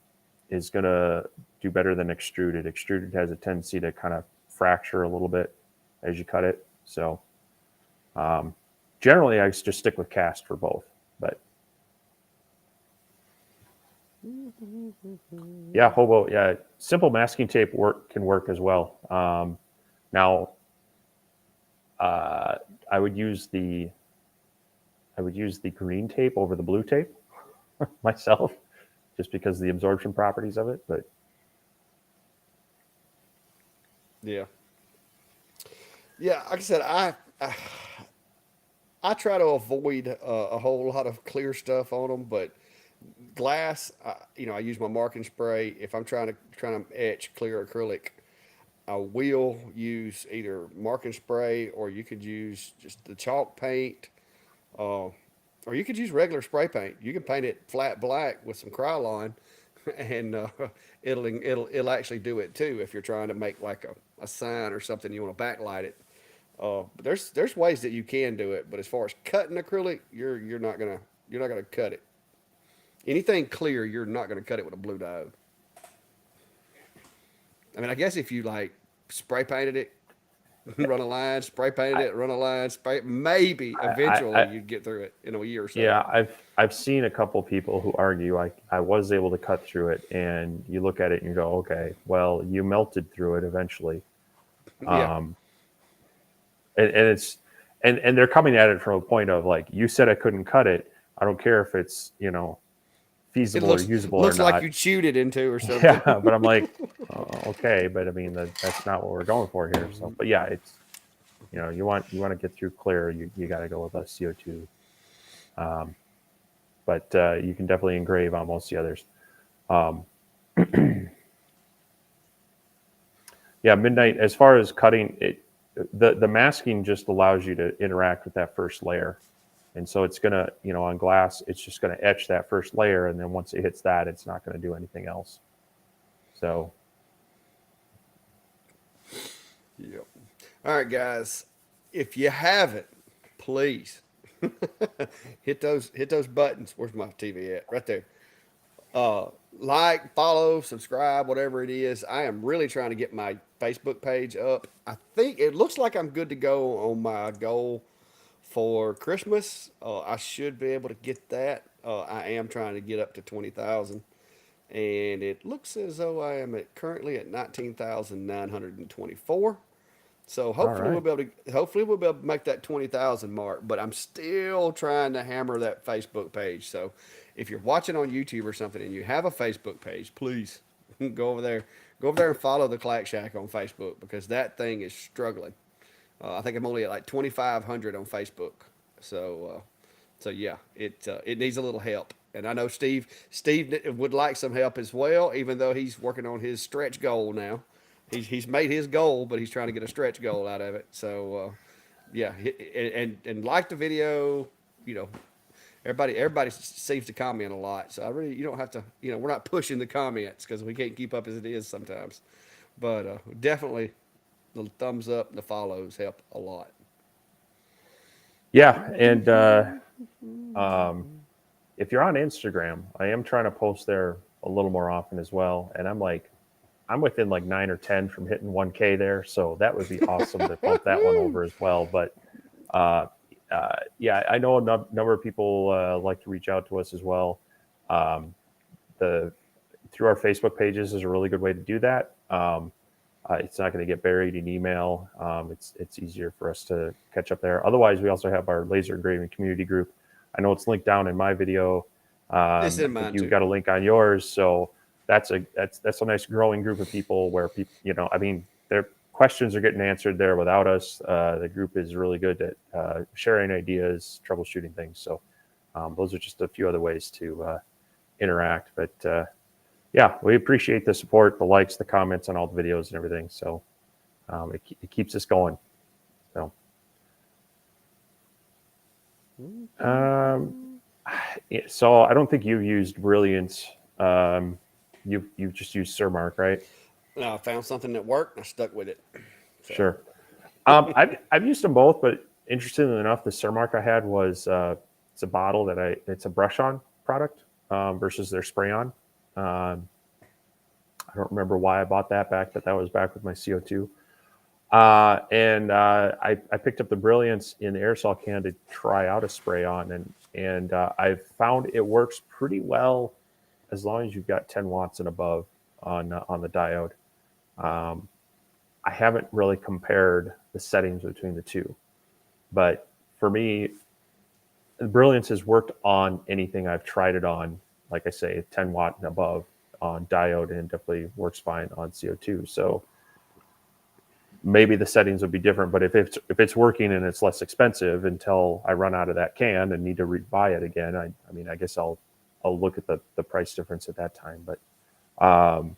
Speaker 1: is going to do better than extruded. Extruded has a tendency to kind of fracture a little bit as you cut it. So um, generally, I just stick with cast for both. But yeah, hobo, yeah, simple masking tape can work as well. Now, uh, I would use the I would use the green tape over the blue tape myself, just because of the absorption properties of it. But
Speaker 2: yeah, yeah. Like I said, I try to avoid a whole lot of clear stuff on them, but glass, I use my marking spray. If I'm trying to etch clear acrylic, I will use either marking spray, or you could use just the chalk paint, uh, or you could use regular spray paint. You can paint it flat black with some Krylon, and it'll actually do it too if you're trying to make like a sign or something you want to backlight it. But there's ways that you can do it, but as far as cutting acrylic, you're not gonna cut it. Anything clear, you're not gonna cut it with a blue diode. I mean, I guess if you like spray painted it, run a line, spray painted
Speaker 1: I,
Speaker 2: it, run a line, spray, maybe eventually
Speaker 1: I
Speaker 2: you'd get through it in a year or so.
Speaker 1: yeah, I've seen a couple people who argue I was able to cut through it, and you look at it and you go, okay, well, you melted through it eventually.
Speaker 2: Yeah,
Speaker 1: Um, and it's and they're coming at it from a point of like, you said I couldn't cut it. I don't care if it's
Speaker 2: it
Speaker 1: feasible or
Speaker 2: looks
Speaker 1: usable or
Speaker 2: looks like
Speaker 1: not.
Speaker 2: you chewed it into or something.
Speaker 1: Yeah, but I'm like, okay, but I mean that's not what we're going for here. So, but yeah, it's you want to get through clear, you got to go with a CO2. Um, but you can definitely engrave on most of the others. Um, yeah, midnight. As far as cutting it, the masking just allows you to interact with that first layer, and so it's gonna on glass, it's just gonna etch that first layer, and then once it hits that, it's not gonna do anything else. So
Speaker 2: Yep. All right, guys. If you haven't, please hit those buttons. Where's my TV at? Right there. Uh, like, follow, subscribe, whatever it is. I am really trying to get my Facebook page up. I think it looks like I'm good to go on my goal for Christmas. I should be able to get that. I am trying to get up to 20,000, and it looks as though I am currently at 19,924. So
Speaker 1: all
Speaker 2: hopefully we'll
Speaker 1: right,
Speaker 2: be able to make that 20,000 mark. But I'm still trying to hammer that Facebook page. So if you're watching on YouTube or something and you have a Facebook page, please go over there. Go over there and follow the Clack Shack on Facebook, because that thing is struggling. I think I'm only at like 2,500 on Facebook. So yeah, it needs a little help. And I know Steve would like some help as well, even though he's working on his stretch goal now. He's made his goal, but he's trying to get a stretch goal out of it. So yeah, and like the video, you know, everybody seems to comment a lot. So I really, you don't have to, you know, we're not pushing the comments because we can't keep up as it is sometimes. But definitely the thumbs up and the follows help a lot.
Speaker 1: Yeah, and um, if you're on Instagram, I am trying to post there a little more often as well. And I'm within like 9 or 10 from hitting 1K there, so that would be awesome to bump that one over as well. But uh, yeah, I know a number of people like to reach out to us as well. Um, the Through our Facebook pages is a really good way to do that. It's not going to get buried in email. It's easier for us to catch up there. Otherwise, we also have our laser engraving community group. I know it's linked down in my video.
Speaker 2: It's
Speaker 1: I
Speaker 2: in
Speaker 1: think
Speaker 2: mine
Speaker 1: you've
Speaker 2: too.
Speaker 1: got a link on yours. So that's a nice growing group of people where people, I mean, their questions are getting answered there without us. The group is really good at sharing ideas, troubleshooting things. So those are just a few other ways to interact. But yeah, we appreciate the support, the likes, the comments on all the videos and everything. So it keeps us going. So, so I don't think you've used Brilliance. You've just used Surmark, right?
Speaker 2: Now I found something that worked and I stuck with it. So
Speaker 1: Sure. I've used them both, but interestingly enough, the Surmark I had was it's a bottle it's a brush on product versus their spray on. Um, I don't remember why I bought that back, but that was back with my CO2. And I picked up the Brilliance in the aerosol can to try out a spray on, and I've found it works pretty well as long as you've got 10 watts and above on the diode. Um, I haven't really compared the settings between the two, but for me, the Brilliance has worked on anything I've tried it on. Like I say, 10 watt and above on diode, and definitely works fine on CO2. So maybe the settings would be different, but if it's working and it's less expensive until I run out of that can and need to buy it again, I mean, I guess I'll look at the price difference at that time. But um,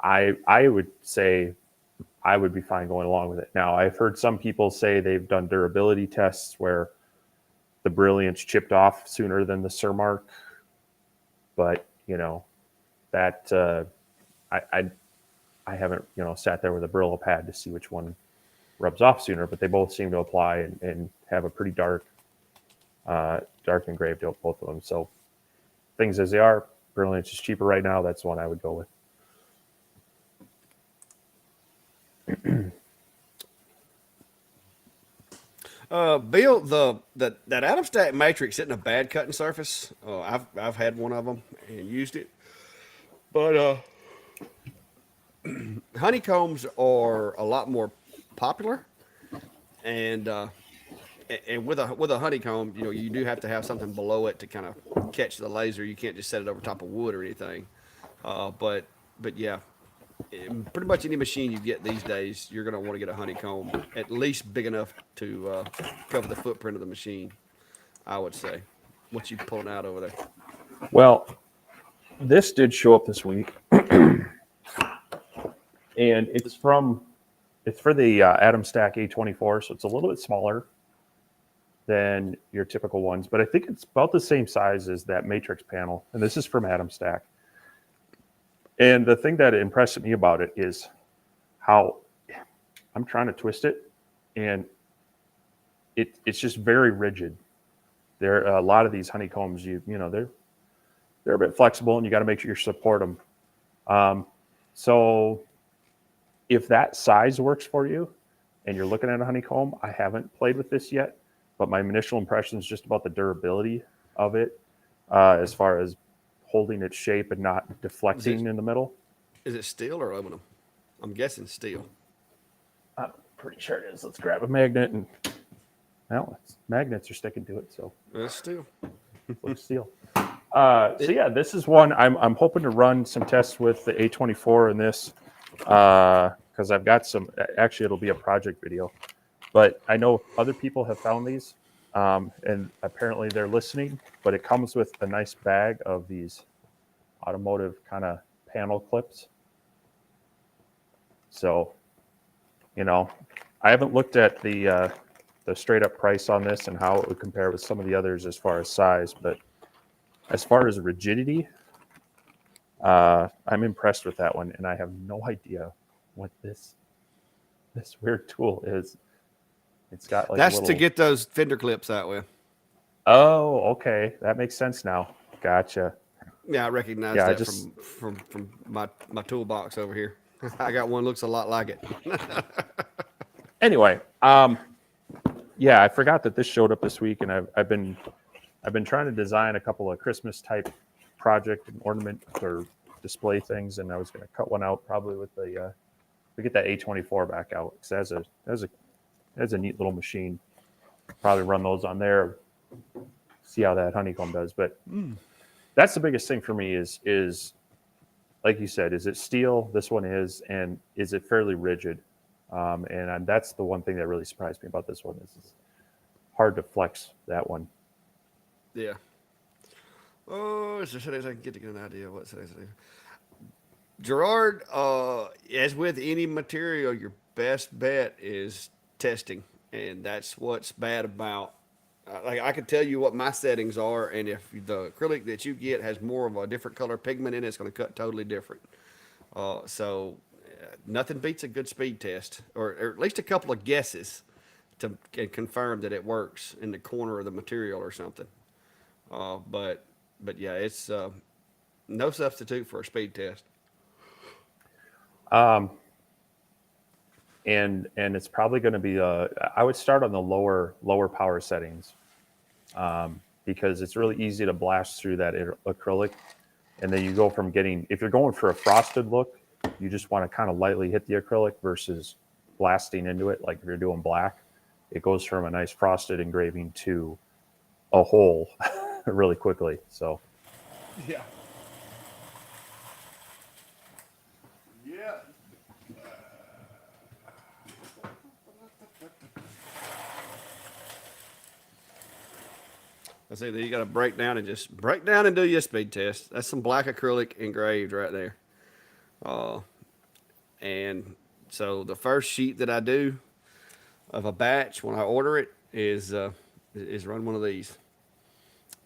Speaker 1: I would say I would be fine going along with it. Now, I've heard some people say they've done durability tests where the Brilliance chipped off sooner than the Surmark, but that I haven't sat there with a Brillo pad to see which one rubs off sooner, but they both seem to apply and have a pretty dark engraved both of them. So things as they are, Brilliance is cheaper right now. That's the one I would go with.
Speaker 2: Bill, that Adam Stack Matrix isn't a bad cutting surface. I've had one of them and used it, but honeycombs are a lot more popular, and with a honeycomb, you know, you do have to have something below it to kind of catch the laser. You can't just set it over top of wood or anything. But yeah, pretty much any machine you get these days, you're gonna want to get a honeycomb at least big enough to cover the footprint of the machine. I would say. What you pulling out over there?
Speaker 1: Well, this did show up this week, and it's for the Atom Stack A24, so it's a little bit smaller than your typical ones, but I think it's about the same size as that Matrix panel, and this is from Atom Stack. And the thing that impressed me about it is how I'm trying to twist it, and it's just very rigid. There are a lot of these honeycombs, they're a bit flexible, and you got to make sure you support them. So if that size works for you, and you're looking at a honeycomb, I haven't played with this yet, but my initial impression is just about the durability of it, as far as holding its shape and not
Speaker 2: Is it
Speaker 1: deflecting in the middle.
Speaker 2: is it steel or aluminum? I'm guessing steel.
Speaker 1: I'm pretty sure it is. Let's grab a magnet, and well, magnets are sticking to it, so
Speaker 2: It's steel.
Speaker 1: it looks steel. So yeah, this is one I'm hoping to run some tests with the A24 in this, because I've got some. Actually, it'll be a project video, but I know other people have found these, and apparently they're listening. But it comes with a nice bag of these automotive kind of panel clips. So, you know, I haven't looked at the straight up price on this and how it would compare with some of the others as far as size, but as far as rigidity, I'm impressed with that one, and I have no idea what this weird tool is. It's got like a
Speaker 2: That's to
Speaker 1: little.
Speaker 2: get those fender clips out with.
Speaker 1: Oh, okay, that makes sense now. Gotcha.
Speaker 2: Yeah, I recognize
Speaker 1: Yeah, I
Speaker 2: that
Speaker 1: just
Speaker 2: from my toolbox over here. I got one looks a lot like it.
Speaker 1: anyway. Yeah, I forgot that this showed up this week, and I've been trying to design a couple of Christmas type project and ornament or display things, and I was going to cut one out probably with the we get that A24 back out because that's a neat little machine. Probably run those on there, see how that honeycomb does. But that's the biggest thing for me is like you said, is it steel? This one is, and is it fairly rigid? And that's the one thing that really surprised me about this one is it's hard to flex that one.
Speaker 2: Yeah. Oh, is there settings I can get to get an idea of what settings I do? Gerard, as with any material, your best bet is testing, and that's what's bad about. Like I can tell you what my settings are, and if the acrylic that you get has more of a different color pigment in it, it's going to cut totally different. Nothing beats a good speed test, or at least a couple of guesses to confirm that it works in the corner of the material or something. Uh, but but yeah, it's no substitute for a speed test.
Speaker 1: Um, and it's probably going to be I would start on the lower power settings because it's really easy to blast through that acrylic, and then you go from getting if you're going for a frosted look, you just want to kind of lightly hit the acrylic versus blasting into it. Like if you're doing black, it goes from a nice frosted engraving to a hole really quickly. So
Speaker 2: Yeah. Yeah. I say that you got to break down and do your speed test. That's some black acrylic engraved right there. Uh, and so the first sheet that I do of a batch when I order it is run one of these,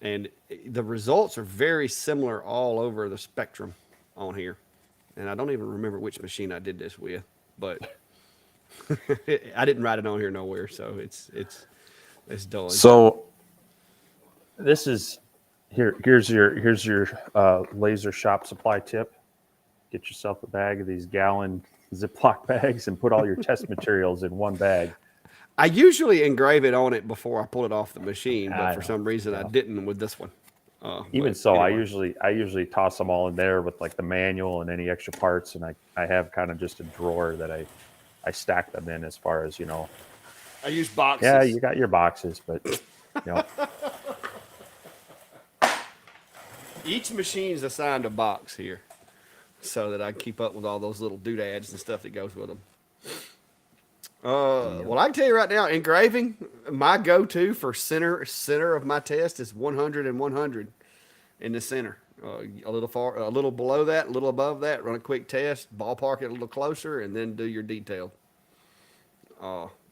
Speaker 2: and the results are very similar all over the spectrum on here. And I don't even remember which machine I did this with, but I didn't write it on here nowhere, so it's done.
Speaker 1: so this is here's your laser shop supply tip. Get yourself a bag of these gallon Ziploc bags and put all your test materials in one bag.
Speaker 2: I usually engrave it on it before I pull it off the machine, but
Speaker 1: I
Speaker 2: for
Speaker 1: know.
Speaker 2: some reason I
Speaker 1: Yeah.
Speaker 2: didn't with this one.
Speaker 1: Even
Speaker 2: But
Speaker 1: so,
Speaker 2: anyway,
Speaker 1: I usually toss them all in there with like the manual and any extra parts, and I have kind of just a drawer that I stack them in as far as
Speaker 2: I use
Speaker 1: yeah,
Speaker 2: boxes.
Speaker 1: you got your boxes, but you know,
Speaker 2: Each machine's assigned a box here, so that I can keep up with all those little doodads and stuff that goes with them.
Speaker 1: yep.
Speaker 2: Well, I can tell you right now, engraving, my go-to for center of my test is 100 and 100 in the center. A little far, a little below that, a little above that. Run a quick test, ballpark it a little closer, and then do your detail.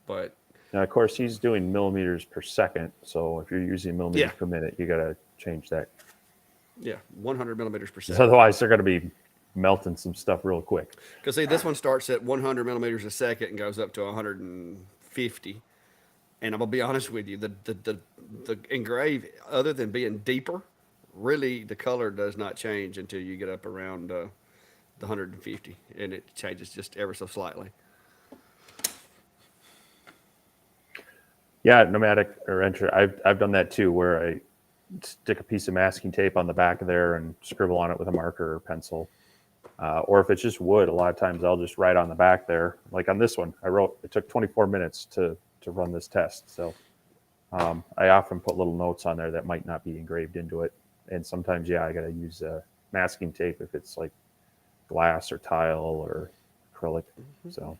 Speaker 2: But
Speaker 1: Now, of course, he's doing millimeters per second, so if you're using
Speaker 2: yeah,
Speaker 1: millimeters per minute, you got to change that.
Speaker 2: yeah, 100 millimeters per
Speaker 1: 'Cause
Speaker 2: second.
Speaker 1: otherwise, they're going to be melting some stuff real quick.
Speaker 2: Because see, this one starts at 100 millimeters a second and goes up to 150. And I'm gonna be honest with you, the engrave, other than being deeper, really the color does not change until you get up around the 150, and it changes just ever so slightly.
Speaker 1: Yeah, pneumatic or enter. I've done that too, where I stick a piece of masking tape on the back of there and scribble on it with a marker or pencil. Or if it's just wood, a lot of times I'll just write on the back there. Like on this one, I wrote. It took 24 minutes to run this test, so I often put little notes on there that might not be engraved into it. And sometimes, yeah, I got to use masking tape if it's like glass or tile or acrylic. So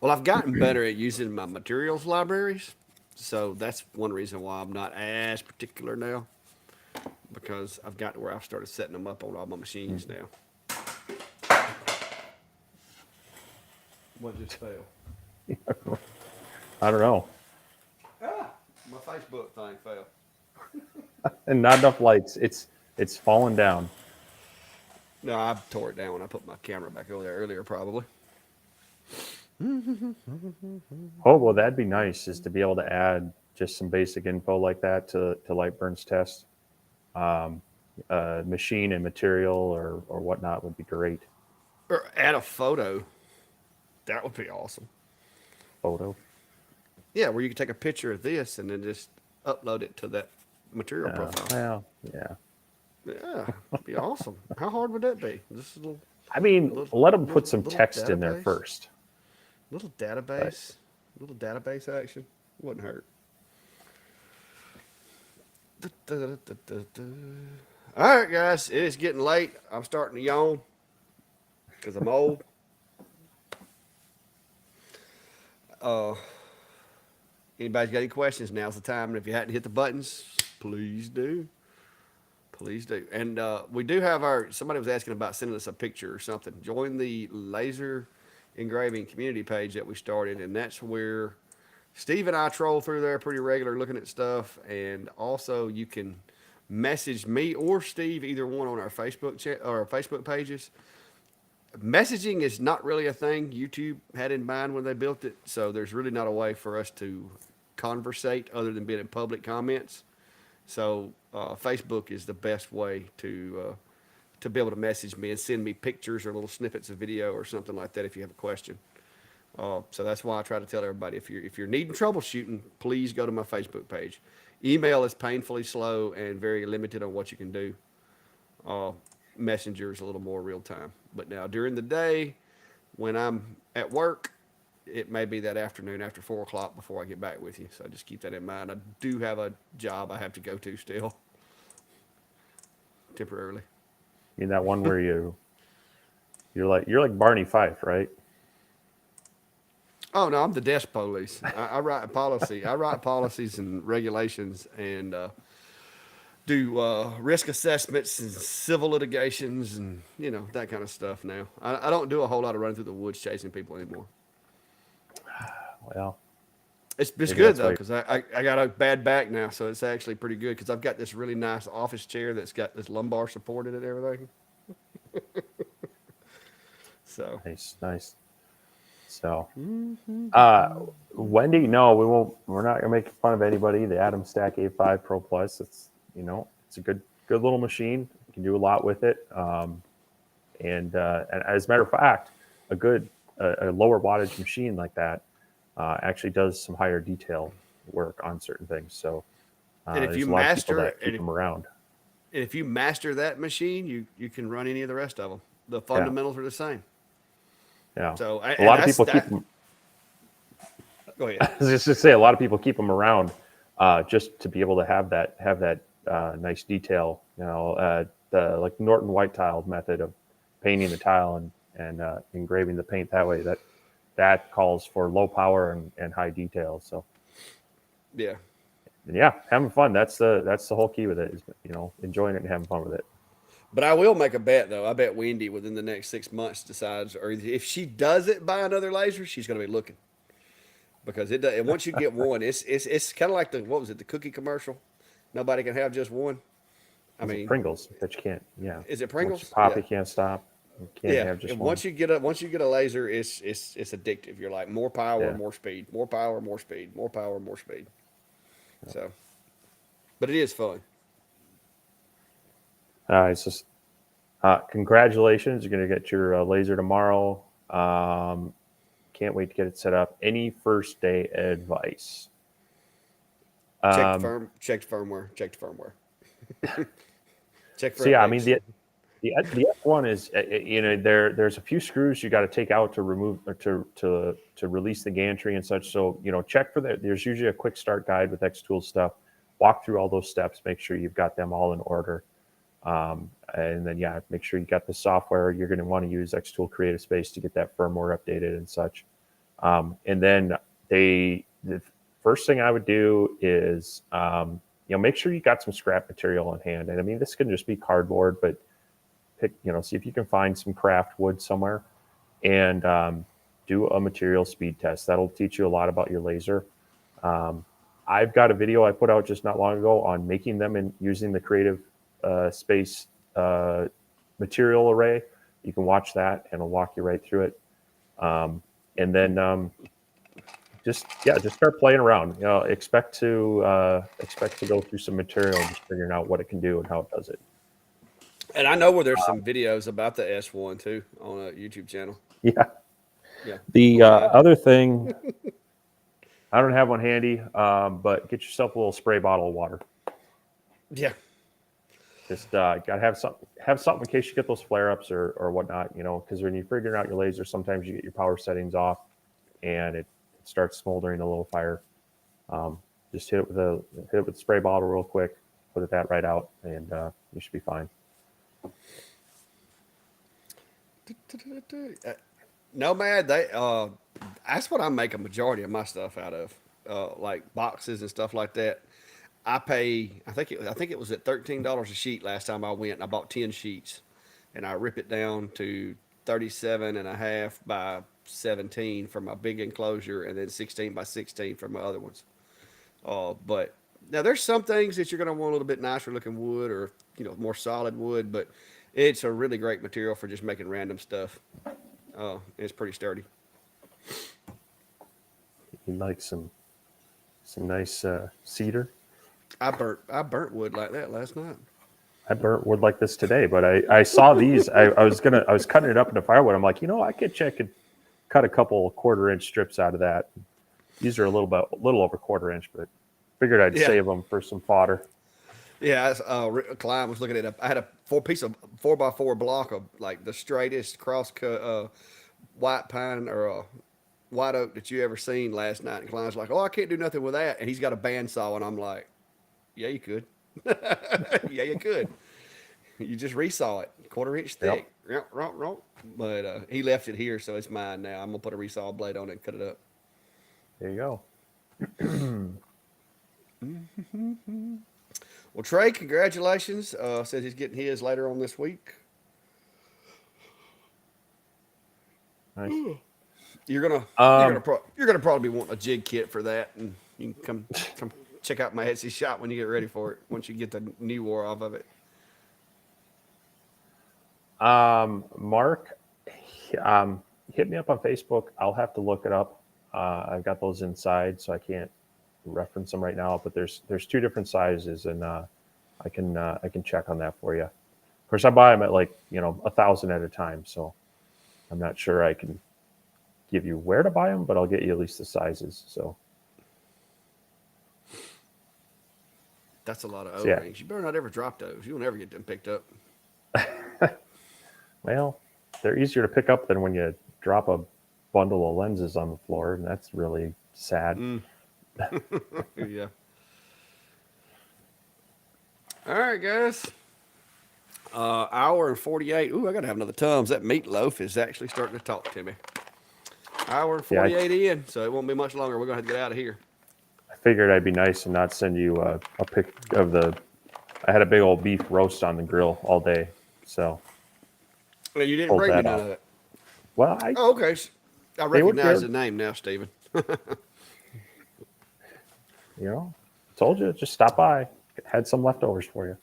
Speaker 2: Well, I've gotten better at using my materials libraries, so that's one reason why I'm not as particular now, because I've got to where I've started setting them up on all my machines now. What just fell?
Speaker 1: I don't know.
Speaker 2: Ah, my Facebook thing fell.
Speaker 1: And not enough lights. It's fallen down.
Speaker 2: No, I tore it down when I put my camera back over there earlier, probably.
Speaker 1: Oh well, that'd be nice, is to be able to add just some basic info like that to Lightburn's test. Machine and material or whatnot would be great.
Speaker 2: Or add a photo. That would be awesome.
Speaker 1: Photo.
Speaker 2: Yeah, where you could take a picture of this and then just upload it to that material profile.
Speaker 1: Well, yeah.
Speaker 2: Yeah, it'd be awesome. How hard would that be? Just a little,
Speaker 1: I mean,
Speaker 2: little,
Speaker 1: let them put
Speaker 2: little,
Speaker 1: some
Speaker 2: little
Speaker 1: text in there
Speaker 2: database,
Speaker 1: first.
Speaker 2: little
Speaker 1: But
Speaker 2: database, little database action. Wouldn't hurt. All right, guys, it is getting late. I'm starting to yawn because I'm old. Uh, Anybody's got any questions? Now's the time. And if you hadn't hit the buttons, please do. Please do. And we do have somebody was asking about sending us a picture or something. Join the laser engraving community page that we started, and that's where Steve and I troll through there pretty regular looking at stuff. And also, you can message me or Steve, either one, on our Facebook chat or our Facebook pages. Messaging is not really a thing YouTube had in mind when they built it, so there's really not a way for us to conversate other than being in public comments. So Facebook is the best way to be able to message me and send me pictures or little snippets of video or something like that if you have a question. So that's why I try to tell everybody, if you're needing troubleshooting, please go to my Facebook page. Email is painfully slow and very limited on what you can do. Messenger is a little more real time. But now during the day, when I'm at work, it may be that afternoon after 4 o'clock before I get back with you. So just keep that in mind. I do have a job I have to go to still, temporarily.
Speaker 1: in that one where you're like Barney Fife, right?
Speaker 2: Oh no, I'm the desk police. I write policy. I write policies and regulations and do risk assessments and civil litigations and that kind of stuff. Now I don't do a whole lot of running through the woods chasing people anymore.
Speaker 1: Well,
Speaker 2: It's
Speaker 1: maybe
Speaker 2: good
Speaker 1: that's
Speaker 2: though
Speaker 1: why.
Speaker 2: because I got a bad back now, so it's actually pretty good because I've got this really nice office chair that's got this lumbar supported and everything. So
Speaker 1: Nice, nice. So, Wendy, no, we won't. We're not gonna make fun of anybody. The Atom Stack A5 Pro Plus. It's a good little machine. You can do a lot with it. And as a matter of fact, a lower wattage machine like that actually does some higher detail work on certain things. So
Speaker 2: and if you
Speaker 1: there's a lot of people
Speaker 2: master
Speaker 1: that keep them around.
Speaker 2: and if you master that machine, you can run any of the rest of them. The
Speaker 1: Yeah,
Speaker 2: fundamentals are the same.
Speaker 1: yeah.
Speaker 2: So
Speaker 1: A
Speaker 2: and
Speaker 1: lot of people keep
Speaker 2: that.
Speaker 1: them.
Speaker 2: Go ahead.
Speaker 1: I was just to say, a lot of people keep them around just to be able to have that nice detail. The like Norton white tile method of painting the tile and engraving the paint that way. That calls for low power and high detail. So
Speaker 2: Yeah.
Speaker 1: and yeah, having fun. That's the whole key with it, is enjoying it and having fun with it.
Speaker 2: But I will make a bet though. I bet Wendy within the next 6 months decides, or if she doesn't buy another laser, she's going to be looking because it does. And once you get one, it's kind of like the cookie commercial. Nobody can have just one. I
Speaker 1: Is it
Speaker 2: mean,
Speaker 1: Pringles that you can't? Yeah.
Speaker 2: is it
Speaker 1: Once you
Speaker 2: Pringles?
Speaker 1: pop,
Speaker 2: Yeah.
Speaker 1: you can't stop. You can't
Speaker 2: Yeah,
Speaker 1: have just
Speaker 2: and
Speaker 1: one.
Speaker 2: once you get a laser, it's addictive. You're like more power,
Speaker 1: Yeah.
Speaker 2: more speed, more power, more speed, more power, more speed. So, but it is fun.
Speaker 1: It's just congratulations. You're going to get your laser tomorrow. Can't wait to get it set up. Any first day advice? Um,
Speaker 2: Check the firmware, check the firmware, check for
Speaker 1: so yeah, I mean
Speaker 2: updates.
Speaker 1: the F1 is there's a few screws you got to take out to remove or to release the gantry and such. So check for that. There's usually a quick start guide with xTool stuff. Walk through all those steps. Make sure you've got them all in order. And then make sure you got the software. You're going to want to use xTool Creative Space to get that firmware updated and such. And then the first thing I would do is make sure you got some scrap material on hand. And I mean, this can just be cardboard, but see if you can find some craft wood somewhere. And do a material speed test. That'll teach you a lot about your laser. Um, I've got a video I put out just not long ago on making them and using the creative space material array. You can watch that and it'll walk you right through it. Um, and then just start playing around. You know, expect to go through some material and just figuring out what it can do and how it does it.
Speaker 2: And I know where there's some videos about the S1 too on a YouTube channel.
Speaker 1: Yeah.
Speaker 2: Yeah.
Speaker 1: The
Speaker 2: Online.
Speaker 1: other thing, I don't have one handy, but get yourself a little spray bottle of water.
Speaker 2: Yeah.
Speaker 1: Just gotta have something in case you get those flare ups or whatnot. You know, because when you're figuring out your laser, sometimes you get your power settings off, and it starts smoldering a little fire. Um, just hit it with a spray bottle real quick, put that right out, and you should be fine.
Speaker 2: No, man, that's what I make a majority of my stuff out of, like boxes and stuff like that. I think it was at $13 a sheet last time I went. And I bought 10 sheets, and I rip it down to 37 and a half by 17 for my big enclosure, and then 16 by 16 for my other ones. But now there's some things that you're going to want a little bit nicer looking wood, or more solid wood, but it's a really great material for just making random stuff. It's pretty sturdy.
Speaker 1: You like some nice cedar.
Speaker 2: I burnt wood like that last night.
Speaker 1: I burnt wood like this today, but I saw these. I was cutting it up into firewood. I'm like, I could cut a couple 1/4 inch strips out of that. These are a little over 1/4 inch, but figured I'd
Speaker 2: Yeah,
Speaker 1: save them for some fodder.
Speaker 2: yeah. Klein was looking at it. I had a piece of 4x4 block of like the straightest cross cut white pine or white oak that you ever seen last night. And Klein's like, "Oh, I can't do nothing with that," and he's got a bandsaw, and I'm like, "Yeah, you could. Yeah, you could. You just resaw it, 1/4 inch
Speaker 1: Yep,
Speaker 2: thick." But he left it here, so it's mine now. I'm gonna put a resaw blade on it and cut it up.
Speaker 1: there you go.
Speaker 2: Well, Trey, congratulations. Says he's getting his later on this week.
Speaker 1: Nice.
Speaker 2: You're gonna
Speaker 1: Um,
Speaker 2: you're gonna probably be wanting a jig kit for that, and you can come check out my Etsy shop when you get ready for it. Once you get the new war off of it.
Speaker 1: Mark, hit me up on Facebook. I'll have to look it up. I've got those inside, so I can't reference them right now. But there's two different sizes, and I can check on that for you. Of course, I buy them at like 1,000 at a time, so I'm not sure I can give you where to buy them, but I'll get you at least the sizes.
Speaker 2: That's a lot of
Speaker 1: So yeah,
Speaker 2: O-rings. You better not ever drop those. You'll never get them picked up.
Speaker 1: well, they're easier to pick up than when you drop a bundle of lenses on the floor, and that's really sad.
Speaker 2: Mm. Yeah. All right, guys. Hour and 48. Ooh, I gotta have another Tums. That meatloaf is actually starting to talk to me. Hour and
Speaker 1: Yeah,
Speaker 2: 48 in, so it won't be much longer. We're gonna have to get out of here.
Speaker 1: I figured I'd be nice and not send you a pic of the. I had a big old beef roast on the grill all day, so
Speaker 2: Well, you didn't
Speaker 1: pulled
Speaker 2: bring me
Speaker 1: that
Speaker 2: none
Speaker 1: off.
Speaker 2: of that.
Speaker 1: Well, I
Speaker 2: Oh, okay. I
Speaker 1: they were
Speaker 2: recognize
Speaker 1: there,
Speaker 2: the name now, Steven.
Speaker 1: told you just stop by. Had some leftovers for you.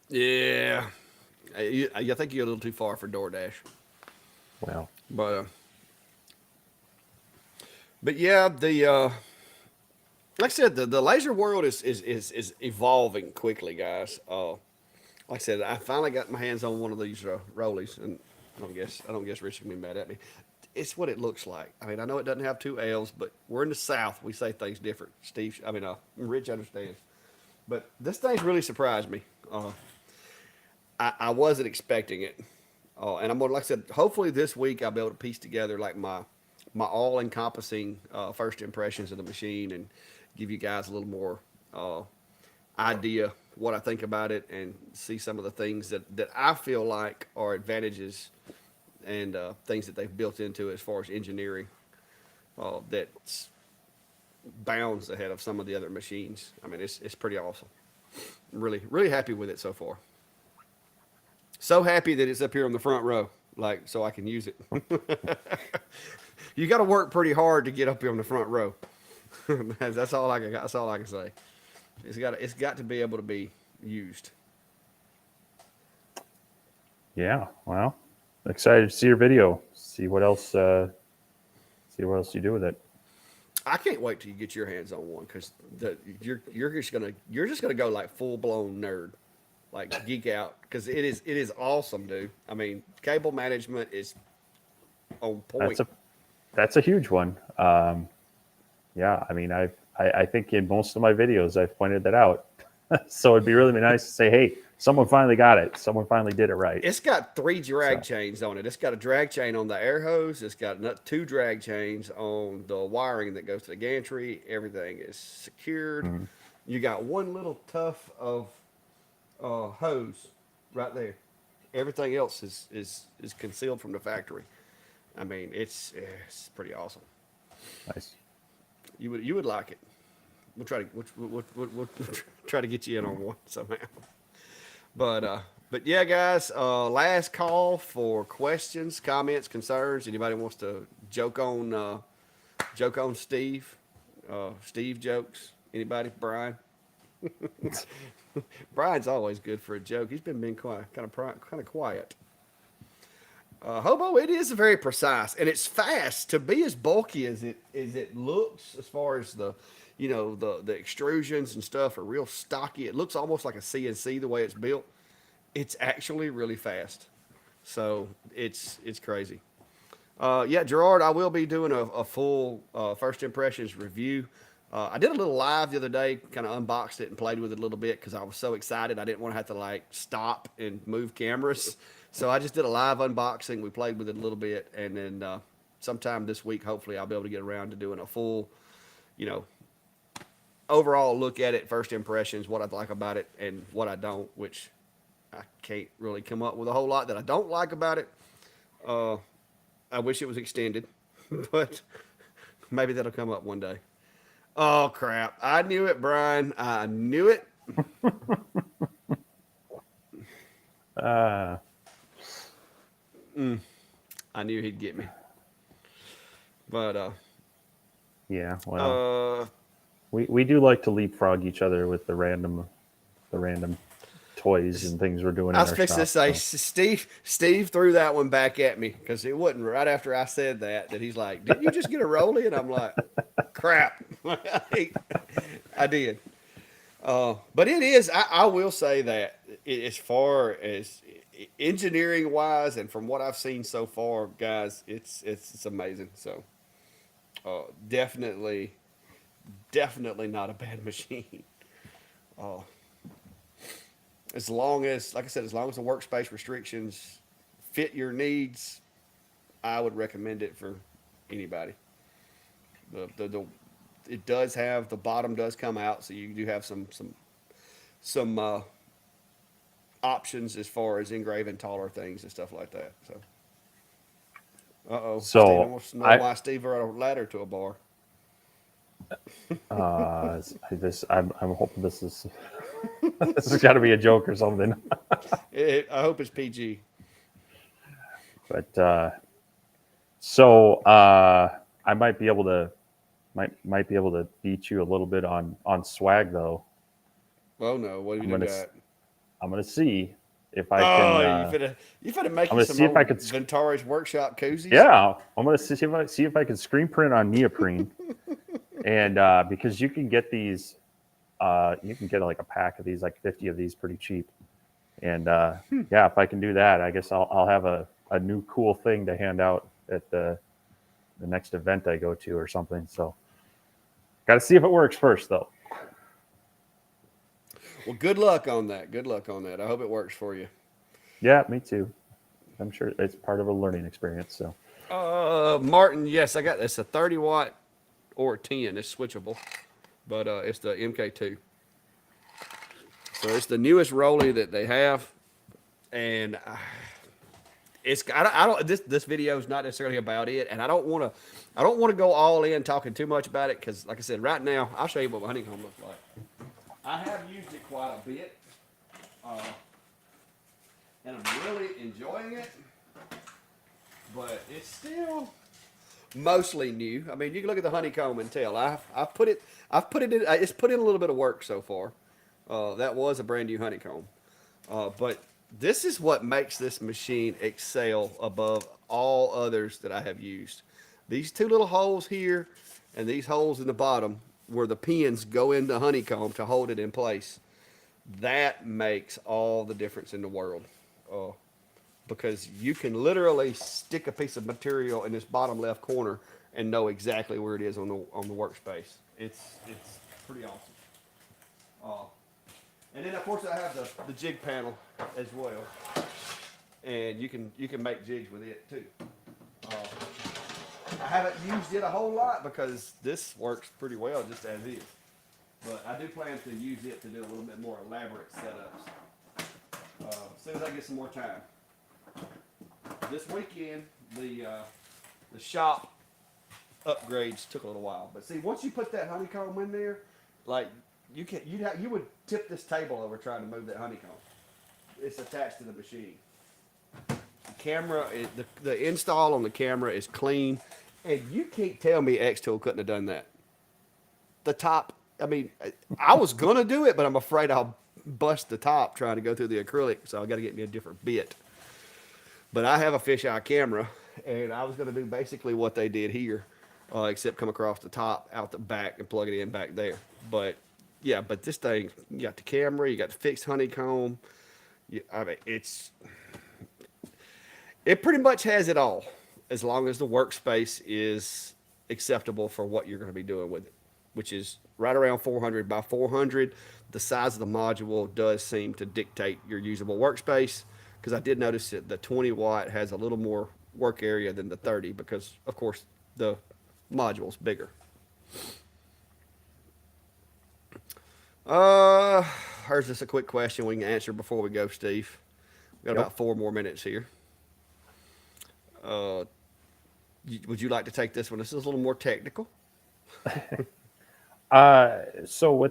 Speaker 2: Yeah. I think you're a little too far for DoorDash.
Speaker 1: Well,
Speaker 2: But yeah, like I said, the laser world is evolving quickly, guys. Like I said, I finally got my hands on one of these rollies, and I don't guess Rich can be mad at me. It's what it looks like. I mean, I know it doesn't have two L's, but we're in the South. We say things different. Rich understands. But this thing's really surprised me. I wasn't expecting it. And I'm gonna, like I said, hopefully this week I'll be able to piece together like my all encompassing first impressions of the machine and give you guys a little more idea what I think about it and see some of the things that I feel like are advantages and things that they've built into it as far as engineering that's bounds ahead of some of the other machines. I mean, it's pretty awesome. I'm really happy with it so far. So happy that it's up here on the front row, like so I can use it. you got to work pretty hard to get up here on the front row. That's all I can. That's all I can say. It's got to be able to be used.
Speaker 1: Yeah. Well, excited to see your video. See what else. See what else you do with it.
Speaker 2: I can't wait till you get your hands on one because you're just gonna go like full blown nerd, like geek out because it is awesome, dude. I mean, cable management is on point.
Speaker 1: That's a huge one. Yeah. I mean, I think in most of my videos I've pointed that out. So it'd be really nice to say, hey, someone finally got it. Someone finally did it right.
Speaker 2: It's got 3 drag
Speaker 1: So
Speaker 2: chains on it. It's got a drag chain on the air hose. It's got 2 drag chains on the wiring that goes to the gantry. Everything is secured.
Speaker 1: mhm.
Speaker 2: You got one little tuft of hose right there. Everything else is concealed from the factory. I mean, it's pretty awesome.
Speaker 1: Nice.
Speaker 2: You would like it. We'll try to get you in on one somehow. But yeah, guys. Last call for questions, comments, concerns. Anybody wants to joke on Steve? Steve jokes. Anybody? Brian. Brian's always good for a joke. He's been being quiet, kind of quiet. Hobo, it is very precise and it's fast to be as bulky as it looks. As far as the extrusions and stuff are real stocky. It looks almost like a CNC the way it's built. It's actually really fast, so it's crazy. Yeah, Gerard, I will be doing a full first impressions review. I did a little live the other day, kind of unboxed it and played with it a little bit because I was so excited. I didn't want to have to like stop and move cameras. So I just did a live unboxing. We played with it a little bit. And then sometime this week, hopefully I'll be able to get around to doing a full, you know, overall look at it, first impressions, what I like about it and what I don't, which I can't really come up with a whole lot that I don't like about it. I wish it was extended, but maybe that'll come up one day. Oh, crap. I knew it, Brian. I knew it.
Speaker 1: Uh,
Speaker 2: I knew he'd get me. But,
Speaker 1: yeah. Well,
Speaker 2: uh,
Speaker 1: we do like to leapfrog each other with the random toys and things we're doing
Speaker 2: I
Speaker 1: in
Speaker 2: was
Speaker 1: our
Speaker 2: fixing to
Speaker 1: shop.
Speaker 2: say,
Speaker 1: So.
Speaker 2: Steve threw that one back at me because it wasn't right after I said that he's like, didn't you just get a Rolly? And I'm like, crap. I did. But it is, I will say that as far as engineering wise and from what I've seen so far, guys, it's amazing. So, definitely, definitely not a bad machine. Uh, as long as, like I said, as long as the workspace restrictions fit your needs, I would recommend it for anybody. The it does have the bottom does come out, so you do have some options as far as engraving taller things and stuff like that. So, Stephen
Speaker 1: So
Speaker 2: wants to know
Speaker 1: I
Speaker 2: why Steve brought a ladder to a bar.
Speaker 1: I'm hoping this is this has got to be a joke or something.
Speaker 2: I hope it's PG.
Speaker 1: But so I might be able to beat you a little bit on swag though.
Speaker 2: Oh no, what have
Speaker 1: I'm
Speaker 2: you
Speaker 1: gonna
Speaker 2: got?
Speaker 1: I'm gonna see if I can.
Speaker 2: Oh, you finna make
Speaker 1: I'm
Speaker 2: you
Speaker 1: gonna
Speaker 2: some
Speaker 1: see if I
Speaker 2: old
Speaker 1: could.
Speaker 2: Vintauri's workshop koozies.
Speaker 1: Yeah, I'm gonna see if I can screen print on neoprene, and because you can get these, you can get like a pack of these, like 50 of these, pretty cheap. And yeah, if I can do that, I guess I'll have a new cool thing to hand out at the next event I go to or something. So, got to see if it works first, though.
Speaker 2: Well, good luck on that. Good luck on that. I hope it works for you.
Speaker 1: Yeah, me too. I'm sure it's part of a learning experience. So,
Speaker 2: Martin, yes, I got it's a 30 watt or a 10. It's switchable, but it's the MK2. So it's the newest Rolly that they have, and I don't this video is not necessarily about it, and I don't want to go all in talking too much about it because, like I said, right now I'll show you what my honeycomb looks like. I have used it quite a bit, and I'm really enjoying it, but it's still mostly new. I mean, you can look at the honeycomb and tell. I've put it in. It's put in a little bit of work so far. That was a brand new honeycomb, but this is what makes this machine excel above all others that I have used. These two little holes here and these holes in the bottom where the pins go in the honeycomb to hold it in place. That makes all the difference in the world. Uh, because you can literally stick a piece of material in this bottom left corner and know exactly where it is on the workspace. It's pretty awesome. Uh, and then of course I have the jig panel as well, and you can make jigs with it too. Uh, I haven't used it a whole lot because this works pretty well just as is, but I do plan to use it to do a little bit more elaborate setups as soon as I get some more time. This weekend, the shop upgrades took a little while, but see, once you put that honeycomb in there, like you would tip this table over trying to move that honeycomb. It's attached to the machine. The camera, the install on the camera is clean, and you can't tell me xTool couldn't have done that. The top, I mean, I was gonna do it, but I'm afraid I'll bust the top trying to go through the acrylic, so I got to get me a different bit. But I have a fisheye camera, and I was going to do basically what they did here, except come across the top, out the back, and plug it in back there. But yeah, but this thing, you got the camera, you got the fixed honeycomb. I mean, it pretty much has it all, as long as the workspace is acceptable for what you're going to be doing with it, which is right around 400 by 400. The size of the module does seem to dictate your usable workspace, because I did notice that the 20 watt has a little more work area than the 30 because, of course, the module's bigger. Here's just a quick question we can answer before we go, Steve. We've got about 4 more minutes here. Would you like to take this one? This is a little more technical.
Speaker 1: So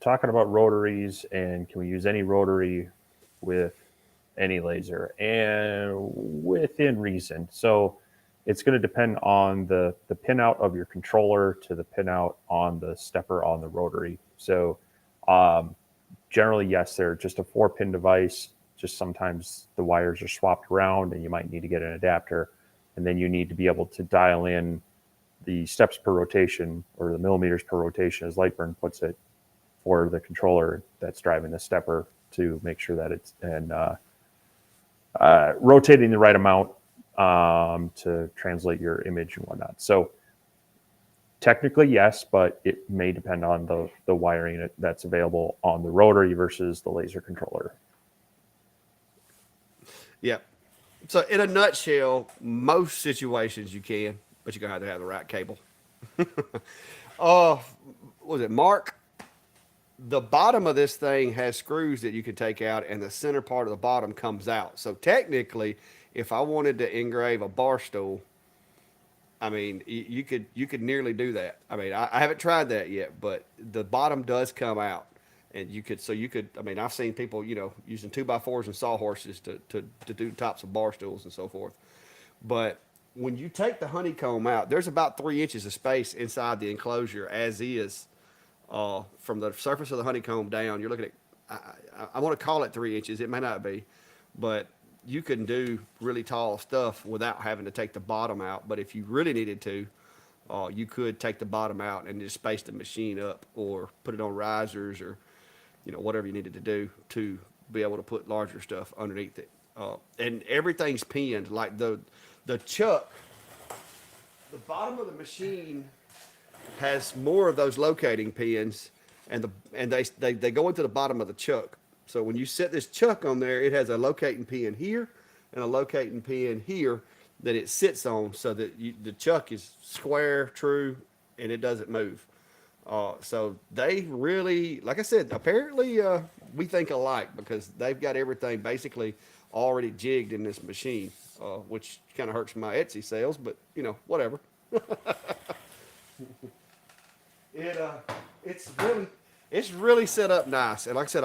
Speaker 1: talking about rotaries, and can we use any rotary with any laser and within reason? So it's going to depend on the pinout of your controller to the pinout on the stepper on the rotary. So generally, yes, they're just a 4-pin device. Just sometimes the wires are swapped around and you might need to get an adapter, and then you need to be able to dial in the steps per rotation, or the millimeters per rotation, as Lightburn puts it, for the controller that's driving the stepper, to make sure that it's rotating the right amount to translate your image and whatnot. So technically, yes, but it may depend on the wiring that's available on the rotary versus the laser controller.
Speaker 2: Yeah. So in a nutshell, most situations you can, but you're going to have to have the right cable. Was it Mark? The bottom of this thing has screws that you can take out, and the center part of the bottom comes out. So technically, if I wanted to engrave a bar stool, I mean, you could nearly do that. I mean, I haven't tried that yet, but the bottom does come out, and you could. I mean, I've seen people, using 2x4s and sawhorses to do tops of bar stools and so forth. But when you take the honeycomb out, there's about 3 inches of space inside the enclosure as is. From the surface of the honeycomb down, you're looking at, I want to call it 3 inches. It may not be, but you can do really tall stuff without having to take the bottom out. But if you really needed to, you could take the bottom out and just space the machine up, or put it on risers, or, whatever you needed to do to be able to put larger stuff underneath it. And everything's pinned, like the chuck, the bottom of the machine has more of those locating pins, and they go into the bottom of the chuck. So when you set this chuck on there, it has a locating pin here and a locating pin here that it sits on, so that the chuck is square, true, and it doesn't move. So they really, like I said, apparently we think alike, because they've got everything basically already jigged in this machine, which kind of hurts my Etsy sales, but whatever. It's really set up nice, and like I said,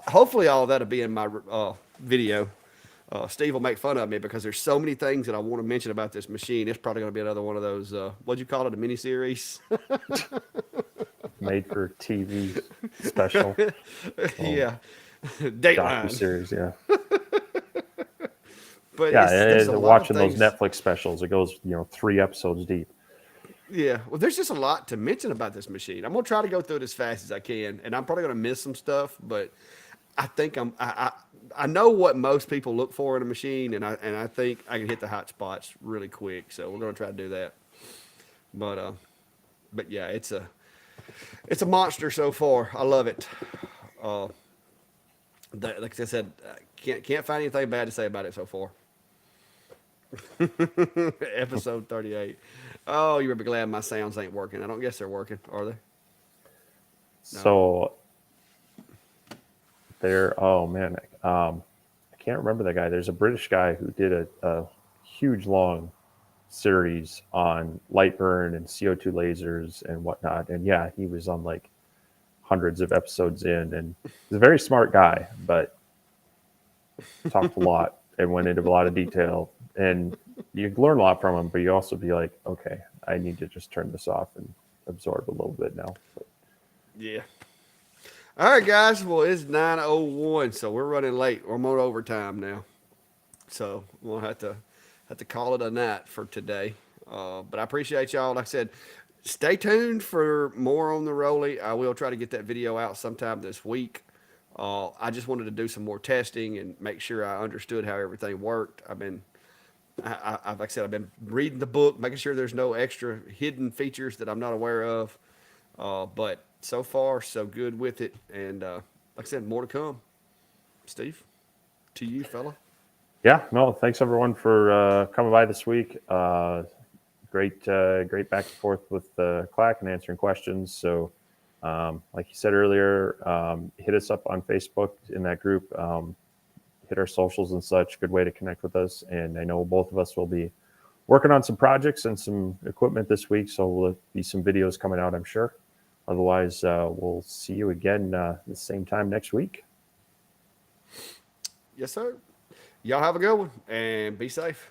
Speaker 2: hopefully all that'll be in my video. Steve will make fun of me because there's so many things that I want to mention about this machine. It's probably going to be another one of those, what'd you call it, a mini series?
Speaker 1: Made for TV special. Well,
Speaker 2: Yeah, Dateline.
Speaker 1: docu-series, yeah.
Speaker 2: But
Speaker 1: Yeah,
Speaker 2: there's a
Speaker 1: and
Speaker 2: lot of
Speaker 1: watching those
Speaker 2: things.
Speaker 1: Netflix specials, it goes, 3 episodes deep.
Speaker 2: Yeah, well, there's just a lot to mention about this machine. I'm gonna try to go through it as fast as I can, and I'm probably gonna miss some stuff, but I think I know what most people look for in a machine, and I think I can hit the hot spots really quick. So we're gonna try to do that. But but yeah, it's a monster so far. I love it. Uh, like I said, can't find anything bad to say about it so far. Episode 38. Oh, you better be glad my sounds ain't working. I don't guess they're working, are they? No.
Speaker 1: So oh man, I can't remember the guy. There's a British guy who did a huge long series on light burn and CO2 lasers and whatnot. And yeah, he was on like hundreds of episodes in, and he's a very smart guy, but talked a lot and went into a lot of detail. And you learn a lot from him, but you also be like, okay, I need to just turn this off and absorb a little bit now. But
Speaker 2: Yeah. All right, guys. Well, it's 9:01, so we're running late. We're on overtime now, so we'll have to call it a night for today. But I appreciate y'all. Like I said, stay tuned for more on the Rolly. I will try to get that video out sometime this week. I just wanted to do some more testing and make sure I understood how everything worked. Like I said, I've been reading the book, making sure there's no extra hidden features that I'm not aware of. But so far, so good with it. And like I said, more to come. Steve, to you, fella.
Speaker 1: yeah, no, thanks everyone for coming by this week. Great back and forth with Clack and answering questions. So, like you said earlier, hit us up on Facebook in that group. Hit our socials and such. Good way to connect with us. And I know both of us will be working on some projects and some equipment this week, so will be some videos coming out, I'm sure. Otherwise, we'll see you again the same time next week.
Speaker 2: Yes, sir. Y'all have a good one and be safe.